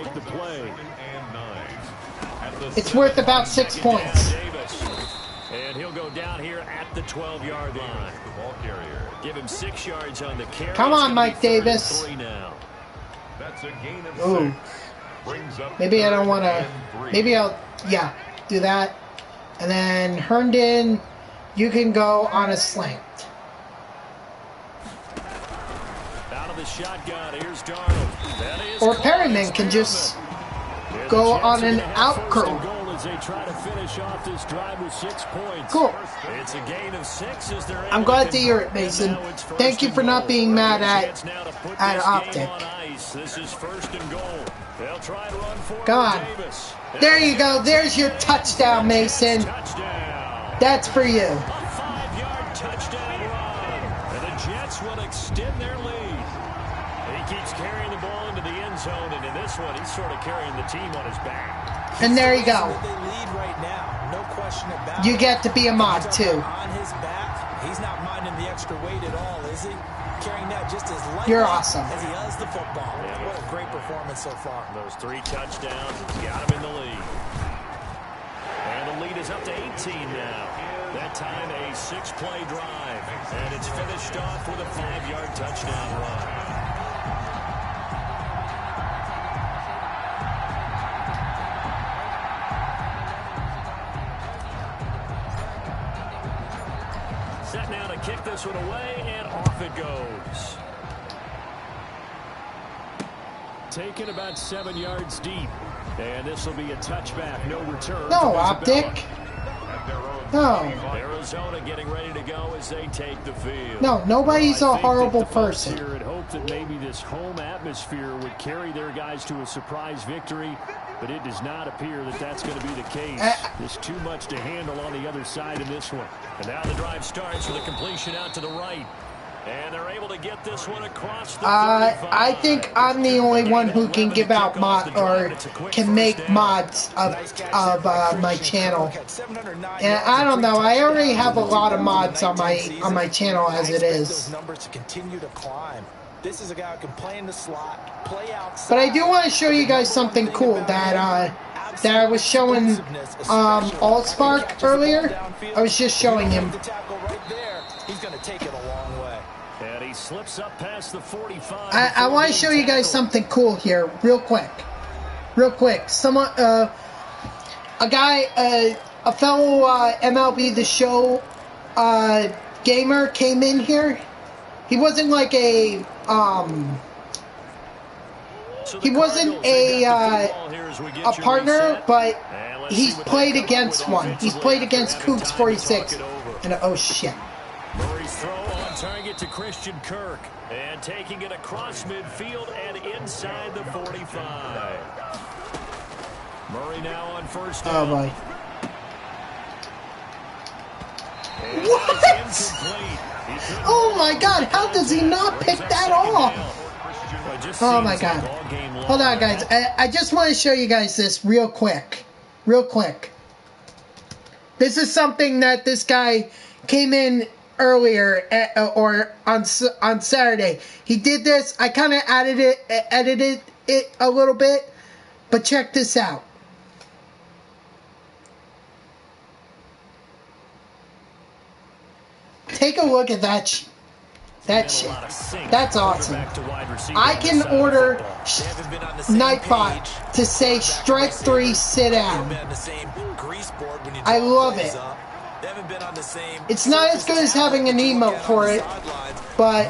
It's worth about 6 points. And he'll go down here at the 12-yard line. Give him 6 yards on the carry. Come on, Mike Davis. Ooh. Maybe I don't want to. Maybe I'll, do that. And then Herndon, you can go on a slant. Out of the shotgun, here's Darnold. Or Perryman can just go on an out curl. As they try to finish off this drive with 6 points. Cool. It's a gain of 6 as they're I'm glad to hear it, Mason. Thank you for not being mad at Optic. This is 1st and goal. They'll try to run for Come on. Davis. There you go. There's your touchdown, Mason. Touchdown. That's for you. A 5-yard touchdown run. And the Jets will extend their lead. He keeps carrying the ball into the end zone, and in this one, he's sort of carrying the team on his back. And there you go. They lead right now, no question about You get to be a mod, too. On his back, he's not minding the extra weight at all, is he? Carrying that just as lightly You're awesome. as he does the football. What a great performance so far. Those 3 touchdowns, it's got him in the lead. And the lead is up to 18 now. That time a 6-play drive. And it's finished off with a 5-yard touchdown run. Set now to kick this one away, and off it goes. Taken about 7 yards deep. And this will be a touchback, no return. No, optic. No. Arizona getting ready to go as they take the field. No, nobody's a horrible person. Here had hoped that maybe this home atmosphere would carry their guys to a surprise victory, but it does not appear that that's going to be the case. There's too much to handle on the other side in this one. And now the drive starts with a completion out to the right. And they're able to get this one across the 35. I think I'm the only one who can give out mod or can make mods of my channel. And I don't know. I already have a lot of mods on my channel as it is. This is a guy who can play in the slot, play outside. But I do want to show you guys something cool that I was showing Allspark earlier. I was just showing him. He's going to take it a long way. And he slips up past the 45. I want to show you guys something cool here, real quick. Real quick. Someone, a guy, a fellow MLB The Show gamer came in here. He wasn't like a he wasn't a partner, but he's played against one. He's played against Cougs46. And oh shit. Murray's throw on target to Christian Kirk. And taking it across midfield and inside the 45. Murray now on first down. Oh boy. What? Oh my god, how does he not pick that off? Oh my god. Hold on guys, I just want to show you guys this real quick. Real quick. This is something that this guy came in earlier or on Saturday. He did this. I kind of edited it a little bit, but check this out. Take a look at that shit. That's awesome. I can order Nightbot to say strike 3, sit down. I love it. It's not as good as having an emote for it, but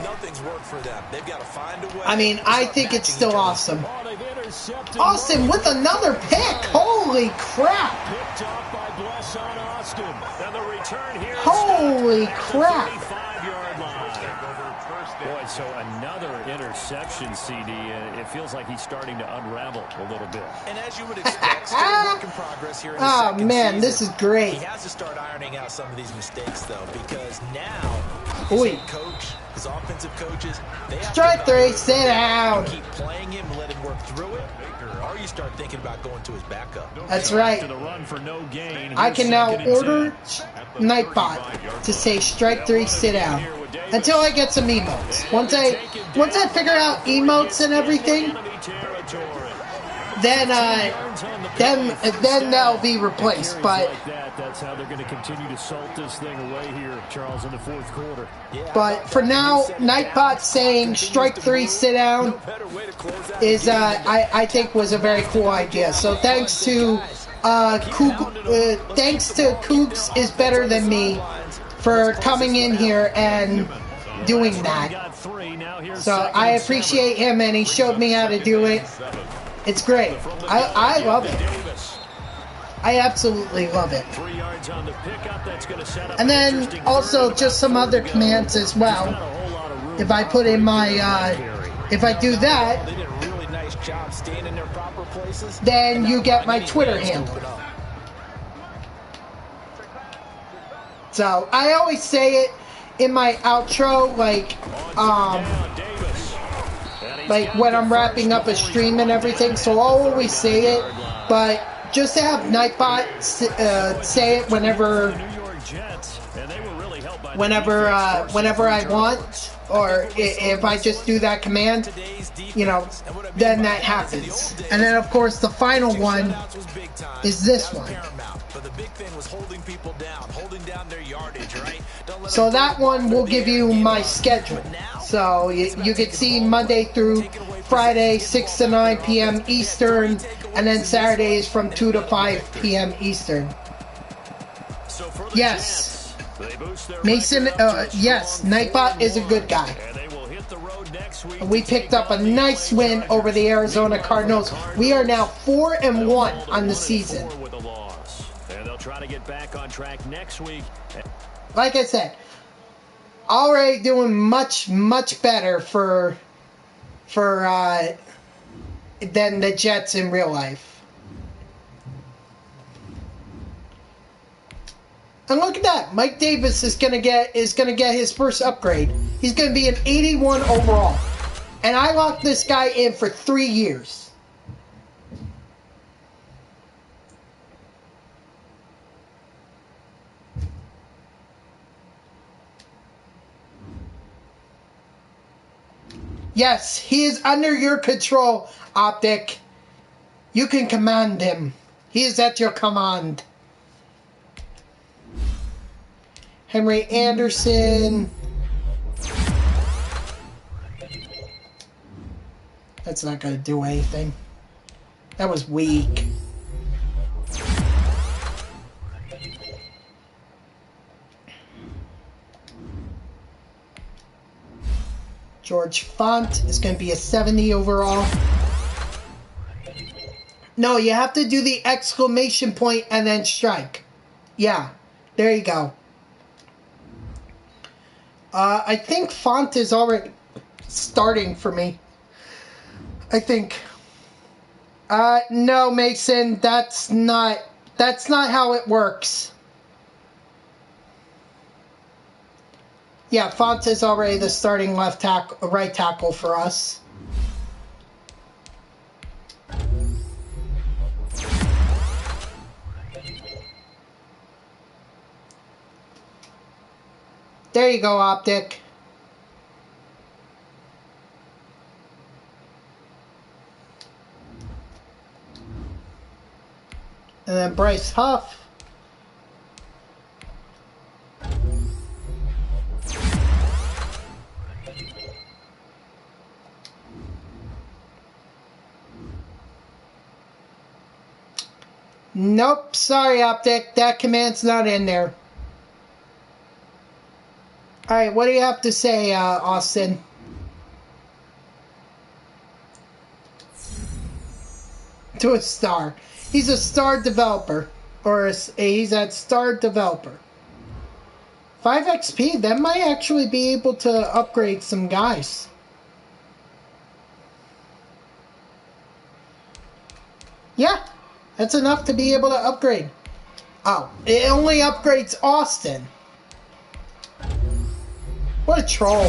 I mean, I think it's still awesome. Austin with another pick. Holy crap. Holy crap. Boy, so another interception, CD, and it feels like he's starting to unravel a little bit. And as you would expect, still work in progress here in the second man, season. this is great. He has to start ironing out some of these mistakes, though, because now his head coach, his offensive coaches, they have strike 3, sit down. Keep playing him, let him work through it, or you start thinking about going to his backup. That's right. I can now order Nightbot to say strike 3, sit down. Until I get some emotes. Once I figure out emotes and everything, then that'll be replaced. But that's how they're going to continue to salt this thing away here, Charles, in the fourth quarter. But for now, Nightbot saying strike 3, sit down is I think was a very cool idea. So thanks to Cougs is better than me for coming in here and doing that. So I appreciate him, and he showed me how to do it. It's great. I love it. I absolutely love it. And then also just some other commands as well. If I put in my, if I do that, then you get my Twitter handle. So I always say it in my outro, like when I'm wrapping up a stream and everything. So I'll always say it, but just to have Nightbot say it whenever I want, or if I just do that command, you know, then that happens. And then of course the final one is this one. the big thing was holding people down, holding down their yardage, right? So that one will give you my schedule. So you can see Monday through Friday, 6 to 9 p.m. Eastern, and then Saturdays from 2 to 5 p.m. Eastern. Yes. Mason, yes, Nightbot is a good guy. We picked up a nice win over the Arizona Cardinals. We are now 4-1 on the season. And they'll try to get back on track next week. Like I said, already doing much better for than the Jets in real life. And look at that, Mike Davis is gonna get his first upgrade. He's gonna be an 81 overall, and I locked this guy in for 3 years. Yes, he is under your control, Optic. You can command him. He is at your command. Henry Anderson. That's not going to do anything. That was weak. George Font is going to be a 70 overall. No, you have to do the exclamation point and then strike. Yeah, there you go. I think Font is already starting for me. I think. No, Mason, that's not how it works. Yeah, Font is already the starting right tackle for us. There you go, Optic. And then Bryce Huff. Nope, sorry, Optic. That command's not in there. Alright, what do you have to say, Austin? To a star. He's a star developer. Or he's a star developer. 5 XP, that might actually be able to upgrade some guys. Yeah, that's enough to be able to upgrade. Oh, it only upgrades Austin. What a troll.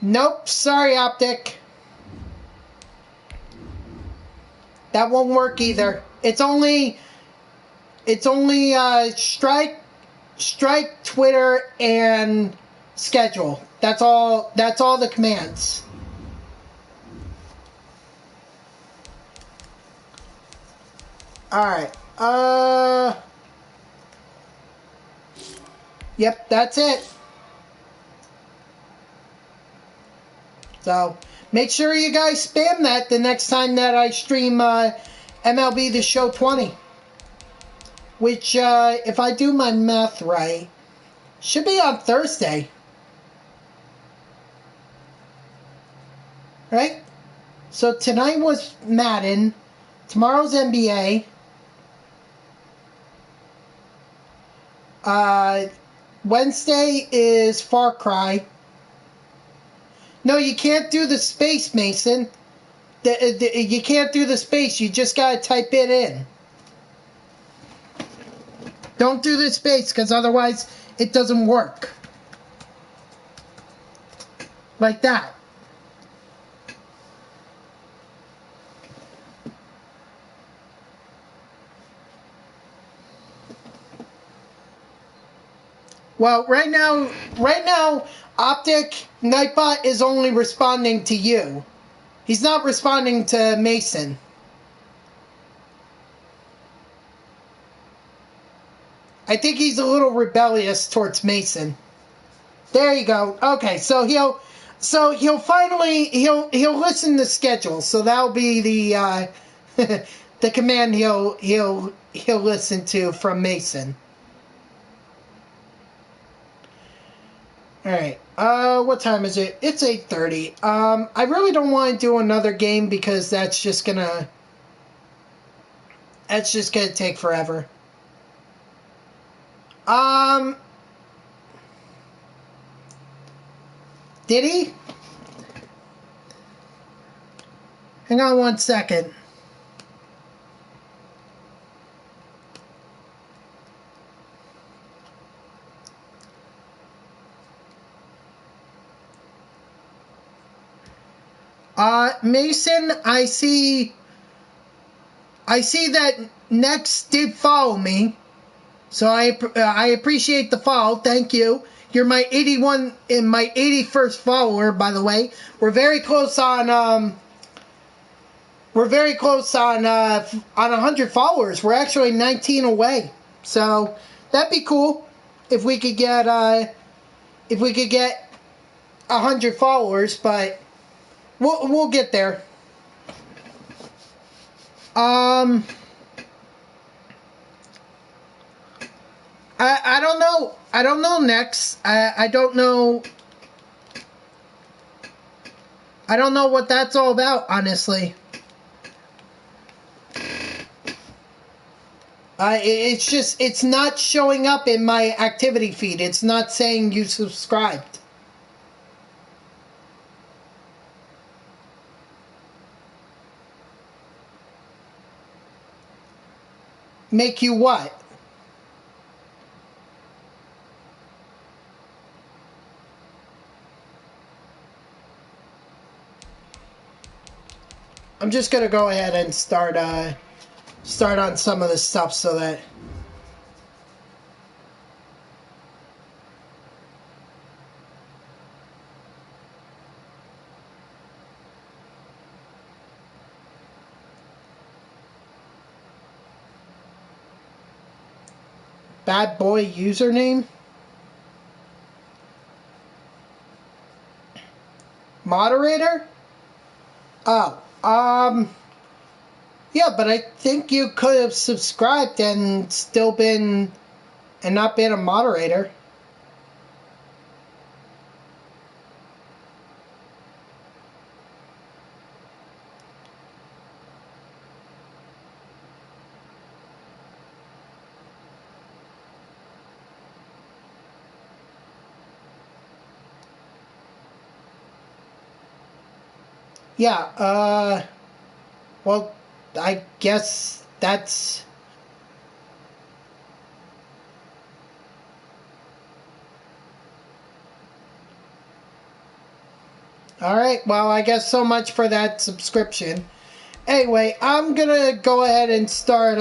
Nope, sorry, Optic. That won't work either. It's only strike, Twitter, and schedule. That's all the commands. Alright. Yep, that's it. So, make sure you guys spam that the next time that I stream MLB The Show 20. Which, if I do my math right, should be on Thursday. Right? So tonight was Madden. Tomorrow's NBA. Wednesday is Far Cry. No, you can't do the space, Mason. You can't do the space. You just gotta type it in. Don't do the space, because otherwise it doesn't work. Like that. Well, right now, Optic Nightbot is only responding to you. He's not responding to Mason. I think he's a little rebellious towards Mason. There you go. Okay, so he'll finally listen to schedule. So that'll be the the command he'll listen to from Mason. All right. What time is it? It's 8:30. I really don't want to do another game because that's just gonna take forever. Did he? Hang on one second. Mason, I see that Next did follow me, so I appreciate the follow. Thank you. You're my 81st follower, by the way. We're very close on 100 followers. We're actually 19 away, so that'd be cool if we could get 100 followers, but. We'll get there. I don't know. I don't know next. I don't know. I don't know what that's all about, honestly. It's not showing up in my activity feed. It's not saying you subscribed. Make you what? I'm just gonna go ahead and start on some of this stuff so that bad boy username? Moderator? Oh, yeah, but I think you could have subscribed and still been, and not been a moderator. Yeah, well, I guess that's... Alright, well, I guess so much for that subscription. Anyway, I'm gonna go ahead and start,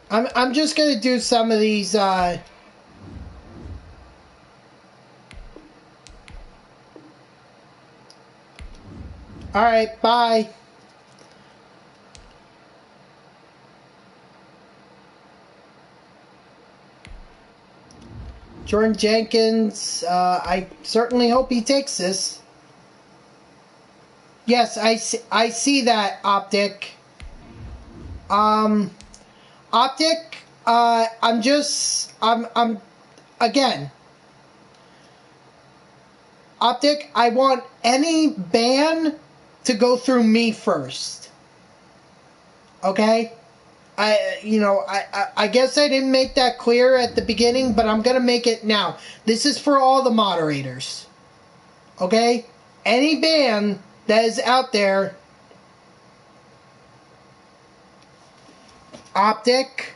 I'm just gonna do some of these, Alright, bye. Jordan Jenkins, I certainly hope he takes this. Yes, I see that, Optic. Optic, again, Optic, I want any ban to go through me first. Okay? I guess I didn't make that clear at the beginning, but I'm gonna make it now. This is for all the moderators. Okay? Any ban that is out there, Optic,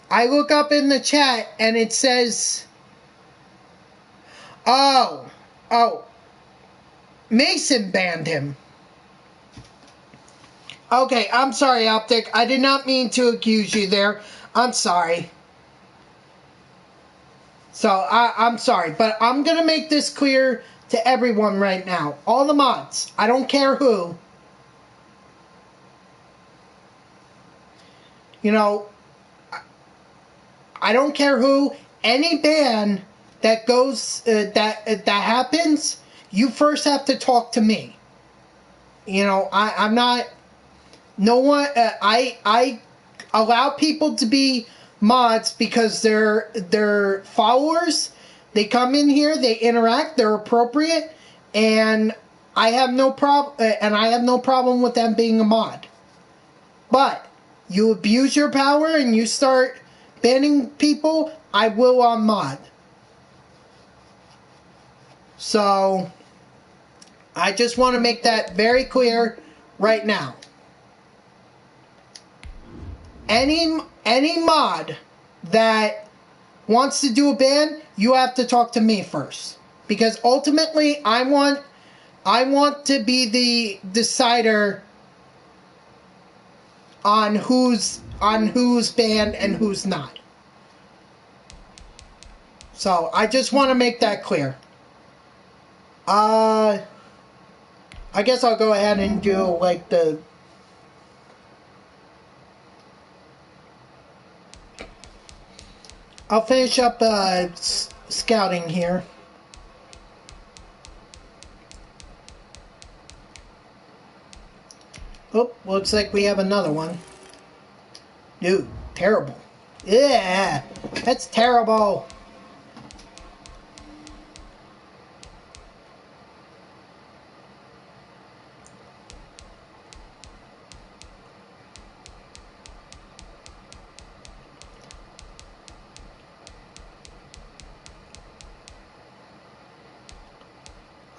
I look up in the chat and it says, oh, Mason banned him. Okay, I'm sorry, Optic. I did not mean to accuse you there. I'm sorry. So, I'm sorry. But I'm going to make this clear to everyone right now. All the mods. I don't care who. You know, I don't care who. Any ban that goes, that happens, you first have to talk to me. You know, I'm not, no one, I allow people to be mods because they're followers. They come in here, they interact, they're appropriate, and I have no problem with them being a mod. But you abuse your power and you start banning people, I will unmod. So I just want to make that very clear right now. Any mod that wants to do a ban, you have to talk to me first, because ultimately I want to be the decider on who's banned and who's not. So I just want to make that clear. I guess I'll go ahead and do like the I'll finish up scouting here. Oh, looks like we have another one. Dude, terrible. Yeah, that's terrible.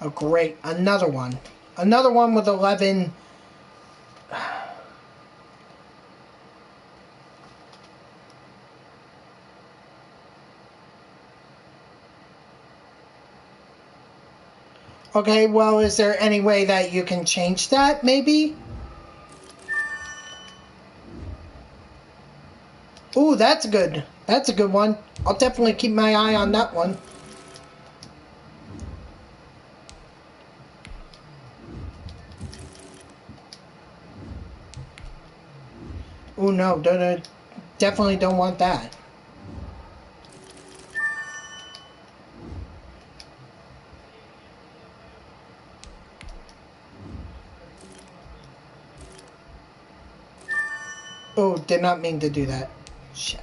Oh, great. Another one. Another one with 11. Okay, well, is there any way that you can change that, maybe? Ooh, that's good. That's a good one. I'll definitely keep my eye on that one. Oh no, definitely don't want that. Oh, did not mean to do that. Shit.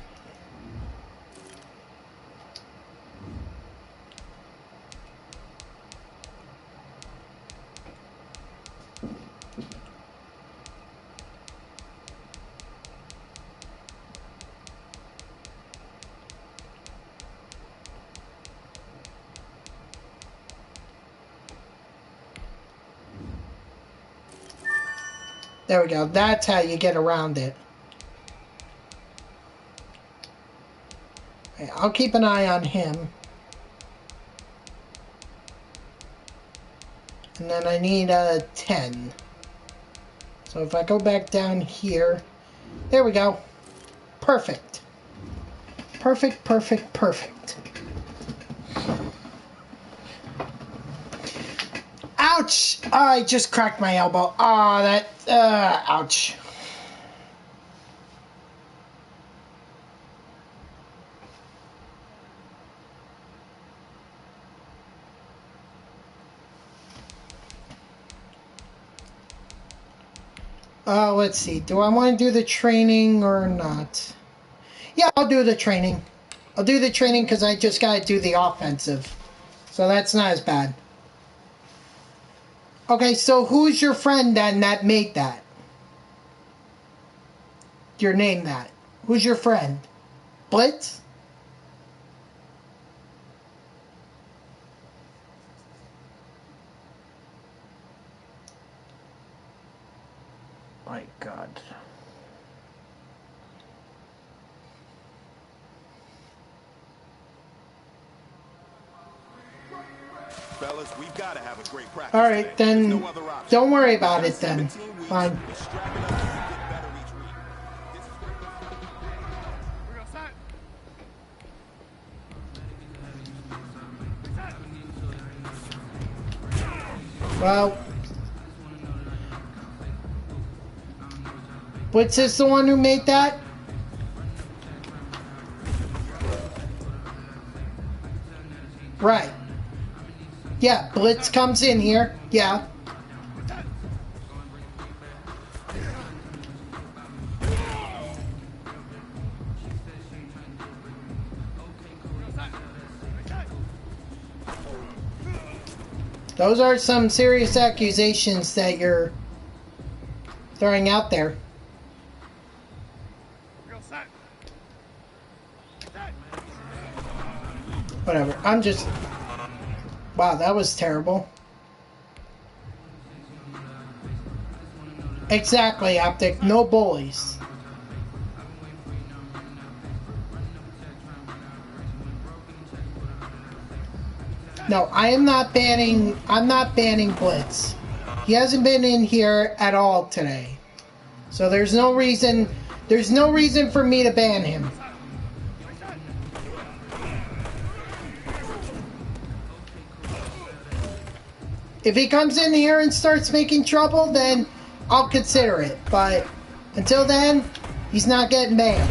There we go. That's how you get around it. Okay, I'll keep an eye on him. And then I need a 10. So if I go back down here, there we go. Perfect. Perfect, perfect, perfect. Ouch! I just cracked my elbow. Ah, that, ouch. Let's see. Do I want to do the training or not? Yeah, I'll do the training. I'll do the training because I just got to do the offensive. So that's not as bad. Okay, so who's your friend then that made that? Your name that. Who's your friend? Blitz? My God. Fellas, we've got to have a great practice. All right, then no other option. don't worry about it then. Fine. Well, Blitz is the one who made that? Right. Yeah, Blitz comes in here. Yeah. Those are some serious accusations that you're throwing out there. Whatever. I'm just... Wow, that was terrible. Exactly, Optic. No bullies. No, I'm not banning Blitz. He hasn't been in here at all today. So there's no reason for me to ban him. If he comes in here and starts making trouble, then I'll consider it. But until then, he's not getting banned.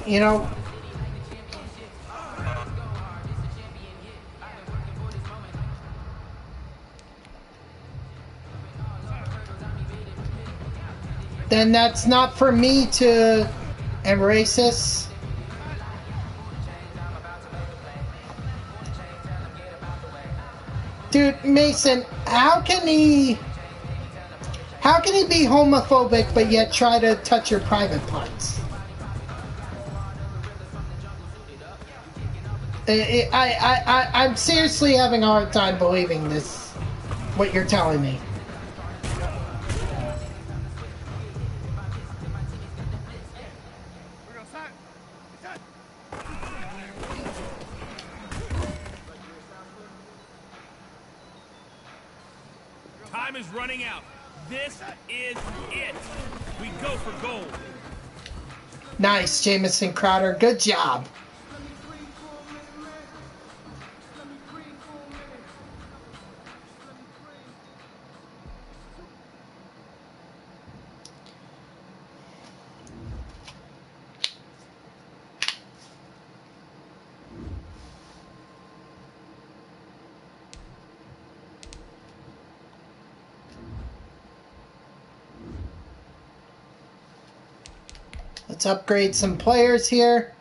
You know... Then that's not for me to embrace this. Dude, Mason, how can he be homophobic but yet try to touch your private parts? I'm seriously having a hard time believing this, what you're telling me. Time is running out. This is it. We go for gold. Nice, Jamison Crowder. Good job. Let's upgrade some players here.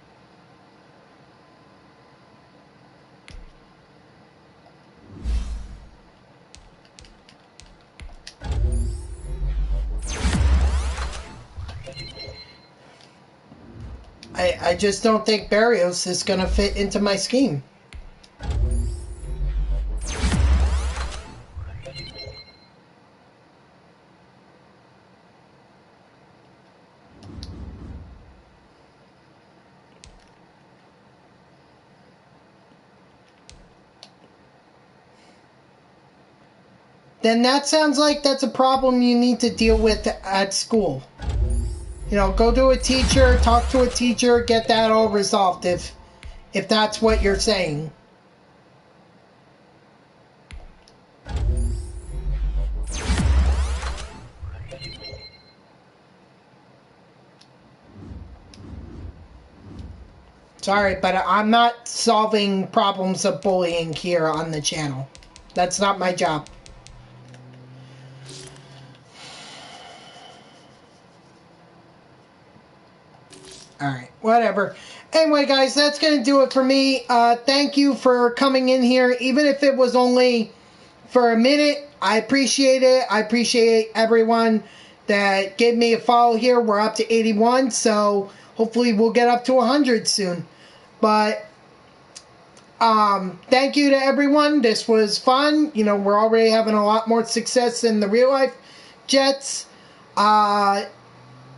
I just don't think Barrios is going to fit into my scheme. Then that sounds like that's a problem you need to deal with at school. You know, go to a teacher, talk to a teacher, get that all resolved if that's what you're saying. Sorry, but I'm not solving problems of bullying here on the channel. That's not my job. Alright, whatever. Anyway, guys, that's going to do it for me. Thank you for coming in here, even if it was only for a minute. I appreciate it. I appreciate everyone that gave me a follow here. We're up to 81, so hopefully we'll get up to 100 soon. But, thank you to everyone. This was fun. You know, we're already having a lot more success in the real-life Jets.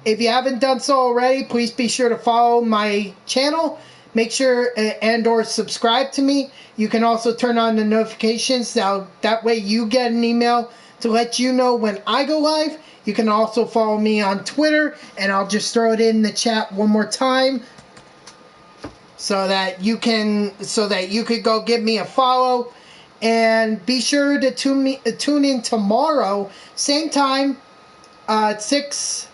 If you haven't done so already, please be sure to follow my channel. Make sure and or subscribe to me. You can also turn on the notifications. That way you get an email to let you know when I go live. You can also follow me on Twitter. And I'll just throw it in the chat one more time. so that you could go give me a follow. And be sure to tune in tomorrow, same time, 6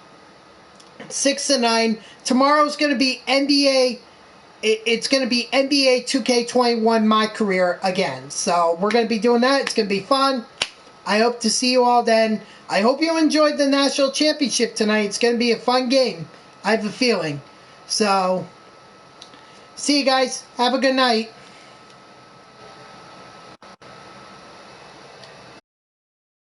to 9. Tomorrow's going to be NBA. It's going to be NBA 2K21 My Career again. So we're going to be doing that. It's going to be fun. I hope to see you all then. I hope you enjoyed the national championship tonight. It's going to be a fun game. I have a feeling. So, see you guys. Have a good night.